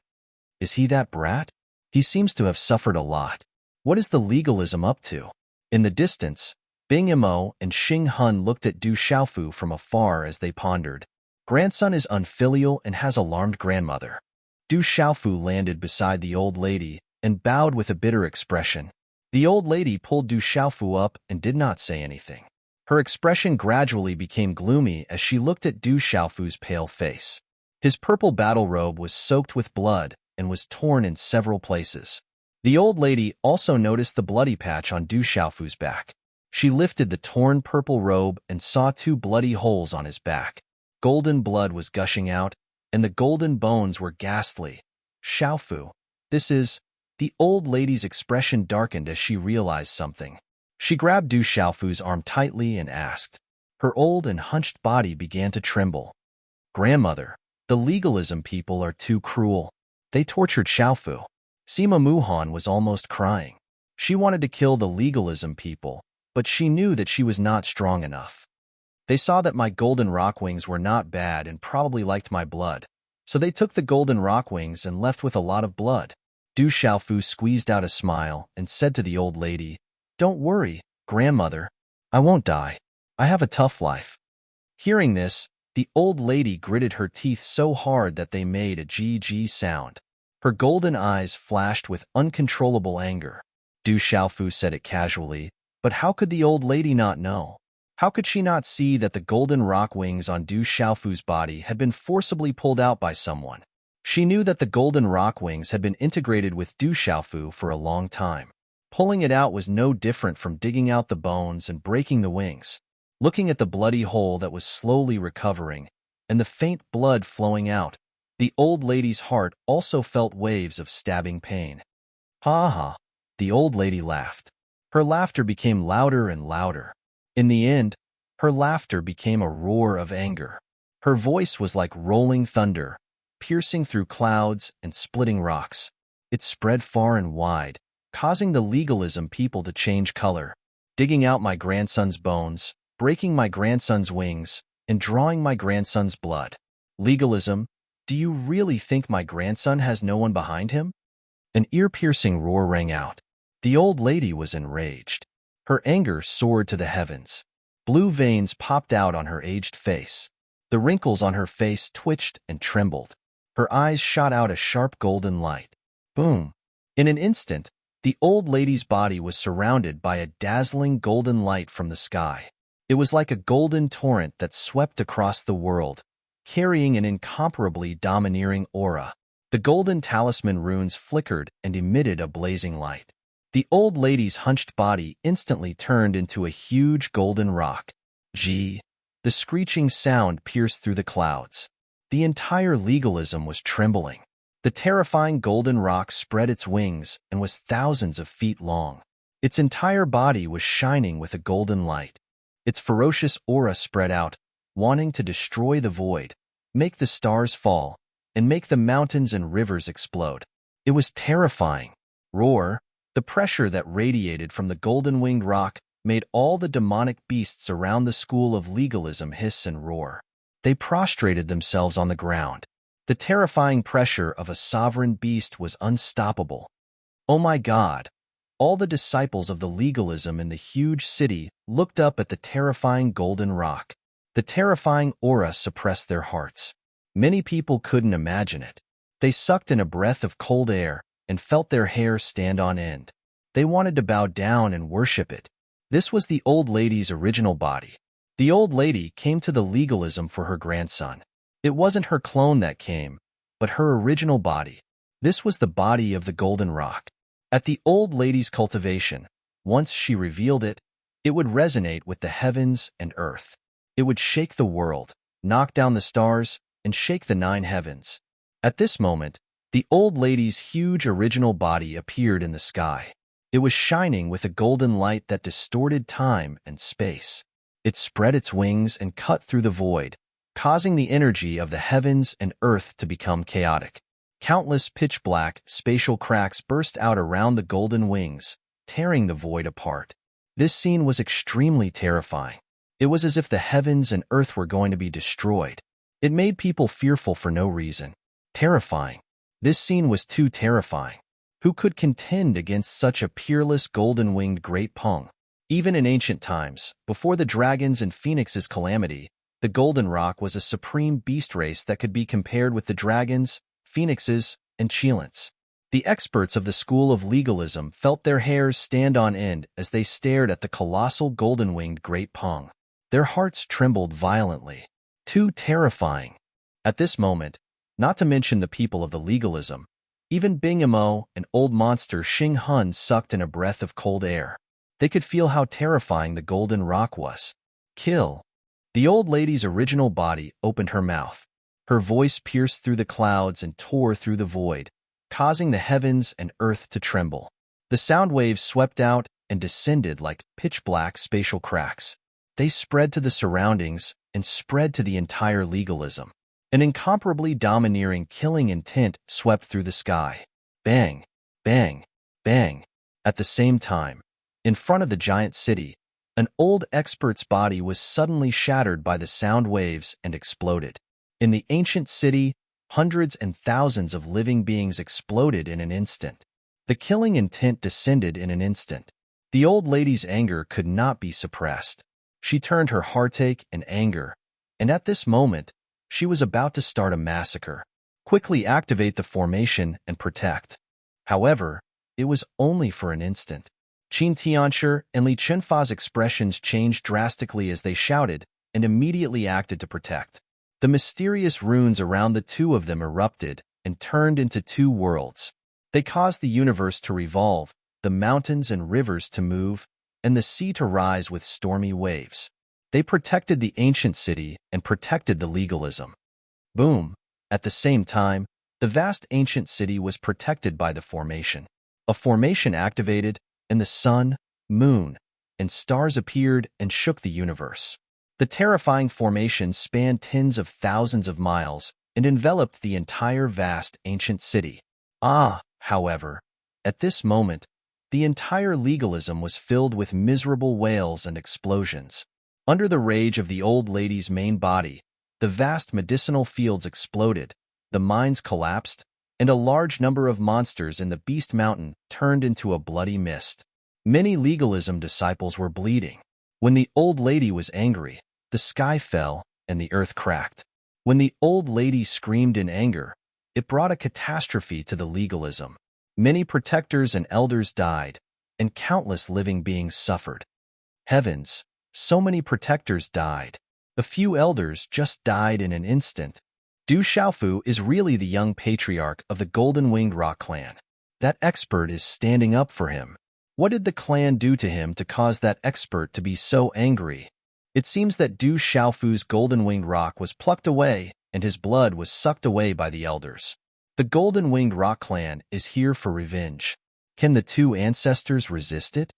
Is he that brat? He seems to have suffered a lot. What is the legalism up to? In the distance, Bing Yimo and Xing Hun looked at Du Xiaofu from afar as they pondered. Grandson is unfilial and has alarmed grandmother. Du Xiaofu landed beside the old lady and bowed with a bitter expression. The old lady pulled Du Xiaofu up and did not say anything. Her expression gradually became gloomy as she looked at Du Xiaofu's pale face. His purple battle robe was soaked with blood and was torn in several places. The old lady also noticed the bloody patch on Du Xiaofu's back. She lifted the torn purple robe and saw two bloody holes on his back. Golden blood was gushing out, and the golden bones were ghastly. Xiaofu, this is... The old lady's expression darkened as she realized something. She grabbed Du Xiaofu's arm tightly and asked. Her old and hunched body began to tremble. Grandmother, the legalism people are too cruel. They tortured Xiaofu. Sima Muhan was almost crying. She wanted to kill the legalism people, but she knew that she was not strong enough. They saw that my golden rock wings were not bad and probably liked my blood, so they took the golden rock wings and left with a lot of blood. Du Xiaofu squeezed out a smile and said to the old lady, Don't worry, grandmother. I won't die. I have a tough life. Hearing this, the old lady gritted her teeth so hard that they made a GG sound. Her golden eyes flashed with uncontrollable anger. Du Xiaofu said it casually, but how could the old lady not know? How could she not see that the golden rock wings on Du Xiaofu's body had been forcibly pulled out by someone? She knew that the golden rock wings had been integrated with Du Xiaofu for a long time. Pulling it out was no different from digging out the bones and breaking the wings. Looking at the bloody hole that was slowly recovering, and the faint blood flowing out, the old lady's heart also felt waves of stabbing pain. Ha ha, the old lady laughed. Her laughter became louder and louder. In the end, her laughter became a roar of anger. Her voice was like rolling thunder, piercing through clouds and splitting rocks. It spread far and wide, causing the legalism people to change color, digging out my grandson's bones, breaking my grandson's wings, and drawing my grandson's blood. Legalism, do you really think my grandson has no one behind him? An ear-piercing roar rang out. The old lady was enraged. Her anger soared to the heavens. Blue veins popped out on her aged face. The wrinkles on her face twitched and trembled. Her eyes shot out a sharp golden light. Boom! In an instant, the old lady's body was surrounded by a dazzling golden light from the sky. It was like a golden torrent that swept across the world, carrying an incomparably domineering aura. The golden talisman runes flickered and emitted a blazing light. The old lady's hunched body instantly turned into a huge golden rock. Gee! The screeching sound pierced through the clouds. The entire legalism was trembling. The terrifying golden rock spread its wings and was thousands of feet long. Its entire body was shining with a golden light. Its ferocious aura spread out, wanting to destroy the void, make the stars fall, and make the mountains and rivers explode. It was terrifying. Roar, the pressure that radiated from the golden-winged rock made all the demonic beasts around the school of legalism hiss and roar. They prostrated themselves on the ground. The terrifying pressure of a sovereign beast was unstoppable. Oh my God! All the disciples of the legalism in the huge city looked up at the terrifying golden rock. The terrifying aura suppressed their hearts. Many people couldn't imagine it. They sucked in a breath of cold air and felt their hair stand on end. They wanted to bow down and worship it. This was the old lady's original body. The old lady came to the legalism for her grandson. It wasn't her clone that came, but her original body. This was the body of the golden rock. At the old lady's cultivation, once she revealed it, it would resonate with the heavens and earth. It would shake the world, knock down the stars, and shake the 9 heavens. At this moment, the old lady's huge original body appeared in the sky. It was shining with a golden light that distorted time and space. It spread its wings and cut through the void, causing the energy of the heavens and earth to become chaotic. Countless pitch-black spatial cracks burst out around the golden wings, tearing the void apart. This scene was extremely terrifying. It was as if the heavens and earth were going to be destroyed. It made people fearful for no reason. Terrifying. This scene was too terrifying. Who could contend against such a peerless golden-winged great Pung? Even in ancient times, before the dragons and phoenixes' calamity, the golden rock was a supreme beast race that could be compared with the dragons, phoenixes, and Chilants. The experts of the school of legalism felt their hairs stand on end as they stared at the colossal golden-winged great Pung. Their hearts trembled violently. Too terrifying. At this moment, not to mention the people of the legalism, even Bing Imo and old monster Xing Hun sucked in a breath of cold air. They could feel how terrifying the golden rock was. Kill. The old lady's original body opened her mouth. Her voice pierced through the clouds and tore through the void, causing the heavens and earth to tremble. The sound waves swept out and descended like pitch-black spatial cracks. They spread to the surroundings and spread to the entire legalism. An incomparably domineering killing intent swept through the sky. Bang, bang, bang. At the same time, in front of the giant city, an old expert's body was suddenly shattered by the sound waves and exploded. In the ancient city, hundreds and thousands of living beings exploded in an instant. The killing intent descended in an instant. The old lady's anger could not be suppressed. She turned her heartache and anger, and at this moment, she was about to start a massacre. Quickly activate the formation and protect. However, it was only for an instant. Qin Tianshi and Li Chenfa's expressions changed drastically as they shouted and immediately acted to protect. The mysterious runes around the two of them erupted and turned into 2 worlds. They caused the universe to revolve, the mountains and rivers to move, and the sea to rise with stormy waves. They protected the ancient city and protected the legalism. Boom! At the same time, the vast ancient city was protected by the formation. A formation activated, and the sun, moon, and stars appeared and shook the universe. The terrifying formation spanned tens of thousands of miles and enveloped the entire vast ancient city. However, at this moment, the entire legalism was filled with miserable wails and explosions. Under the rage of the old lady's main body, the vast medicinal fields exploded, the mines collapsed, and a large number of monsters in the Beast Mountain turned into a bloody mist. Many legalism disciples were bleeding. When the old lady was angry, the sky fell and the earth cracked. When the old lady screamed in anger, it brought a catastrophe to the legalism. Many protectors and elders died, and countless living beings suffered. Heavens, so many protectors died. A few elders just died in an instant. Du Xiaofu is really the young patriarch of the Golden-Winged Rock clan. That expert is standing up for him. What did the clan do to him to cause that expert to be so angry? It seems that Du Xiaofu's golden-winged rock was plucked away, and his blood was sucked away by the elders. The golden-winged rock clan is here for revenge. Can the two ancestors resist it?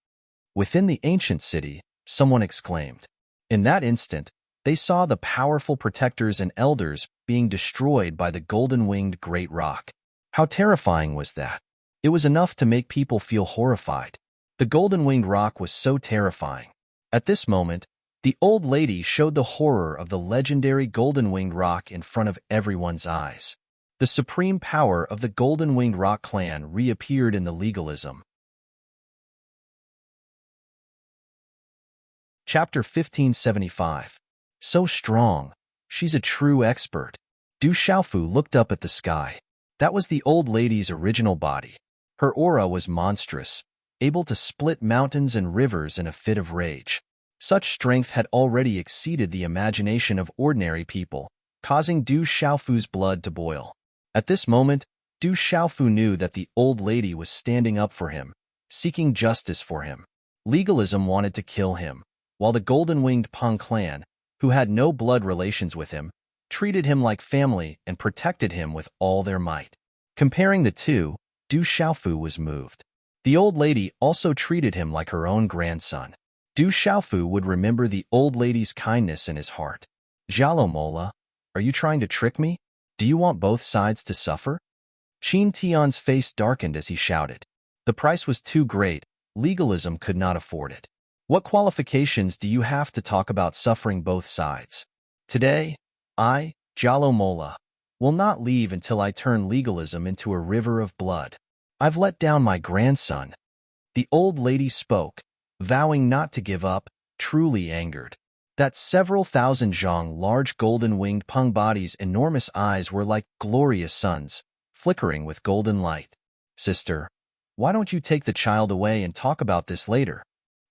Within the ancient city, someone exclaimed. In that instant, they saw the powerful protectors and elders being destroyed by the golden-winged great rock. How terrifying was that? It was enough to make people feel horrified. The golden-winged rock was so terrifying. At this moment, the old lady showed the horror of the legendary golden-winged rock in front of everyone's eyes. The supreme power of the golden-winged rock clan reappeared in the legalism. Chapter 1575. So strong. She's a true expert. Du Xiaofu looked up at the sky. That was the old lady's original body. Her aura was monstrous, able to split mountains and rivers in a fit of rage. Such strength had already exceeded the imagination of ordinary people, causing Du Xiaofu's blood to boil. At this moment, Du Xiaofu knew that the old lady was standing up for him, seeking justice for him. Legalism wanted to kill him, while the golden-winged Peng clan, who had no blood relations with him, treated him like family and protected him with all their might. Comparing the two, Du Xiaofu was moved. The old lady also treated him like her own grandson. Du Xiaofu would remember the old lady's kindness in his heart. Mola, are you trying to trick me? Do you want both sides to suffer? Qin Tian's face darkened as he shouted. The price was too great, legalism could not afford it. What qualifications do you have to talk about suffering both sides? Today, I, Mola, will not leave until I turn legalism into a river of blood. I've let down my grandson. The old lady spoke, vowing not to give up, truly angered. That several thousand zhang large golden-winged Peng body's enormous eyes were like glorious suns, flickering with golden light. Sister, why don't you take the child away and talk about this later?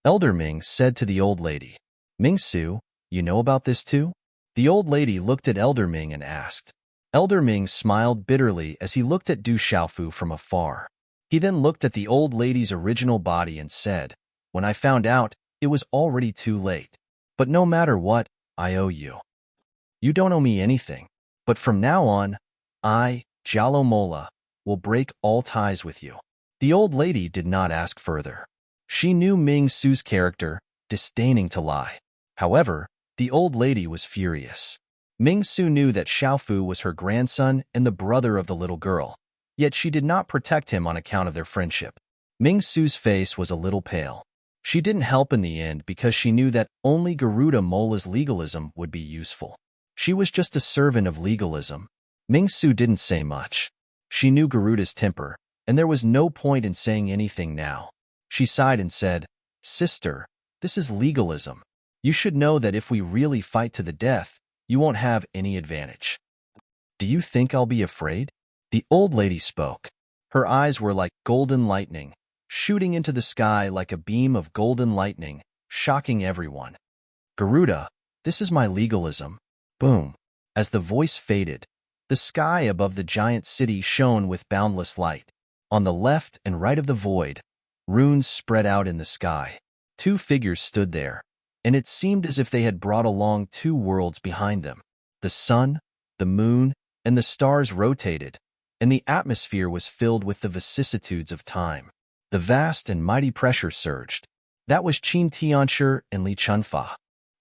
Elder Ming said to the old lady. Ming-Su, you know about this too? The old lady looked at Elder Ming and asked. Elder Ming smiled bitterly as he looked at Du Xiaofu from afar. He then looked at the old lady's original body and said, When I found out, it was already too late. But no matter what, I owe you. You don't owe me anything. But from now on, I, Mola, will break all ties with you. The old lady did not ask further. She knew Ming-Su's character, disdaining to lie. However, the old lady was furious. Ming-Su knew that Xiaofu was her grandson and the brother of the little girl, yet she did not protect him on account of their friendship. Ming-Su's face was a little pale. She didn't help in the end because she knew that only Garuda Mola's legalism would be useful. She was just a servant of legalism. Ming-Su didn't say much. She knew Garuda's temper, and there was no point in saying anything now. She sighed and said, Sister, this is legalism. You should know that if we really fight to the death, you won't have any advantage. Do you think I'll be afraid? The old lady spoke. Her eyes were like golden lightning, shooting into the sky like a beam of golden lightning, shocking everyone. Garuda, this is my legalism. Boom. As the voice faded, the sky above the giant city shone with boundless light. On the left and right of the void, runes spread out in the sky. Two figures stood there, and it seemed as if they had brought along two worlds behind them. The sun, the moon, and the stars rotated, and the atmosphere was filled with the vicissitudes of time. The vast and mighty pressure surged. That was Qin Tianshi and Li Chunfa.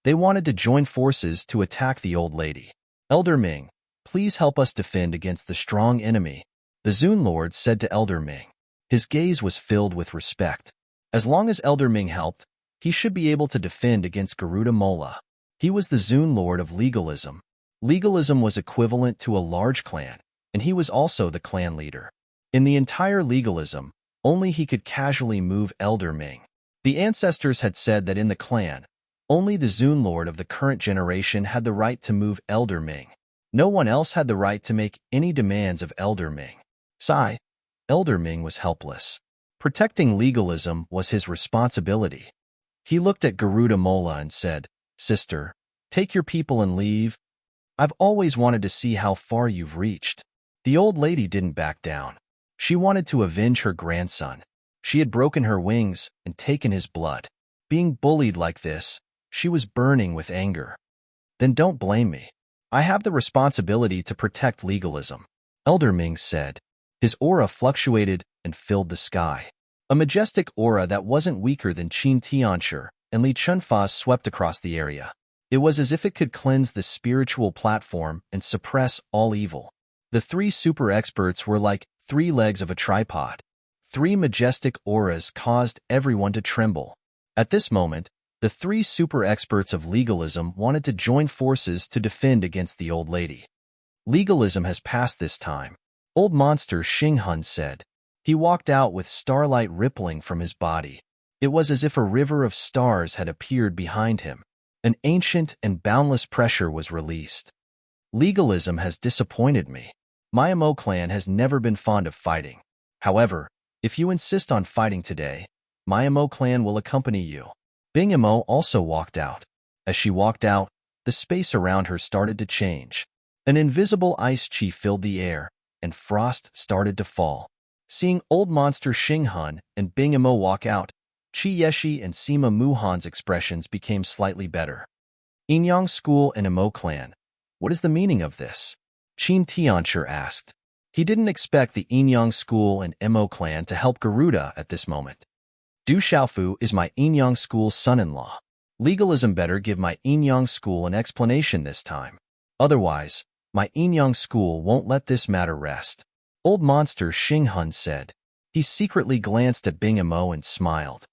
They wanted to join forces to attack the old lady. Elder Ming, please help us defend against the strong enemy, the Zun Lord said to Elder Ming. His gaze was filled with respect. As long as Elder Ming helped, he should be able to defend against Garuda Mola. He was the Zun Lord of legalism. Legalism was equivalent to a large clan, and he was also the clan leader. In the entire legalism, only he could casually move Elder Ming. The ancestors had said that in the clan, only the Zun Lord of the current generation had the right to move Elder Ming. No one else had the right to make any demands of Elder Ming. Sigh. Elder Ming was helpless. Protecting legalism was his responsibility. He looked at Garuda Mola and said, Sister, take your people and leave. I've always wanted to see how far you've reached. The old lady didn't back down. She wanted to avenge her grandson. She had broken her wings and taken his blood. Being bullied like this, She was burning with anger. Then don't blame me. I have the responsibility to protect legalism, Elder Ming said. His aura fluctuated and filled the sky. A majestic aura that wasn't weaker than Qin Tianshi and Li Chunfa swept across the area. It was as if it could cleanse the spiritual platform and suppress all evil. The three super experts were like 3 legs of a tripod. 3 majestic auras caused everyone to tremble. At this moment, the 3 super experts of legalism wanted to join forces to defend against the old lady. Legalism has passed this time, Old Monster Xinghun said. He walked out with starlight rippling from his body. It was as if a river of stars had appeared behind him. An ancient and boundless pressure was released. Legalism has disappointed me. My Mo clan has never been fond of fighting. However, if you insist on fighting today, my Mo clan will accompany you. Bing Mo also walked out. As she walked out, the space around her started to change. An invisible ice chi filled the air, and frost started to fall. Seeing Old Monster Xinghun and Bing Mo walk out, Qi Yeshi and Sima Muhan's expressions became slightly better. Yinyang School and Mo clan. What is the meaning of this? Qin Tianshi asked. He didn't expect the Yinyang School and Mo clan to help Garuda at this moment. Du Xiaofu is my Yinyang School's son-in-law. Legalism better give my Yinyang School an explanation this time. Otherwise, my Yinyang School won't let this matter rest. Old Monster Xinghun said. He secretly glanced at Bing Mo and smiled.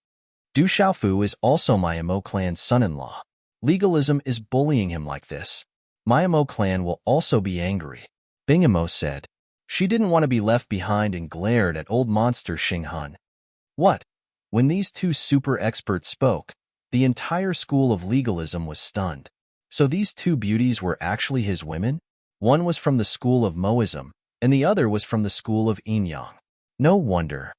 Du Xiaofu is also my Mo clan's son-in-law. Legalism is bullying him like this. My Mo clan will also be angry. Bing Mo said. She didn't want to be left behind and glared at Old Monster Xinghun. What? When these 2 super experts spoke, the entire school of legalism was stunned. So these 2 beauties were actually his women? One was from the school of Moism, and the other was from the school of Yinyang. No wonder.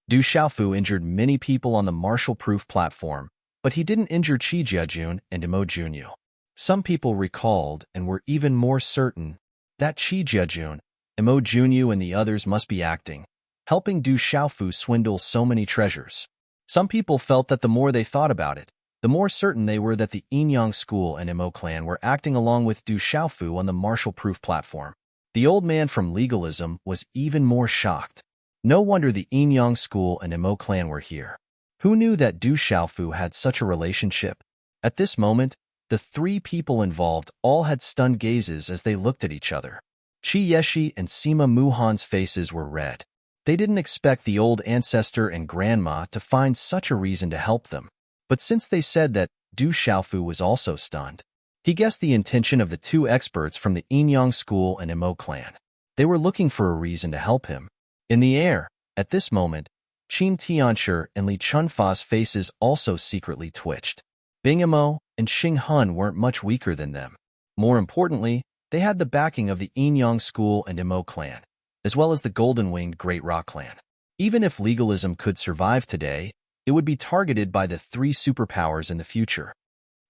Du Xiaofu injured many people on the martial-proof platform, but he didn't injure Qi Jiajun and Mo Junyu. Some people recalled and were even more certain that Qi Jiajun, Mo Junyu and the others must be acting, helping Du Xiaofu swindle so many treasures. Some people felt that the more they thought about it, the more certain they were that the Yinyang School and Mo clan were acting along with Du Xiaofu on the martial-proof platform. The old man from legalism was even more shocked. No wonder the Yinyang School and Mo clan were here. Who knew that Du Xiaofu had such a relationship? At this moment, the 3 people involved all had stunned gazes as they looked at each other. Qi Yeshi and Sima Muhan's faces were red. They didn't expect the old ancestor and grandma to find such a reason to help them. But since they said that, Du Xiaofu was also stunned. He guessed the intention of the 2 experts from the Yinyang School and Mo clan. They were looking for a reason to help him. In the air, at this moment, Qin Tianshi and Li Chunfa's faces also secretly twitched. Bing Mo and Xinghun weren't much weaker than them. More importantly, they had the backing of the Yinyang School and Mo clan, as well as the golden-winged Great Rock clan. Even if legalism could survive today, it would be targeted by the 3 superpowers in the future.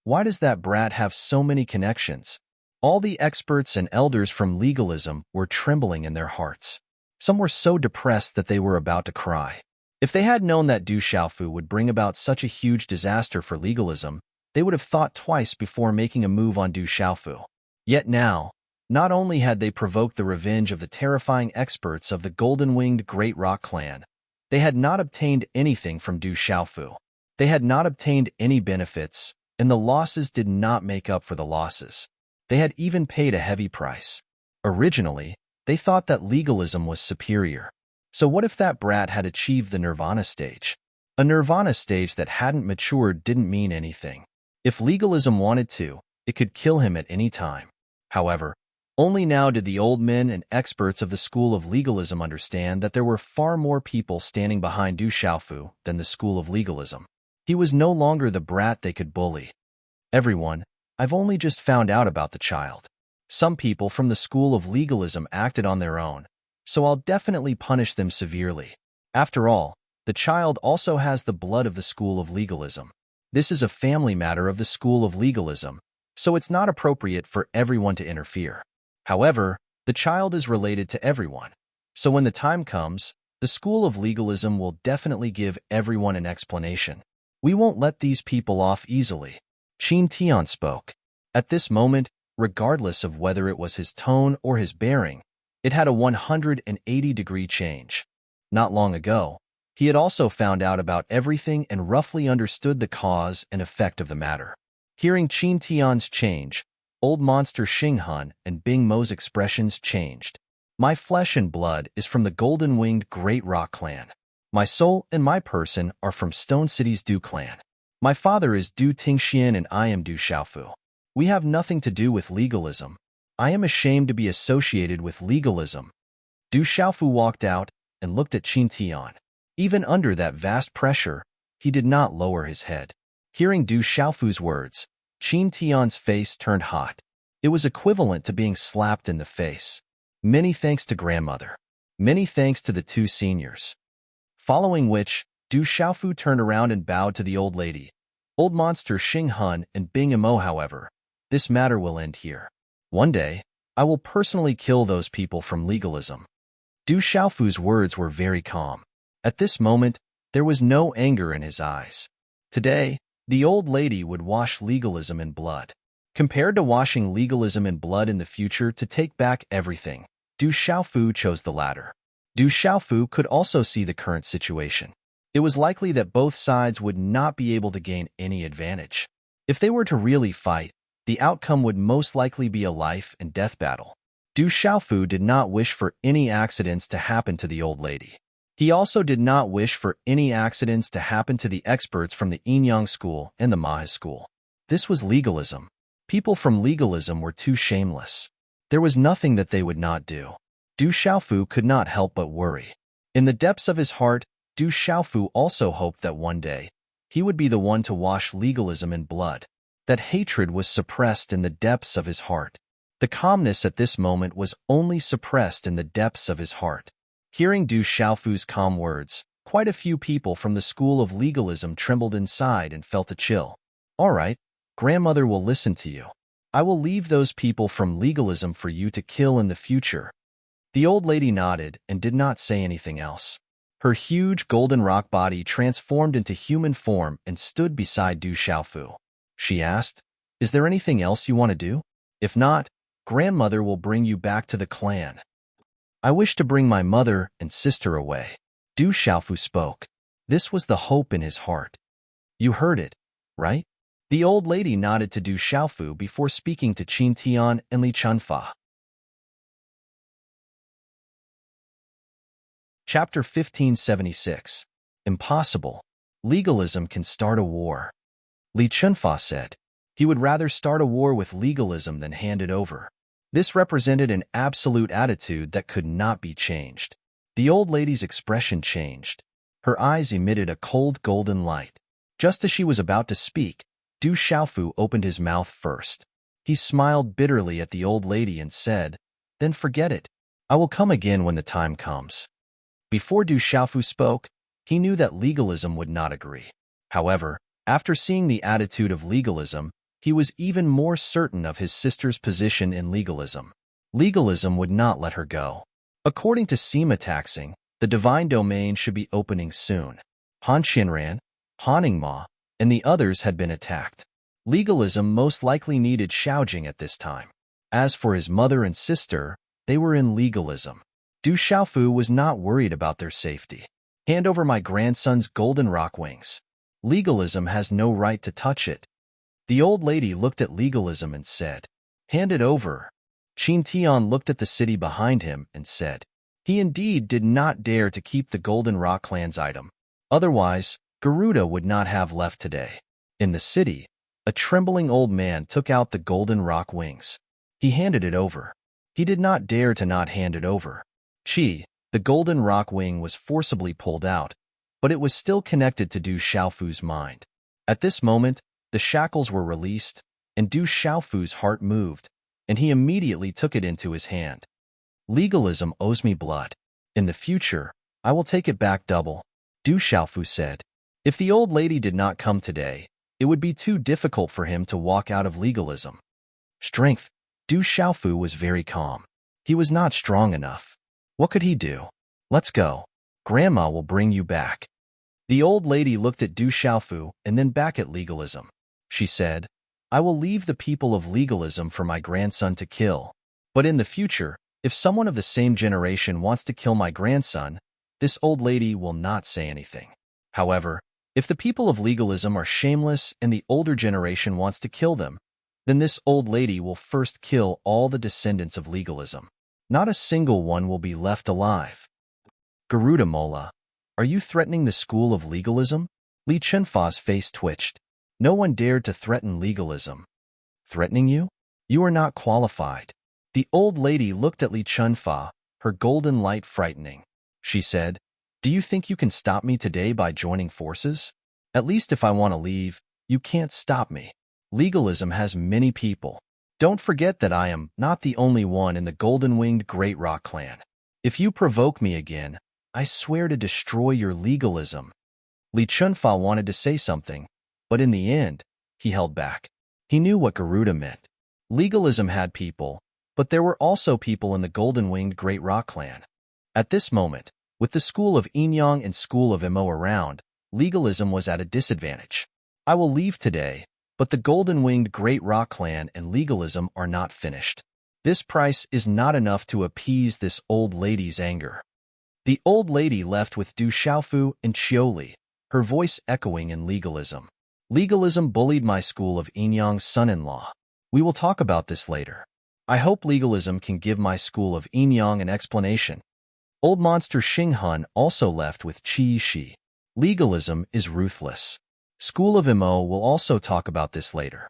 Why does that brat have so many connections? All the experts and elders from legalism were trembling in their hearts. Some were so depressed that they were about to cry. If they had known that Du Xiaofu would bring about such a huge disaster for legalism, they would have thought twice before making a move on Du Xiaofu. Yet now, not only had they provoked the revenge of the terrifying experts of the golden-winged Great Rock clan, they had not obtained anything from Du Xiaofu. They had not obtained any benefits, and the losses did not make up for the losses. They had even paid a heavy price. Originally, they thought that legalism was superior. So what if that brat had achieved the nirvana stage? A nirvana stage that hadn't matured didn't mean anything. If legalism wanted to, it could kill him at any time. However, only now did the old men and experts of the school of legalism understand that there were far more people standing behind Du Xiaofu than the school of legalism. He was no longer the brat they could bully. Everyone, I've only just found out about the child. Some people from the school of legalism acted on their own, so I'll definitely punish them severely. After all, the child also has the blood of the school of legalism. This is a family matter of the school of legalism, so it's not appropriate for everyone to interfere. However, the child is related to everyone, so when the time comes, the school of legalism will definitely give everyone an explanation. We won't let these people off easily. Qin Tian spoke. At this moment, regardless of whether it was his tone or his bearing, it had a 180-degree change. Not long ago, he had also found out about everything and roughly understood the cause and effect of the matter. Hearing Qin Tian's change, old monster Xinghan and Bing Mo's expressions changed. My flesh and blood is from the golden-winged Great Rock clan. My soul and my person are from Stone City's Du clan. My father is Du Tingxian and I am Du Xiaofu. We have nothing to do with legalism. I am ashamed to be associated with legalism. Du Xiaofu walked out and looked at Qin Tian. Even under that vast pressure, he did not lower his head. Hearing Du Xiaofu's words, Qin Tian's face turned hot. It was equivalent to being slapped in the face. Many thanks to grandmother. Many thanks to the two seniors. Following which, Du Xiaofu turned around and bowed to the old lady. Old monster Xinghan and Bing Mo, however, this matter will end here. One day, I will personally kill those people from legalism. Du Xiaofu's words were very calm. At this moment, there was no anger in his eyes. Today, the old lady would wash legalism in blood. Compared to washing legalism in blood in the future to take back everything, Du Xiaofu chose the latter. Du Xiaofu could also see the current situation. It was likely that both sides would not be able to gain any advantage. If they were to really fight, the outcome would most likely be a life and death battle. Du Xiaofu did not wish for any accidents to happen to the old lady. He also did not wish for any accidents to happen to the experts from the Yinyang school and the Mahe school. This was legalism. People from legalism were too shameless. There was nothing that they would not do. Du Xiaofu could not help but worry. In the depths of his heart, Du Xiaofu also hoped that one day, he would be the one to wash legalism in blood. That hatred was suppressed in the depths of his heart. The calmness at this moment was only suppressed in the depths of his heart. Hearing Du Xiaofu's calm words, quite a few people from the school of legalism trembled inside and felt a chill. All right, grandmother will listen to you. I will leave those people from legalism for you to kill in the future. The old lady nodded and did not say anything else. Her huge golden rock body transformed into human form and stood beside Du Xiaofu. She asked, "Is there anything else you want to do? If not, grandmother will bring you back to the clan." "I wish to bring my mother and sister away." Du Xiaofu spoke. This was the hope in his heart. "You heard it, right?" The old lady nodded to Du Xiaofu before speaking to Qin Tian and Li Chunfa. Chapter 1576. Impossible. Legalism can start a war. Li Chunfa said. He would rather start a war with legalism than hand it over. This represented an absolute attitude that could not be changed. The old lady's expression changed. Her eyes emitted a cold golden light. Just as she was about to speak, Du Xiaofu opened his mouth first. He smiled bitterly at the old lady and said, "Then forget it. I will come again when the time comes." Before Du Xiaofu spoke, he knew that legalism would not agree. However, after seeing the attitude of legalism, he was even more certain of his sister's position in legalism. Legalism would not let her go. According to Sima taxing, the divine domain should be opening soon. Han Qianran, Han Ningma, and the others had been attacked. Legalism most likely needed Xiaojing at this time. As for his mother and sister, they were in legalism. Du Xiaofu was not worried about their safety. "Hand over my grandson's golden rock wings. Legalism has no right to touch it." The old lady looked at legalism and said, "Hand it over." Qin Tian looked at the city behind him and said, he indeed did not dare to keep the Golden Rock clan's item. Otherwise, Garuda would not have left today. In the city, a trembling old man took out the Golden Rock wings. He handed it over. He did not dare to not hand it over. The Golden Rock wing was forcibly pulled out, but it was still connected to Du Xiaofu's mind. At this moment, the shackles were released, and Du Xiaofu's heart moved, and he immediately took it into his hand. "Legalism owes me blood. In the future, I will take it back double," Du Xiaofu said. If the old lady did not come today, it would be too difficult for him to walk out of legalism. Strength. Du Xiaofu was very calm. He was not strong enough. What could he do? "Let's go. Grandma will bring you back." The old lady looked at Du Xiaofu and then back at legalism. She said, I will leave the people of legalism for my grandson to kill. But in the future, if someone of the same generation wants to kill my grandson, this old lady will not say anything. However, if the people of legalism are shameless and the older generation wants to kill them, then this old lady will first kill all the descendants of legalism. Not a single one will be left alive. Garuda Mola, are you threatening the school of legalism? Li Chunfa's face twitched. No one dared to threaten legalism. Threatening you? You are not qualified. The old lady looked at Li Chunfa, her golden light frightening. She said, do you think you can stop me today by joining forces? At least if I want to leave, you can't stop me. Legalism has many people. Don't forget that I am not the only one in the golden-winged Great Rock clan. If you provoke me again, I swear to destroy your legalism. Li Chunfa wanted to say something, but in the end, he held back. He knew what Garuda meant. Legalism had people, but there were also people in the golden-winged Great Rock clan. At this moment, with the school of Inyang and school of Imo around, legalism was at a disadvantage. I will leave today, but the golden-winged Great Rock clan and legalism are not finished. This price is not enough to appease this old lady's anger. The old lady left with Du Xiaofu and Qiuli, her voice echoing in legalism. Legalism bullied my school of Inyang's son-in-law. We will talk about this later. I hope legalism can give my school of Inyang an explanation. Old monster Xinghun also left with Qi Shi. Legalism is ruthless. School of Imo will also talk about this later.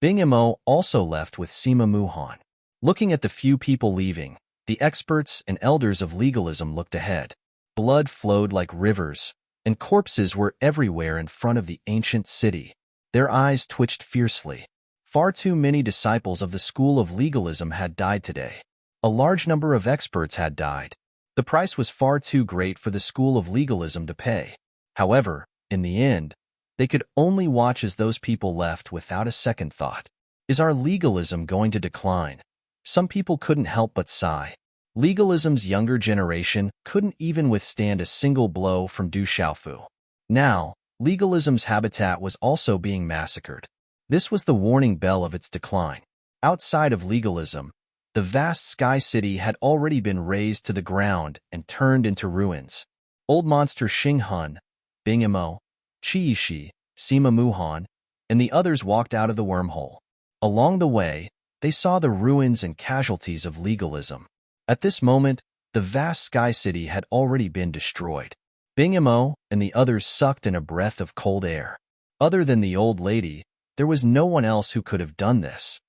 Bing Imo also left with Sima Muhan. Looking at the few people leaving, the experts and elders of legalism looked ahead. Blood flowed like rivers, and corpses were everywhere in front of the ancient city. Their eyes twitched fiercely. Far too many disciples of the school of legalism had died today. A large number of experts had died. The price was far too great for the school of legalism to pay. However, in the end, they could only watch as those people left without a second thought. Is our legalism going to decline? Some people couldn't help but sigh. Legalism's younger generation couldn't even withstand a single blow from Du Xiaofu. Now, legalism's habitat was also being massacred. This was the warning bell of its decline. Outside of legalism, the vast sky city had already been razed to the ground and turned into ruins. Old monster Xinghun, Bing Imo, Qi Shi, Sima Muhan, and the others walked out of the wormhole. Along the way, they saw the ruins and casualties of legalism. At this moment, the vast sky city had already been destroyed. Bing Imo and the others sucked in a breath of cold air. Other than the old lady, there was no one else who could have done this.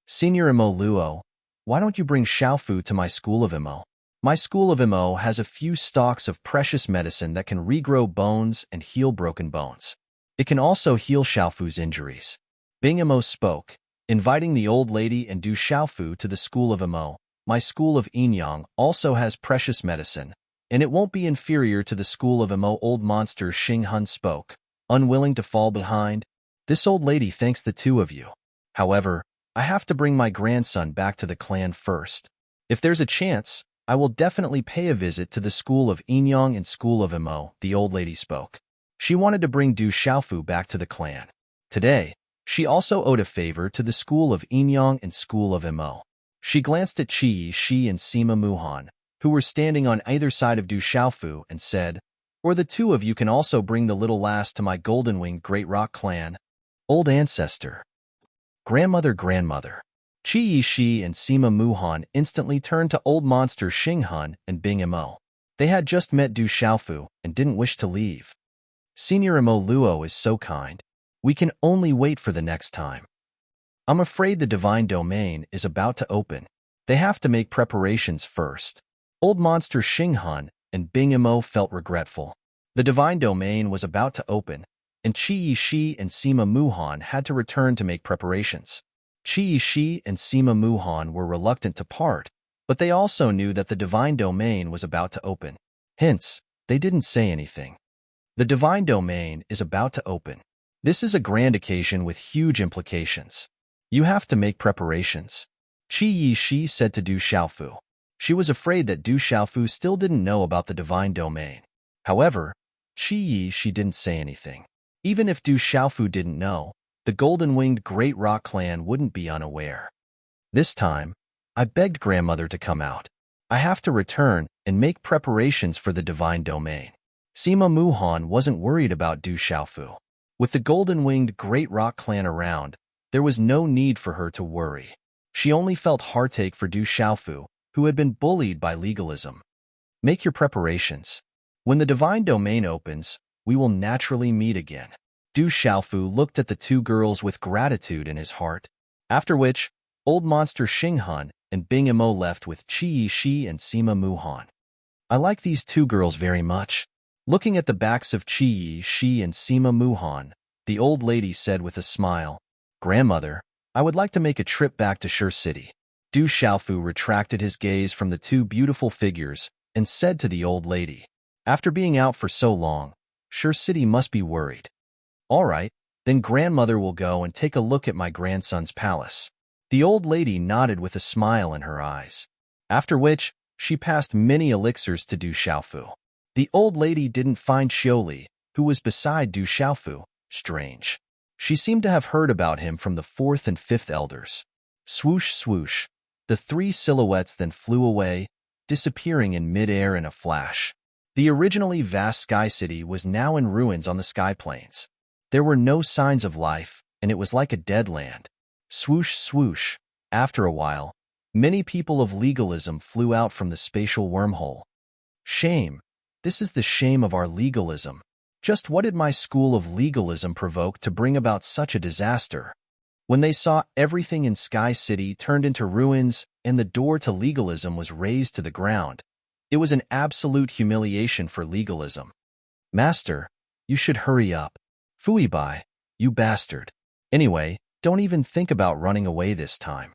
Senior Imo Luo, why don't you bring Xiaofu to my school of Imo? My school of Imo has a few stalks of precious medicine that can regrow bones and heal broken bones. It can also heal Xiaofu's injuries. Bing Imo spoke, inviting the old lady and Du Xiaofu to the school of Imo. My school of Inyang also has precious medicine, and it won't be inferior to the school of Imo. Old monster Xinghun spoke, unwilling to fall behind. This old lady thanks the two of you. However, I have to bring my grandson back to the clan first. If there's a chance, I will definitely pay a visit to the school of Inyang and school of Imo, the old lady spoke. She wanted to bring Du Xiaofu back to the clan. Today, she also owed a favor to the school of Inyang and school of Imo. She glanced at Qi Shi and Sima Muhan, who were standing on either side of Du Xiaofu, and said, or the two of you can also bring the little lass to my golden-winged Great Rock clan. Old ancestor. Grandmother. Qi Shi and Sima Muhan instantly turned to old monster Xinghun and Bing Imo. They had just met Du Xiaofu and didn't wish to leave. Senior Imo Luo is so kind. We can only wait for the next time. I'm afraid the divine domain is about to open. They have to make preparations first. Old monster Xinghun and Bing Imo felt regretful. The divine domain was about to open, and Qi Shi and Sima Muhan had to return to make preparations. Qi Shi and Sima Muhan were reluctant to part, but they also knew that the divine domain was about to open. Hence, they didn't say anything. The divine domain is about to open. This is a grand occasion with huge implications. You have to make preparations. Qi Shi said to Du Xiaofu. She was afraid that Du Xiaofu still didn't know about the divine domain. However, Qi Shi didn't say anything. Even if Du Xiaofu didn't know, the golden-winged great rock clan wouldn't be unaware. This time, I begged grandmother to come out. I have to return and make preparations for the divine domain. Sima Muhan wasn't worried about Du Xiaofu. With the golden-winged great rock clan around, there was no need for her to worry. She only felt heartache for Du Xiaofu, who had been bullied by legalism. Make your preparations. When the divine domain opens, we will naturally meet again. Du Xiaofu looked at the two girls with gratitude in his heart, after which, old monster Xinghun and Bing Imo left with Qi Shi and Sima Muhan. I like these two girls very much. Looking at the backs of Qi Shi and Sima Muhan, the old lady said with a smile, "Grandmother, I would like to make a trip back to Shi City." Du Xiaofu retracted his gaze from the two beautiful figures and said to the old lady, "After being out for so long, Shi City must be worried. All right, then grandmother will go and take a look at my grandson's palace." The old lady nodded with a smile in her eyes, after which she passed many elixirs to Du Xiaofu. The old lady didn't find Xiuli, who was beside Du Xiaofu, strange. She seemed to have heard about him from the fourth and fifth elders. Swoosh, swoosh. The three silhouettes then flew away, disappearing in mid-air in a flash. The originally vast Sky City was now in ruins on the sky plains. There were no signs of life, and it was like a dead land. Swoosh, swoosh. After a while, many people of legalism flew out from the spatial wormhole. Shame. This is the shame of our legalism. Just what did my school of legalism provoke to bring about such a disaster? When they saw everything in Sky City turned into ruins and the door to legalism was razed to the ground, it was an absolute humiliation for legalism. Master, you should hurry up. Fui Bai, you bastard. Anyway, don't even think about running away this time.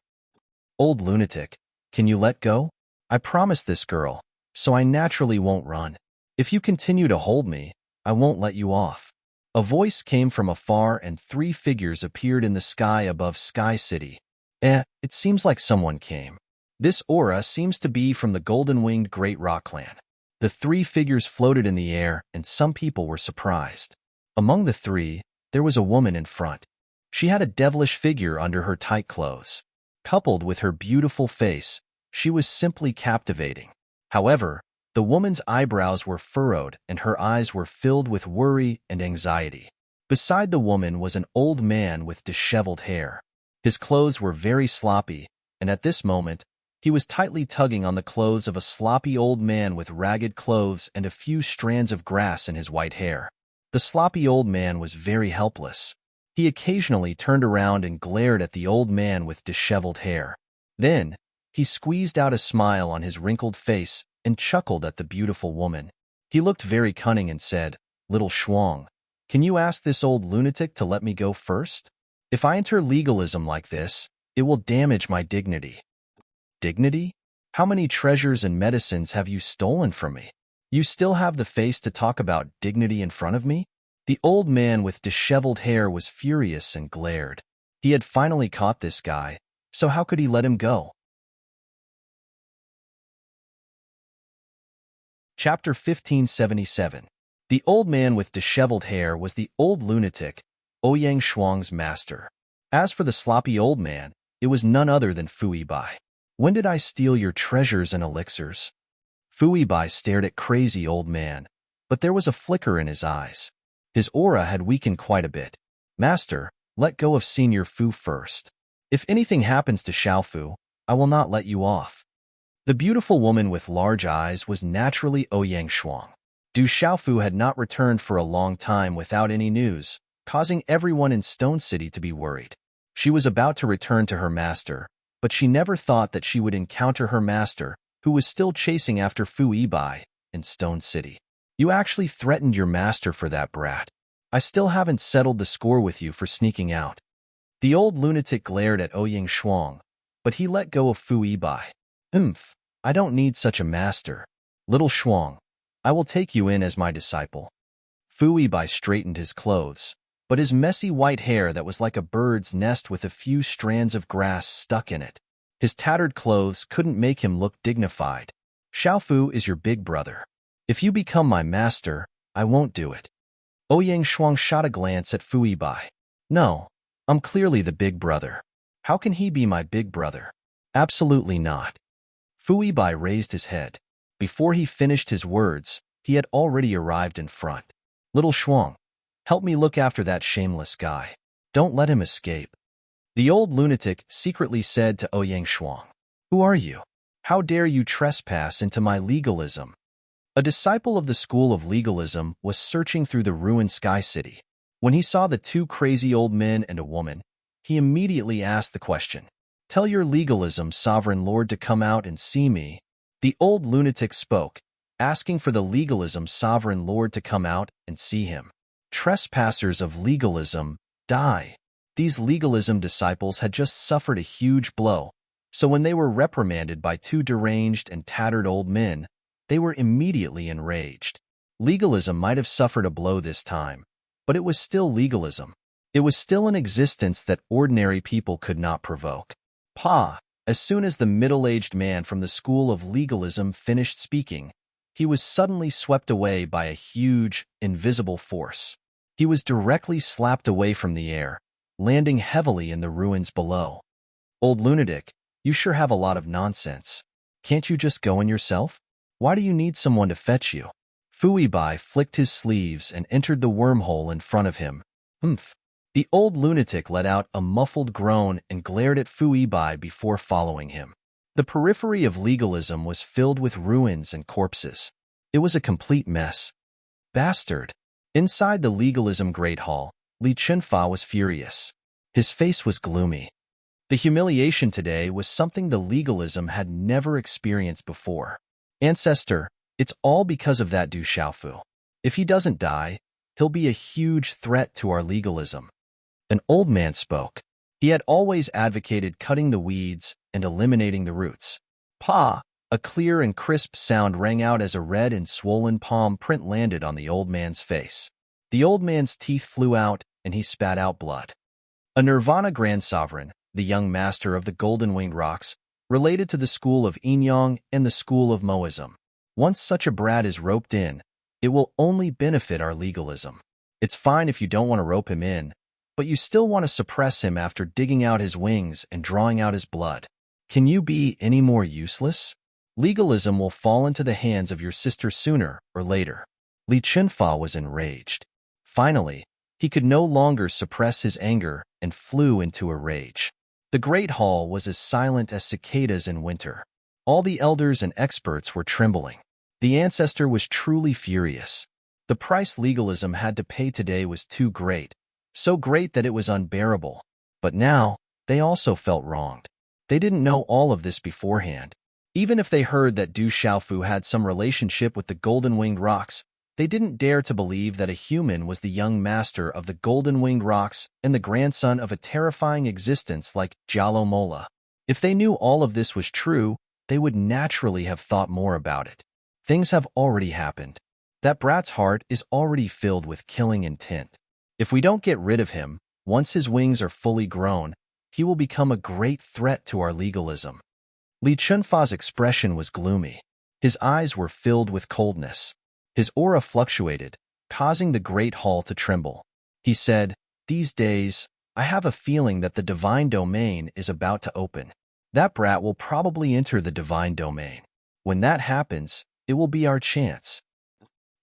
Old lunatic, can you let go? I promised this girl, so I naturally won't run. If you continue to hold me, I won't let you off. A voice came from afar and three figures appeared in the sky above Sky City. It seems like someone came. This aura seems to be from the golden-winged great rock clan. The three figures floated in the air and some people were surprised. Among the three, there was a woman in front. She had a devilish figure under her tight clothes. Coupled with her beautiful face, she was simply captivating. However, the woman's eyebrows were furrowed and her eyes were filled with worry and anxiety. Beside the woman was an old man with disheveled hair. His clothes were very sloppy, and at this moment, he was tightly tugging on the clothes of a sloppy old man with ragged clothes and a few strands of grass in his white hair. The sloppy old man was very helpless. He occasionally turned around and glared at the old man with disheveled hair. Then, he squeezed out a smile on his wrinkled face and chuckled at the beautiful woman. He looked very cunning and said, "Little Shuang, can you ask this old lunatic to let me go first? If I enter legalism like this, it will damage my dignity." Dignity? How many treasures and medicines have you stolen from me? You still have the face to talk about dignity in front of me? The old man with disheveled hair was furious and glared. He had finally caught this guy, so how could he let him go? Chapter 1577. The old man with disheveled hair was the old lunatic, Ouyang Shuang's master. As for the sloppy old man, it was none other than Fui Bai. "When did I steal your treasures and elixirs?" Fui Bai stared at crazy old man, but there was a flicker in his eyes. His aura had weakened quite a bit. "Master, let go of Senior Fu first. If anything happens to Xiaofu, I will not let you off." The beautiful woman with large eyes was naturally Ouyang Shuang. Du Xiaofu had not returned for a long time without any news, causing everyone in Stone City to be worried. She was about to return to her master, but she never thought that she would encounter her master, who was still chasing after Fui Bai in Stone City. "You actually threatened your master for that brat. I still haven't settled the score with you for sneaking out." The old lunatic glared at Ouyang Shuang, but he let go of Fui Bai. I don't need such a master. Little Shuang, I will take you in as my disciple." Fui Bai straightened his clothes, but his messy white hair that was like a bird's nest with a few strands of grass stuck in it. His tattered clothes couldn't make him look dignified. "Xiaofu is your big brother. If you become my master, I won't do it." Ouyang Shuang shot a glance at Fui Bai. "No, I'm clearly the big brother. How can he be my big brother? Absolutely not. Fui Bai raised his head. Before he finished his words, he had already arrived in front. Little Shuang, help me look after that shameless guy. Don't let him escape. The old lunatic secretly said to Ouyang Shuang, Who are you? How dare you trespass into my legalism? A disciple of the school of legalism was searching through the ruined Sky City. When he saw the two crazy old men and a woman, he immediately asked the question, Tell your legalism sovereign lord to come out and see me. The old lunatic spoke, asking for the legalism sovereign lord to come out and see him. Trespassers of legalism, die. These legalism disciples had just suffered a huge blow, so when they were reprimanded by two deranged and tattered old men, they were immediately enraged. Legalism might have suffered a blow this time, but it was still legalism. It was still an existence that ordinary people could not provoke. As soon as the middle-aged man from the school of legalism finished speaking, he was suddenly swept away by a huge, invisible force. He was directly slapped away from the air, landing heavily in the ruins below. Old lunatic, you sure have a lot of nonsense. Can't you just go in yourself? Why do you need someone to fetch you? Fui Bai flicked his sleeves and entered the wormhole in front of him. Humph. The old lunatic let out a muffled groan and glared at Fui Bai before following him. The periphery of legalism was filled with ruins and corpses. It was a complete mess. Bastard! Inside the legalism Great Hall, Li Chunfa was furious. His face was gloomy. The humiliation today was something the legalism had never experienced before. Ancestor, it's all because of that Du Xiaofu. If he doesn't die, he'll be a huge threat to our legalism. An old man spoke. He had always advocated cutting the weeds and eliminating the roots. A clear and crisp sound rang out as a red and swollen palm print landed on the old man's face. The old man's teeth flew out and he spat out blood. A Nirvana Grand Sovereign, the young master of the golden-winged rocks, related to the school of Yinyang and the school of Moism. Once such a brat is roped in, it will only benefit our legalism. It's fine if you don't want to rope him in, but you still want to suppress him after digging out his wings and drawing out his blood. Can you be any more useless? Legalism will fall into the hands of your sister sooner or later. Li Chunfa was enraged. Finally, he could no longer suppress his anger and flew into a rage. The Great Hall was as silent as cicadas in winter. All the elders and experts were trembling. The ancestor was truly furious. The price legalism had to pay today was too great, so great that it was unbearable. But now, they also felt wronged. They didn't know all of this beforehand. Even if they heard that Du Xiaofu had some relationship with the golden-winged rocks, they didn't dare to believe that a human was the young master of the golden-winged rocks and the grandson of a terrifying existence like Jalo Mola. If they knew all of this was true, they would naturally have thought more about it. Things have already happened. That brat's heart is already filled with killing intent. If we don't get rid of him, once his wings are fully grown, he will become a great threat to our legalism. Li Chunfa's expression was gloomy. His eyes were filled with coldness. His aura fluctuated, causing the great hall to tremble. He said, These days, I have a feeling that the divine domain is about to open. That brat will probably enter the divine domain. When that happens, it will be our chance.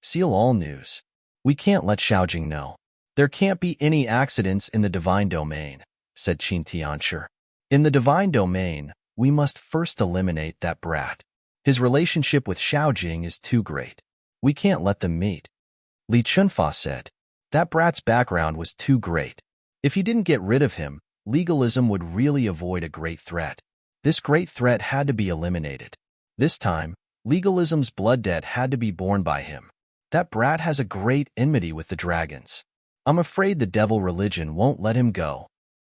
Seal all news. We can't let Xiaojing know. There can't be any accidents in the divine domain, said Qin Tianshi. In the divine domain, we must first eliminate that brat. His relationship with Xiaojing is too great. We can't let them meet. Li Chunfa said. That brat's background was too great. If he didn't get rid of him, legalism would really avoid a great threat. This great threat had to be eliminated. This time, legalism's blood debt had to be borne by him. That brat has a great enmity with the dragons. I'm afraid the devil religion won't let him go.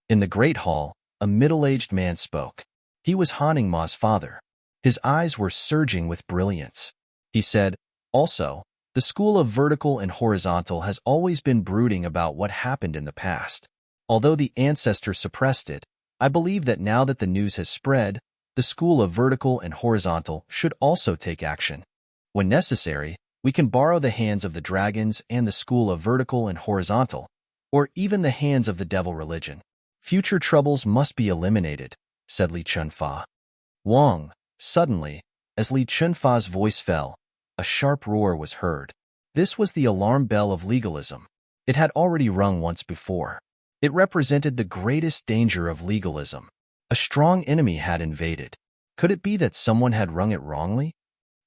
In the great hall, a middle-aged man spoke. He was Haning Ma's father. His eyes were surging with brilliance. He said, Also, the school of vertical and horizontal has always been brooding about what happened in the past. Although the ancestor suppressed it, I believe that now that the news has spread, the school of vertical and horizontal should also take action. When necessary, we can borrow the hands of the dragons and the school of vertical and horizontal, or even the hands of the devil religion. Future troubles must be eliminated, said Li Chunfa. Wang, suddenly, as Li Chunfa's voice fell, a sharp roar was heard. This was the alarm bell of legalism. It had already rung once before. It represented the greatest danger of legalism. A strong enemy had invaded. Could it be that someone had rung it wrongly?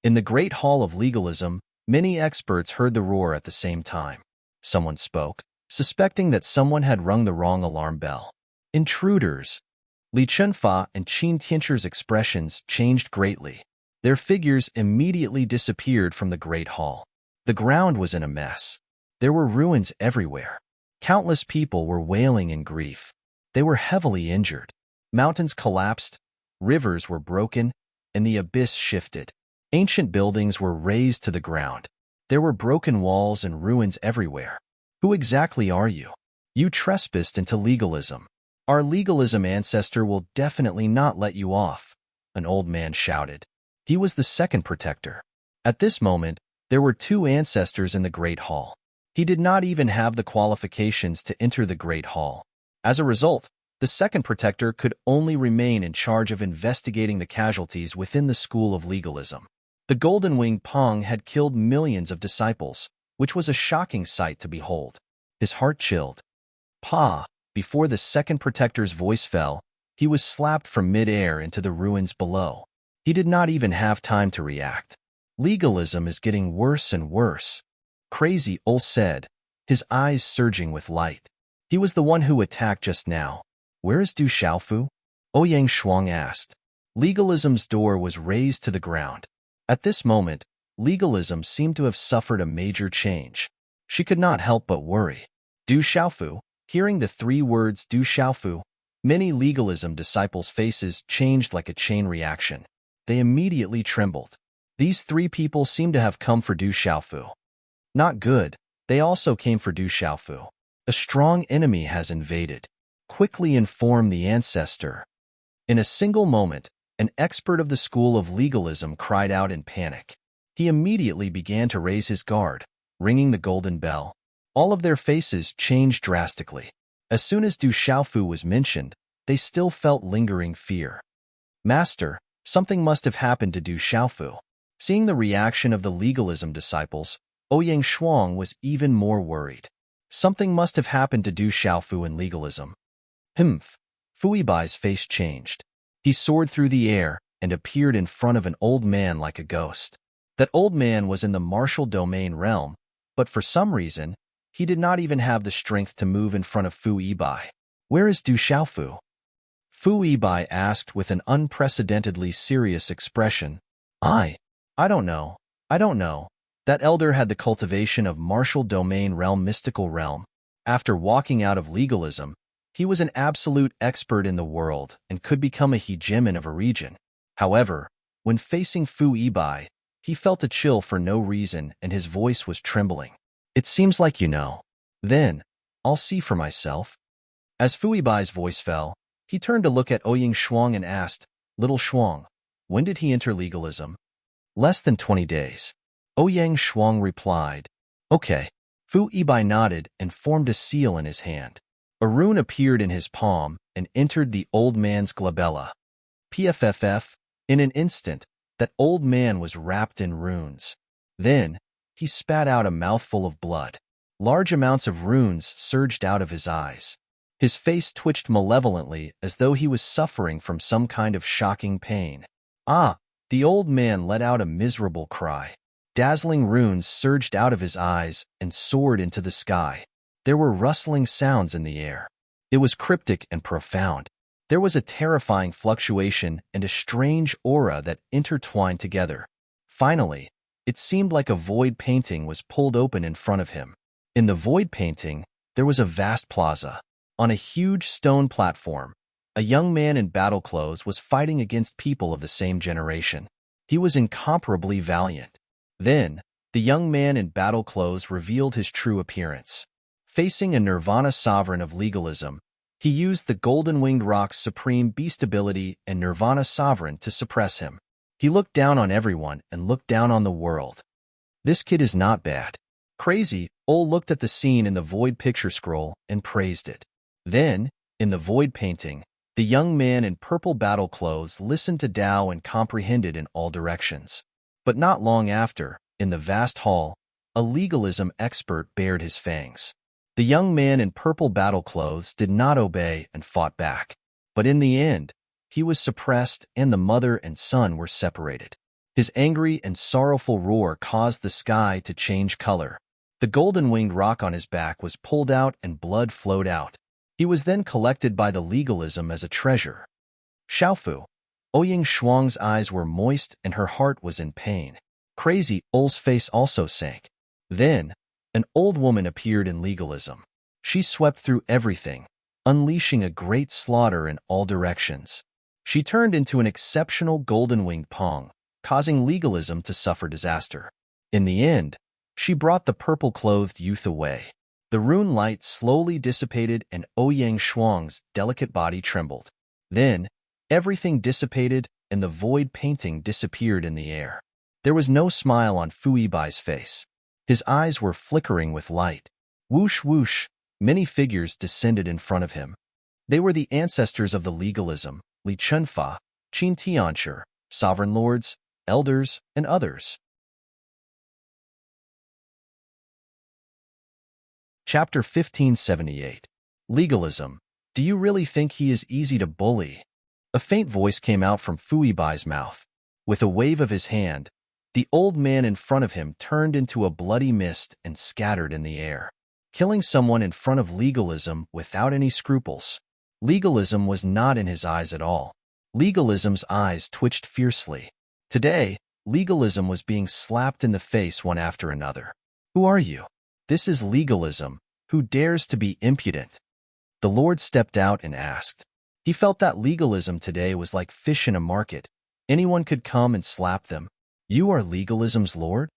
In the great hall of legalism, many experts heard the roar at the same time. Someone spoke, suspecting that someone had rung the wrong alarm bell. Intruders! Li Chunfa and Qin Tianchu's expressions changed greatly. Their figures immediately disappeared from the great hall. The ground was in a mess. There were ruins everywhere. Countless people were wailing in grief. They were heavily injured. Mountains collapsed, rivers were broken, and the abyss shifted. Ancient buildings were razed to the ground. There were broken walls and ruins everywhere. Who exactly are you? You trespassed into legalism. Our legalism ancestor will definitely not let you off, an old man shouted. He was the second protector. At this moment, there were two ancestors in the Great Hall. He did not even have the qualifications to enter the Great Hall. As a result, the second protector could only remain in charge of investigating the casualties within the school of legalism. The Golden Winged Pong had killed millions of disciples, which was a shocking sight to behold. His heart chilled. Pa! Before the second protector's voice fell, he was slapped from mid-air into the ruins below. He did not even have time to react. Legalism is getting worse and worse. Crazy Ol said, his eyes surging with light. He was the one who attacked just now. Where is Du Xiaofu? Ouyang Shuang asked. Legalism's door was raised to the ground. At this moment, legalism seemed to have suffered a major change. She could not help but worry. Du Xiaofu, hearing the three words Du Xiaofu, many legalism disciples' faces changed like a chain reaction. They immediately trembled. These three people seemed to have come for Du Xiaofu. Not good, they also came for Du Xiaofu. A strong enemy has invaded. Quickly inform the ancestor. In a single moment, an expert of the school of legalism cried out in panic. He immediately began to raise his guard, ringing the golden bell. All of their faces changed drastically. As soon as Du Xiaofu was mentioned, they still felt lingering fear. Master, something must have happened to Du Xiaofu. Seeing the reaction of the legalism disciples, Ouyang Shuang was even more worried. Something must have happened to Du Xiaofu in legalism. Humph! Fuibai's face changed. He soared through the air and appeared in front of an old man like a ghost. That old man was in the martial domain realm, but for some reason, he did not even have the strength to move in front of Fuibai. Where is Du Xiaofu? Fuibai asked with an unprecedentedly serious expression. I don't know. I don't know. That elder had the cultivation of martial domain realm mystical realm. After walking out of legalism, he was an absolute expert in the world and could become a hegemon of a region. However, when facing Fuibai, he felt a chill for no reason and his voice was trembling. It seems like you know. Then, I'll see for myself. As Fuibai's voice fell, he turned to look at Ouyang Shuang and asked, Little Shuang, when did he enter legalism? Less than 20 days. Ouyang Shuang replied. Okay. Fuibai nodded and formed a seal in his hand. A rune appeared in his palm and entered the old man's glabella. PFFF, in an instant, that old man was wrapped in runes. Then, he spat out a mouthful of blood. Large amounts of runes surged out of his eyes. His face twitched malevolently as though he was suffering from some kind of shocking pain. Ah! The old man let out a miserable cry. Dazzling runes surged out of his eyes and soared into the sky. There were rustling sounds in the air. It was cryptic and profound. There was a terrifying fluctuation and a strange aura that intertwined together. Finally, it seemed like a void painting was pulled open in front of him. In the void painting, there was a vast plaza. On a huge stone platform, a young man in battle clothes was fighting against people of the same generation. He was incomparably valiant. Then, the young man in battle clothes revealed his true appearance. Facing a Nirvana sovereign of legalism, he used the Golden Winged Rock's supreme beast ability and Nirvana sovereign to suppress him. He looked down on everyone and looked down on the world. This kid is not bad. Crazy Ol looked at the scene in the void picture scroll and praised it. Then, In the void painting, the young man in purple battle clothes listened to Tao and comprehended in all directions. But not long after, in the vast hall, a legalism expert bared his fangs. The young man in purple battle clothes did not obey and fought back. But in the end, he was suppressed and the mother and son were separated. His angry and sorrowful roar caused the sky to change color. The golden-winged rock on his back was pulled out and blood flowed out. He was then collected by the legalism as a treasure. Xiaofu. Ouying Shuang's eyes were moist and her heart was in pain. Crazy Ol's face also sank. Then, an old woman appeared in legalism. She swept through everything, unleashing a great slaughter in all directions. She turned into an exceptional golden-winged Pong, causing legalism to suffer disaster. In the end, she brought the purple-clothed youth away. The rune light slowly dissipated and Ouyang Shuang's delicate body trembled. Then, everything dissipated and the void painting disappeared in the air. There was no smile on Fu Yibai's face. His eyes were flickering with light. Whoosh whoosh, many figures descended in front of him. They were the ancestors of the legalism, Li Chunfa, Qin Tianshi, sovereign lords, elders, and others. Chapter 1578. Legalism. Do you really think he is easy to bully? A faint voice came out from Fu Yibai's mouth. With a wave of his hand, the old man in front of him turned into a bloody mist and scattered in the air, killing someone in front of legalism without any scruples. Legalism was not in his eyes at all. Legalism's eyes twitched fiercely. Today, legalism was being slapped in the face one after another. Who are you? This is legalism. Who dares to be impudent? The Lord stepped out and asked. He felt that legalism today was like fish in a market. Anyone could come and slap them. You are legalism's Lord?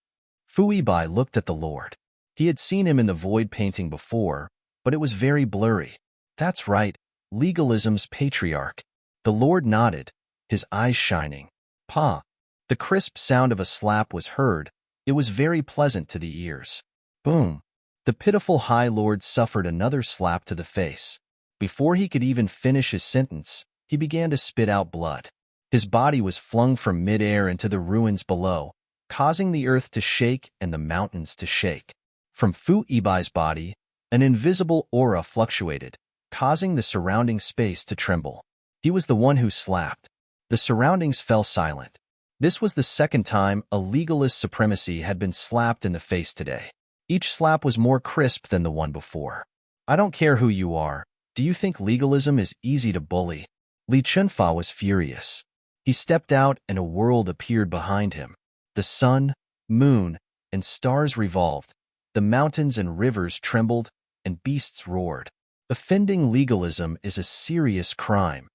Fu Yibai looked at the Lord. He had seen him in the void painting before, but it was very blurry. That's right, legalism's patriarch. The Lord nodded, his eyes shining. Pa. The crisp sound of a slap was heard. It was very pleasant to the ears. Boom. The pitiful High Lord suffered another slap to the face. Before he could even finish his sentence, he began to spit out blood. His body was flung from mid-air into the ruins below, causing the earth to shake and the mountains to shake. From Fu Yibai's body, an invisible aura fluctuated, causing the surrounding space to tremble. He was the one who slapped. The surroundings fell silent. This was the second time a legalist supremacy had been slapped in the face today. Each slap was more crisp than the one before. I don't care who you are. Do you think legalism is easy to bully? Li Chunfa was furious. He stepped out and a world appeared behind him. The sun, moon, and stars revolved. The mountains and rivers trembled, and beasts roared. Offending legalism is a serious crime.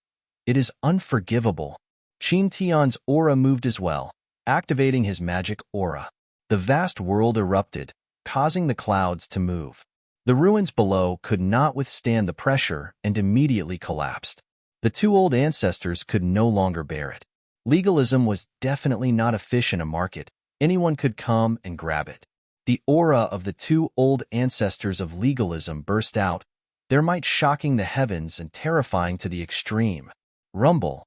It is unforgivable. Qin Tian's aura moved as well, activating his magic aura. The vast world erupted, causing the clouds to move. The ruins below could not withstand the pressure and immediately collapsed. The two old ancestors could no longer bear it. Legalism was definitely not a fish in a market. Anyone could come and grab it. The aura of the two old ancestors of legalism burst out, their might shocking the heavens and terrifying to the extreme. Rumble.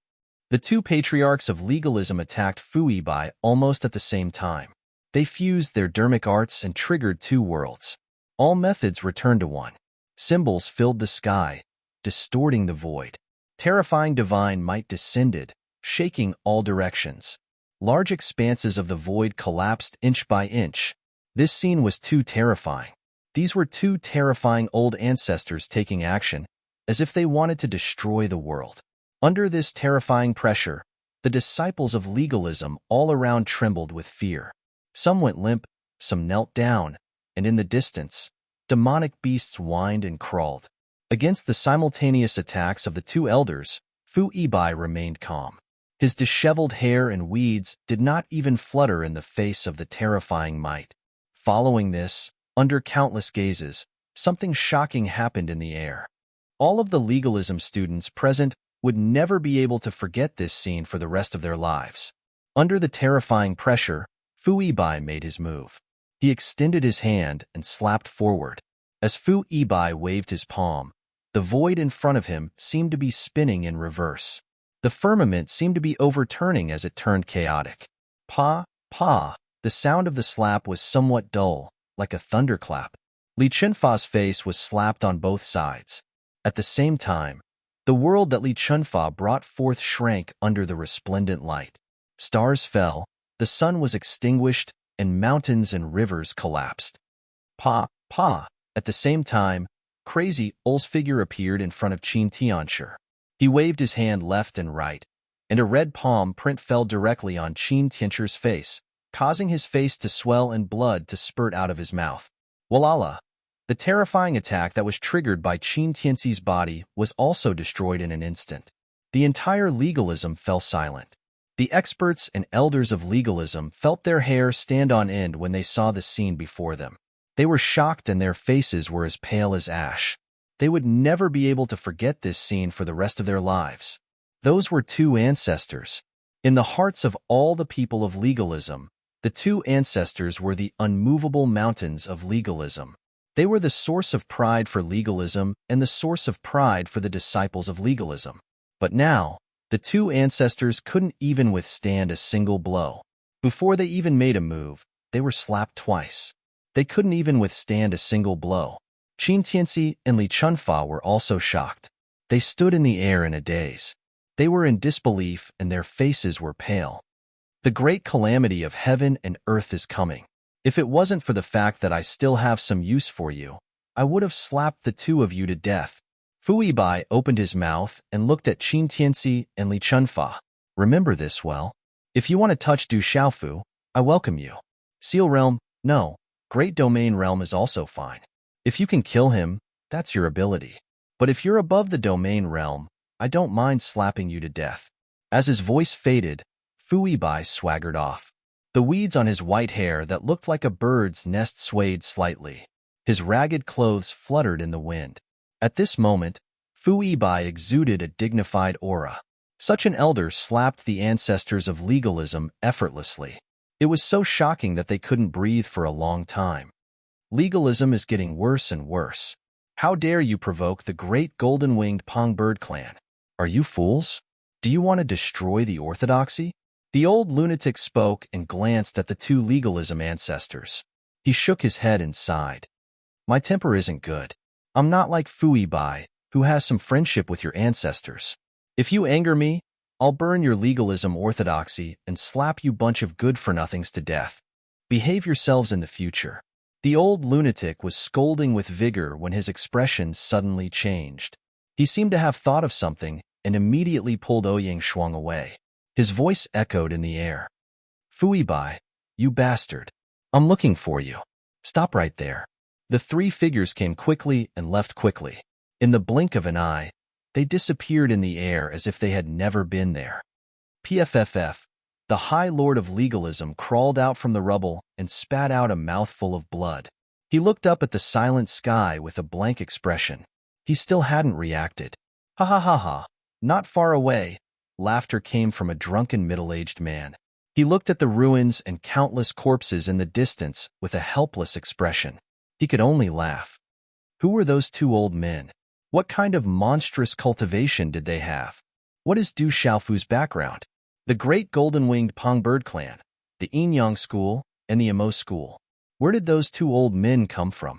The two patriarchs of legalism attacked Fu Yibai almost at the same time. They fused their dermic arts and triggered two worlds. All methods returned to one. Symbols filled the sky, distorting the void. Terrifying divine might descended, shaking all directions. Large expanses of the void collapsed inch by inch. This scene was too terrifying. These were two terrifying old ancestors taking action, as if they wanted to destroy the world. Under this terrifying pressure, the disciples of legalism all around trembled with fear. Some went limp, some knelt down, and in the distance, demonic beasts whined and crawled. Against the simultaneous attacks of the two elders, Fu Yibai remained calm. His disheveled hair and weeds did not even flutter in the face of the terrifying might. Following this, under countless gazes, something shocking happened in the air. All of the legalism students present would never be able to forget this scene for the rest of their lives. Under the terrifying pressure, Fu Yibai made his move. He extended his hand and slapped forward. As Fu Yibai waved his palm, The void in front of him seemed to be spinning in reverse. The firmament seemed to be overturning as it turned chaotic. Pa, pa, the sound of the slap was somewhat dull, like a thunderclap. Li Chunfa's face was slapped on both sides. At the same time, the world that Li Chunfa brought forth shrank under the resplendent light. Stars fell, the sun was extinguished, and mountains and rivers collapsed. Pa, pa. At the same time, Crazy Ul's figure appeared in front of Qin Tianshi. He waved his hand left and right, and a red palm print fell directly on Qin Tianshi's face, causing his face to swell and blood to spurt out of his mouth. Walala! The terrifying attack that was triggered by Qin Tianxi's body was also destroyed in an instant. The entire legalism fell silent. The experts and elders of legalism felt their hair stand on end when they saw the scene before them. They were shocked and their faces were as pale as ash. They would never be able to forget this scene for the rest of their lives. Those were two ancestors. In the hearts of all the people of legalism, the two ancestors were the unmovable mountains of legalism. They were the source of pride for legalism and the source of pride for the disciples of legalism. But now, the two ancestors couldn't even withstand a single blow. Before they even made a move, they were slapped twice. They couldn't even withstand a single blow. Qin Tianxi and Li Chunfa were also shocked. They stood in the air in a daze. They were in disbelief and their faces were pale. The great calamity of heaven and earth is coming. If it wasn't for the fact that I still have some use for you, I would have slapped the two of you to death. Fu Yibai opened his mouth and looked at Qin Tianxi and Li Chunfa. Remember this well. If you want to touch Du Xiaofu, I welcome you. Seal Realm, no. Great Domain Realm is also fine. If you can kill him, that's your ability. But if you're above the Domain Realm, I don't mind slapping you to death. As his voice faded, Fu Yibai swaggered off. The weeds on his white hair that looked like a bird's nest swayed slightly. His ragged clothes fluttered in the wind. At this moment, Fu Yibai exuded a dignified aura. Such an elder slapped the ancestors of legalism effortlessly. It was so shocking that they couldn't breathe for a long time. Legalism is getting worse and worse. How dare you provoke the great golden-winged Pongbird clan? Are you fools? Do you want to destroy the orthodoxy? The old lunatic spoke and glanced at the two legalism ancestors. He shook his head and sighed. My temper isn't good. I'm not like Fu Yibai, who has some friendship with your ancestors. If you anger me, I'll burn your legalism orthodoxy and slap you bunch of good-for-nothings to death. Behave yourselves in the future. The old lunatic was scolding with vigor when his expression suddenly changed. He seemed to have thought of something and immediately pulled Ouyang Shuang away. His voice echoed in the air. Fu Yibai, you bastard. I'm looking for you. Stop right there. The three figures came quickly and left quickly. In the blink of an eye, they disappeared in the air as if they had never been there. PFFF, the High Lord of Legalism crawled out from the rubble and spat out a mouthful of blood. He looked up at the silent sky with a blank expression. He still hadn't reacted. Ha ha ha ha. Not far away, laughter came from a drunken middle-aged man. He looked at the ruins and countless corpses in the distance with a helpless expression. He could only laugh. Who were those two old men? What kind of monstrous cultivation did they have? What is Du Xiaofu's background? The great golden-winged Pongbird clan, the Yin-Yang school, and the Emo school. Where did those two old men come from?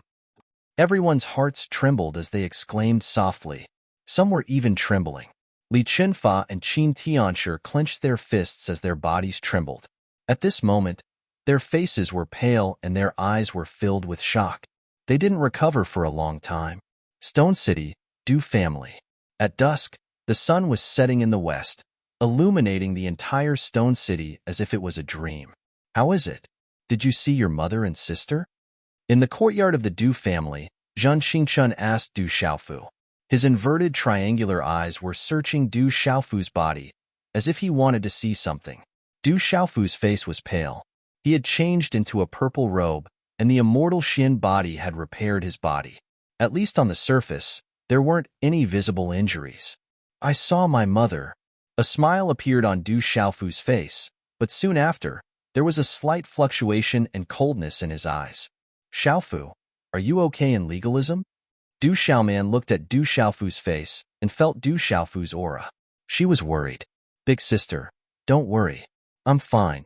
Everyone's hearts trembled as they exclaimed softly. Some were even trembling. Li Chunfa and Qin Tianshi clenched their fists as their bodies trembled. At this moment, their faces were pale and their eyes were filled with shock. They didn't recover for a long time. Stone City, Du family. At dusk, the sun was setting in the west, illuminating the entire Stone City as if it was a dream. How is it? Did you see your mother and sister? In the courtyard of the Du family, Zhang Xingchun asked Du Xiaofu. His inverted triangular eyes were searching Du Xiaofu's body, as if he wanted to see something. Du Xiaofu's face was pale. He had changed into a purple robe, and the immortal Xin body had repaired his body. At least on the surface, there weren't any visible injuries. I saw my mother. A smile appeared on Du Xiaofu's face, but soon after, there was a slight fluctuation and coldness in his eyes. Xiaofu, are you okay in legalism? Du Xiaoman looked at Du Xiaofu's face and felt Du Xiaofu's aura. She was worried. Big sister, don't worry. I'm fine.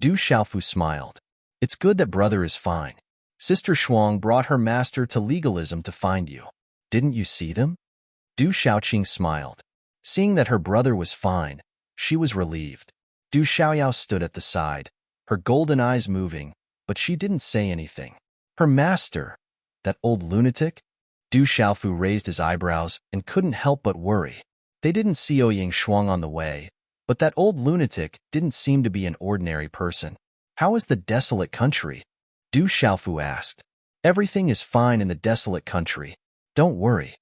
Du Xiaofu smiled. It's good that brother is fine. Sister Shuang brought her master to legalism to find you. Didn't you see them? Du Xiaoqing smiled. Seeing that her brother was fine, she was relieved. Du Xiaoyao stood at the side, her golden eyes moving, but she didn't say anything. Her master, that old lunatic? Du Xiaofu raised his eyebrows and couldn't help but worry. They didn't see Ouyang Shuang on the way, but that old lunatic didn't seem to be an ordinary person. How is the desolate country? Du Xiaofu asked. Everything is fine in the desolate country. Don't worry.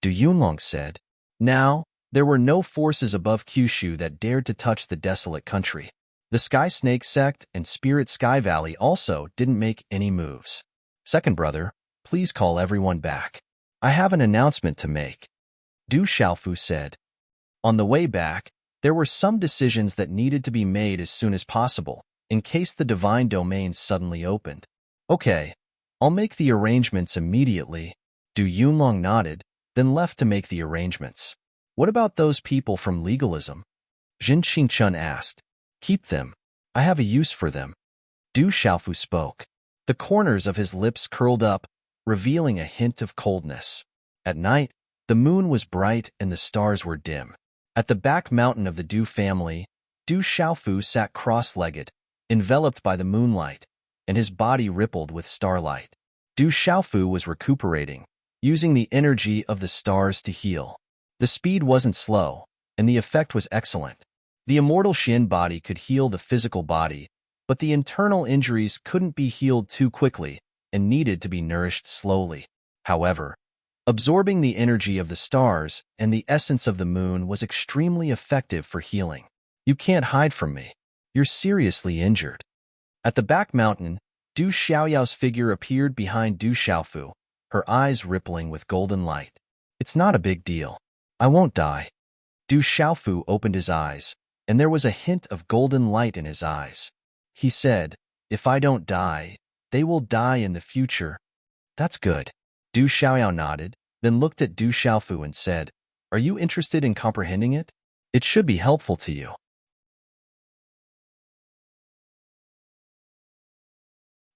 Du Yunlong said. Now, there were no forces above Kyushu that dared to touch the desolate country. The Sky Snake sect and Spirit Sky Valley also didn't make any moves. Second brother, please call everyone back. I have an announcement to make. Du Xiaofu said. On the way back, there were some decisions that needed to be made as soon as possible, in case the divine domains suddenly opened. Okay, I'll make the arrangements immediately. Du Yunlong nodded, then left to make the arrangements. What about those people from legalism? Jin Qingchun asked. Keep them. I have a use for them. Du Xiaofu spoke. The corners of his lips curled up, revealing a hint of coldness. At night, the moon was bright and the stars were dim. At the back mountain of the Du family, Du Xiaofu sat cross-legged, enveloped by the moonlight, and his body rippled with starlight. Du Xiaofu was recuperating, using the energy of the stars to heal. The speed wasn't slow, and the effect was excellent. The immortal Xin body could heal the physical body, but the internal injuries couldn't be healed too quickly and needed to be nourished slowly. However, absorbing the energy of the stars and the essence of the moon was extremely effective for healing. You can't hide from me. You're seriously injured. At the back mountain, Du Xiaoyao's figure appeared behind Du Xiaofu, her eyes rippling with golden light. It's not a big deal. I won't die. Du Xiaofu opened his eyes, and there was a hint of golden light in his eyes. He said, if I don't die, they will die in the future. That's good. Du Xiaoyao nodded, then looked at Du Xiaofu and said, are you interested in comprehending it? It should be helpful to you.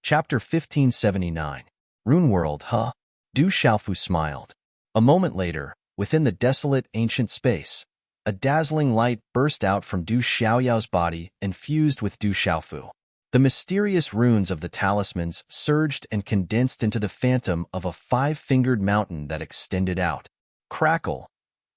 Chapter 1579. Rune World, huh? Du Xiaofu smiled. A moment later, within the desolate ancient space, a dazzling light burst out from Du Xiaoyao's body and fused with Du Xiaofu. The mysterious runes of the talismans surged and condensed into the phantom of a five-fingered mountain that extended out. Crackle!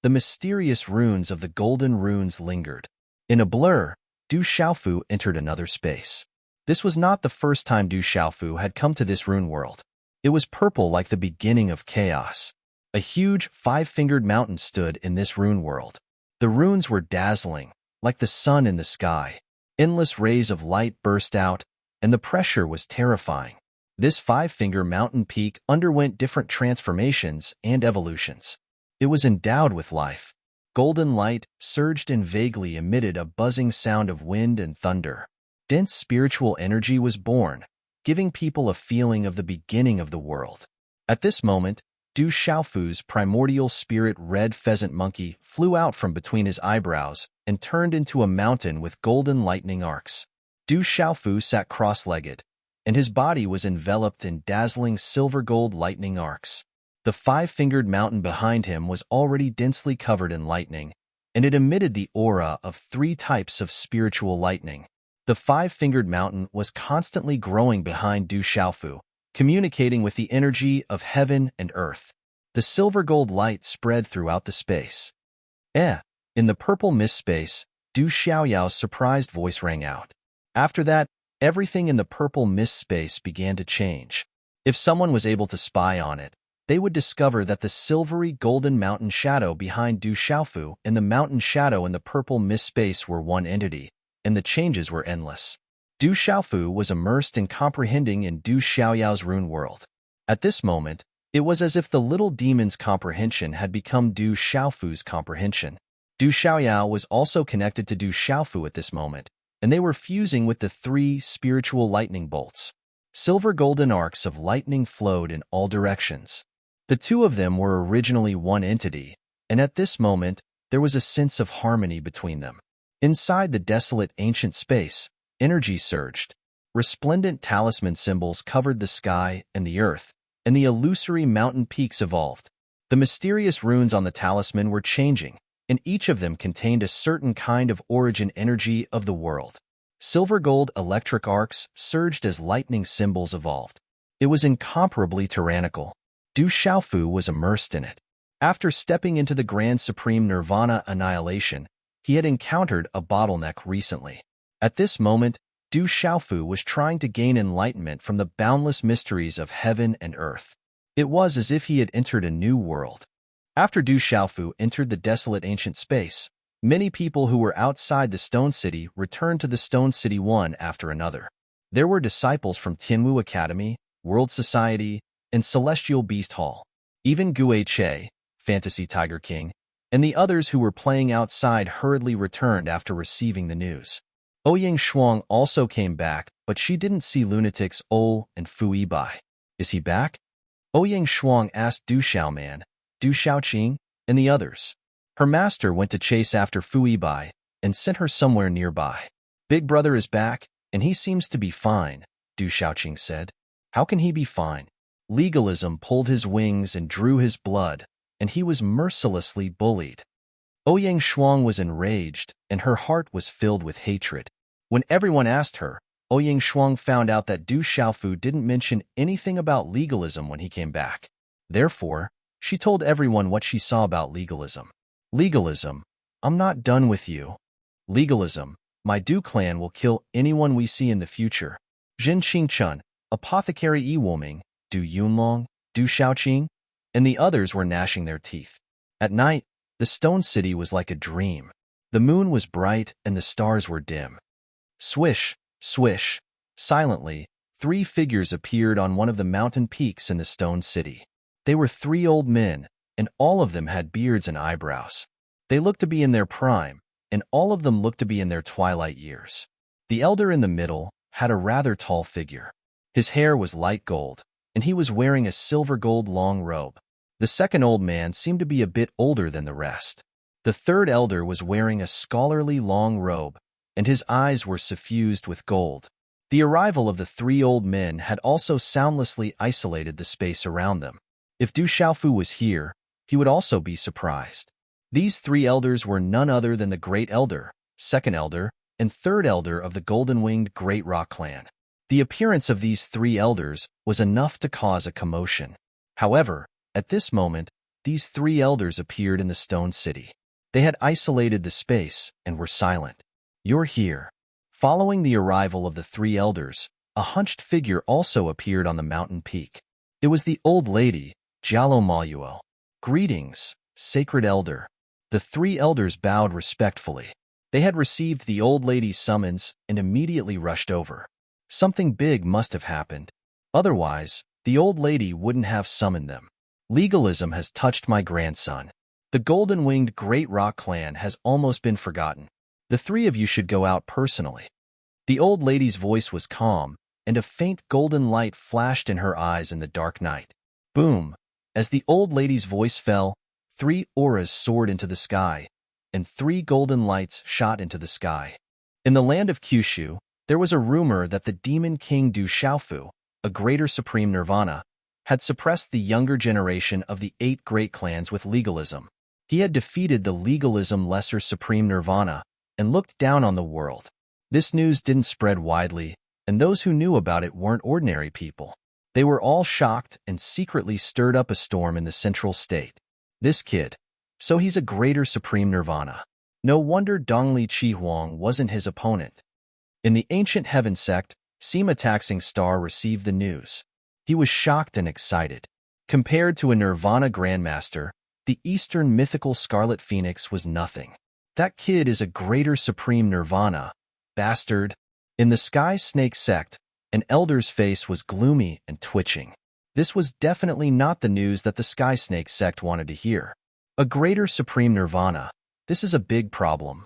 The mysterious runes of the golden runes lingered. In a blur, Du Xiaofu entered another space. This was not the first time Du Xiaofu had come to this rune world. It was purple like the beginning of chaos. A huge five-fingered mountain stood in this rune world. The runes were dazzling, like the sun in the sky. Endless rays of light burst out, and the pressure was terrifying. This five-finger mountain peak underwent different transformations and evolutions. It was endowed with life. Golden light surged and vaguely emitted a buzzing sound of wind and thunder. Dense spiritual energy was born, giving people a feeling of the beginning of the world. At this moment, Du Xiaofu's primordial spirit red pheasant monkey flew out from between his eyebrows and turned into a mountain with golden lightning arcs. Du Xiaofu sat cross-legged, and his body was enveloped in dazzling silver-gold lightning arcs. The five-fingered mountain behind him was already densely covered in lightning, and it emitted the aura of three types of spiritual lightning. The five-fingered mountain was constantly growing behind Du Xiaofu, communicating with the energy of heaven and earth. The silver-gold light spread throughout the space. In the purple mist space, Du Xiaoyao's surprised voice rang out. After that, everything in the purple mist space began to change. If someone was able to spy on it, they would discover that the silvery golden mountain shadow behind Du Xiaofu and the mountain shadow in the purple mist space were one entity, and the changes were endless. Du Xiaofu was immersed in comprehending in Du Xiaoyao's rune world. At this moment, it was as if the little demon's comprehension had become Du Xiaofu's comprehension. Du Xiaoyao was also connected to Du Xiaofu at this moment, and they were fusing with the three spiritual lightning bolts. Silver golden arcs of lightning flowed in all directions. The two of them were originally one entity, and at this moment, there was a sense of harmony between them. Inside the desolate ancient space, energy surged. Resplendent talisman symbols covered the sky and the earth, and the illusory mountain peaks evolved. The mysterious runes on the talisman were changing, and each of them contained a certain kind of origin energy of the world. Silver-gold electric arcs surged as lightning symbols evolved. It was incomparably tyrannical. Du Xiaofu was immersed in it. After stepping into the Grand Supreme Nirvana annihilation, he had encountered a bottleneck recently. At this moment, Du Xiaofu was trying to gain enlightenment from the boundless mysteries of heaven and earth. It was as if he had entered a new world. After Du Xiaofu entered the desolate ancient space, many people who were outside the Stone City returned to the Stone City one after another. There were disciples from Tianwu Academy, World Society, and Celestial Beast Hall. Even Gue Che, Fantasy Tiger King, and the others who were playing outside hurriedly returned after receiving the news. Ouyang Shuang also came back, but she didn't see lunatics Ol and Fu Yibai. Is he back? Ouyang Shuang asked Du Xiaoman, Du Xiaoqing, and the others. Her master went to chase after Fu Yibai and sent her somewhere nearby. Big brother is back, and he seems to be fine, Du Xiaoqing said. How can he be fine? Legalism pulled his wings and drew his blood, and he was mercilessly bullied. Ouyang Shuang was enraged, and her heart was filled with hatred. When everyone asked her, Ouyang Shuang found out that Du Xiaofu didn't mention anything about legalism when he came back. Therefore, she told everyone what she saw about legalism. Legalism, I'm not done with you. Legalism, my Du clan will kill anyone we see in the future. Jin Qingchun, Apothecary Yi Woming, Du Yunlong, Du Xiaoqing, and the others were gnashing their teeth. At night, the Stone City was like a dream. The moon was bright and the stars were dim. Swish, swish, silently, 3 figures appeared on one of the mountain peaks in the Stone City. They were 3 old men, and all of them had beards and eyebrows. They looked to be in their prime, and all of them looked to be in their twilight years. The elder in the middle had a rather tall figure. His hair was light gold, and he was wearing a silver-gold long robe. The second old man seemed to be a bit older than the rest. The third elder was wearing a scholarly long robe, and his eyes were suffused with gold. The arrival of the 3 old men had also soundlessly isolated the space around them. If Du Xiaofu was here, he would also be surprised. These 3 elders were none other than the Great Elder, Second Elder, and Third Elder of the Golden-Winged Great Rock Clan. The appearance of these 3 elders was enough to cause a commotion. However, at this moment, these 3 elders appeared in the Stone City. They had isolated the space and were silent. You're here. Following the arrival of the 3 elders, a hunched figure also appeared on the mountain peak. It was the old lady, Jialo Maluo. Greetings, sacred elder. The 3 elders bowed respectfully. They had received the old lady's summons and immediately rushed over. Something big must have happened. Otherwise, the old lady wouldn't have summoned them. Legalism has touched my grandson. The Golden-Winged Great Rock Clan has almost been forgotten. The 3 of you should go out personally. The old lady's voice was calm, and a faint golden light flashed in her eyes in the dark night. Boom! As the old lady's voice fell, 3 auras soared into the sky, and 3 golden lights shot into the sky. In the land of Kyushu, there was a rumor that the demon king Du Xiaofu, a greater supreme nirvana, had suppressed the younger generation of the 8 great clans with legalism. He had defeated the legalism lesser supreme nirvana and looked down on the world. This news didn't spread widely, and those who knew about it weren't ordinary people. They were all shocked and secretly stirred up a storm in the central state. This kid. So he's a greater supreme nirvana. No wonder Dongli Chihuang wasn't his opponent. In the ancient heaven sect, Sima Taxing Star received the news. He was shocked and excited. Compared to a nirvana grandmaster, the Eastern mythical Scarlet Phoenix was nothing. That kid is a greater supreme nirvana, bastard. In the Sky Snake sect, an elder's face was gloomy and twitching. This was definitely not the news that the Sky Snake sect wanted to hear. A greater supreme nirvana, this is a big problem.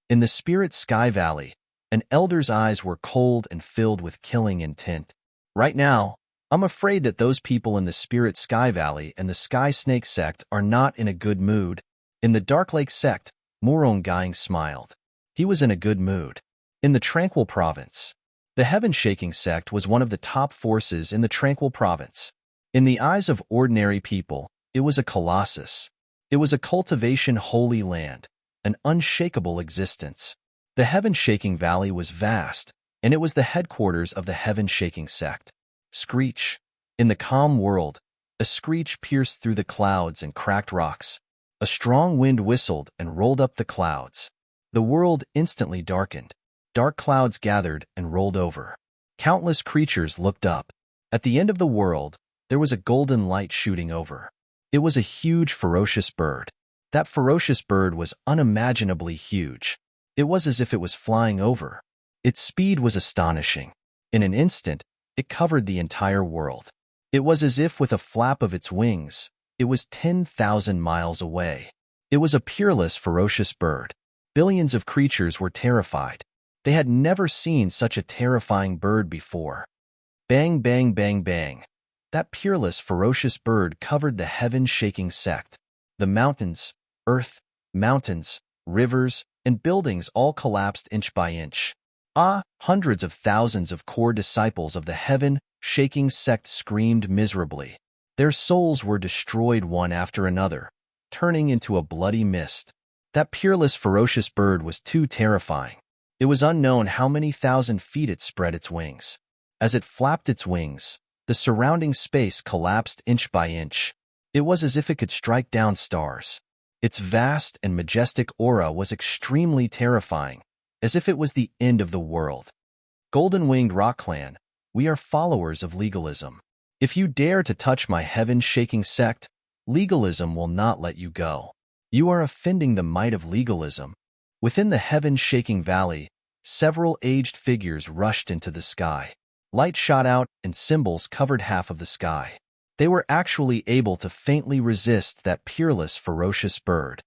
In the Spirit Sky Valley, an elder's eyes were cold and filled with killing intent. Right now, I'm afraid that those people in the Spirit Sky Valley and the Sky Snake sect are not in a good mood. In the Dark Lake sect, Morong smiled. He was in a good mood. In the Tranquil province, the Heaven-Shaking sect was one of the top forces in the Tranquil province. In the eyes of ordinary people, it was a colossus. It was a cultivation holy land, an unshakable existence. The Heaven-Shaking Valley was vast, and it was the headquarters of the Heaven-Shaking sect. Screech. In the calm world, a screech pierced through the clouds and cracked rocks. A strong wind whistled and rolled up the clouds. The world instantly darkened. Dark clouds gathered and rolled over. Countless creatures looked up. At the end of the world, there was a golden light shooting over. It was a huge, ferocious bird. That ferocious bird was unimaginably huge. It was as if it was flying over. Its speed was astonishing. In an instant, it covered the entire world. It was as if with a flap of its wings, it was 10,000 miles away. It was a peerless, ferocious bird. Billions of creatures were terrified. They had never seen such a terrifying bird before. Bang, bang, bang, bang. That peerless, ferocious bird covered the Heaven-Shaking sect. The mountains, earth, mountains, rivers, and buildings all collapsed inch by inch. Hundreds of thousands of core disciples of the Heaven-Shaking sect screamed miserably. Their souls were destroyed one after another, turning into a bloody mist. That peerless, ferocious bird was too terrifying. It was unknown how many thousand feet it spread its wings. As it flapped its wings, the surrounding space collapsed inch by inch. It was as if it could strike down stars. Its vast and majestic aura was extremely terrifying, as if it was the end of the world. Golden-winged rock clan, we are followers of legalism. If you dare to touch my Heaven-Shaking sect, legalism will not let you go. You are offending the might of legalism. Within the Heaven-Shaking Valley, several aged figures rushed into the sky. Light shot out and symbols covered half of the sky. They were actually able to faintly resist that peerless, ferocious bird.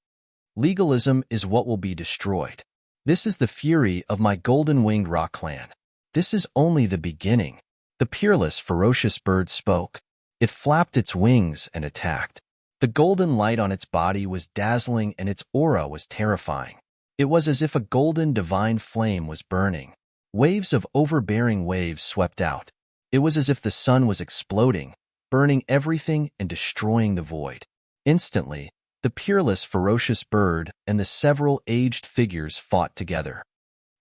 Legalism is what will be destroyed. This is the fury of my golden-winged rock clan. This is only the beginning. The peerless, ferocious bird spoke. It flapped its wings and attacked. The golden light on its body was dazzling and its aura was terrifying. It was as if a golden divine flame was burning. Waves of overbearing waves swept out. It was as if the sun was exploding, burning everything and destroying the void. Instantly, the peerless, ferocious bird and the several aged figures fought together.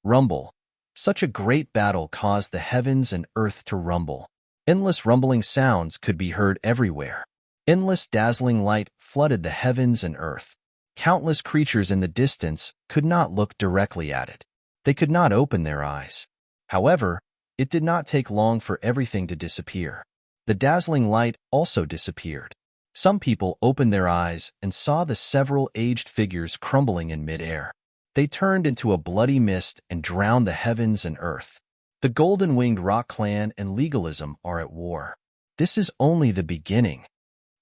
Rumble. Such a great battle caused the heavens and earth to rumble. Endless rumbling sounds could be heard everywhere. Endless dazzling light flooded the heavens and earth. Countless creatures in the distance could not look directly at it. They could not open their eyes. However, it did not take long for everything to disappear. The dazzling light also disappeared. Some people opened their eyes and saw the several aged figures crumbling in midair. They turned into a bloody mist and drowned the heavens and earth. The golden-winged rock clan and legalism are at war. This is only the beginning.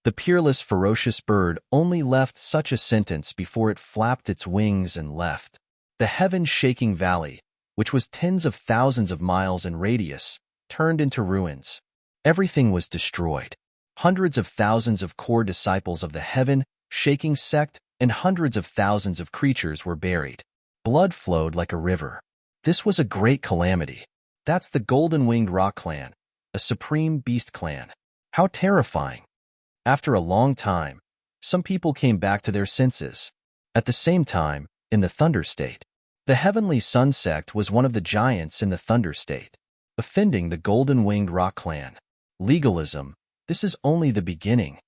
The peerless, ferocious bird only left such a sentence before it flapped its wings and left. The Heaven-Shaking Valley, which was tens of thousands of miles in radius, turned into ruins. Everything was destroyed. Hundreds of thousands of core disciples of the Heaven-Shaking sect and hundreds of thousands of creatures were buried. Blood flowed like a river. This was a great calamity. That's the golden-winged rock clan, a supreme beast clan. How terrifying. After a long time, some people came back to their senses. At the same time, in the Thunder State, the Heavenly Sun sect was one of the giants in the Thunder State, offending the golden-winged rock clan. Legalism, this is only the beginning.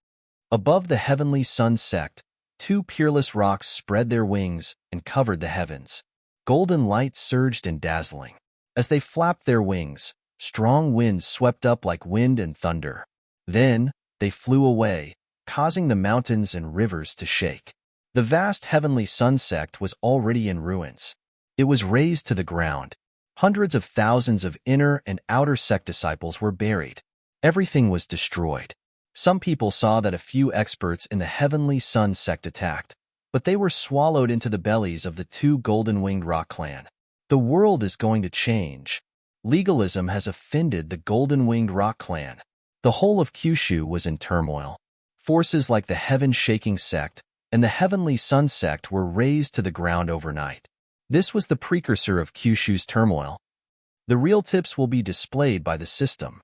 Above the Heavenly Sun sect, two peerless rocks spread their wings and covered the heavens. Golden light surged and dazzling. As they flapped their wings, strong winds swept up like wind and thunder. Then, they flew away, causing the mountains and rivers to shake. The vast Heavenly Sun sect was already in ruins. It was razed to the ground. Hundreds of thousands of inner and outer sect disciples were buried. Everything was destroyed. Some people saw that a few experts in the Heavenly Sun sect attacked, but they were swallowed into the bellies of the two golden-winged rock clan. The world is going to change. Legalism has offended the golden-winged rock clan. The whole of Kyushu was in turmoil. Forces like the heaven-shaking sect and the heavenly sun sect were razed to the ground overnight. This was the precursor of Kyushu's turmoil. The real tips will be displayed by the system.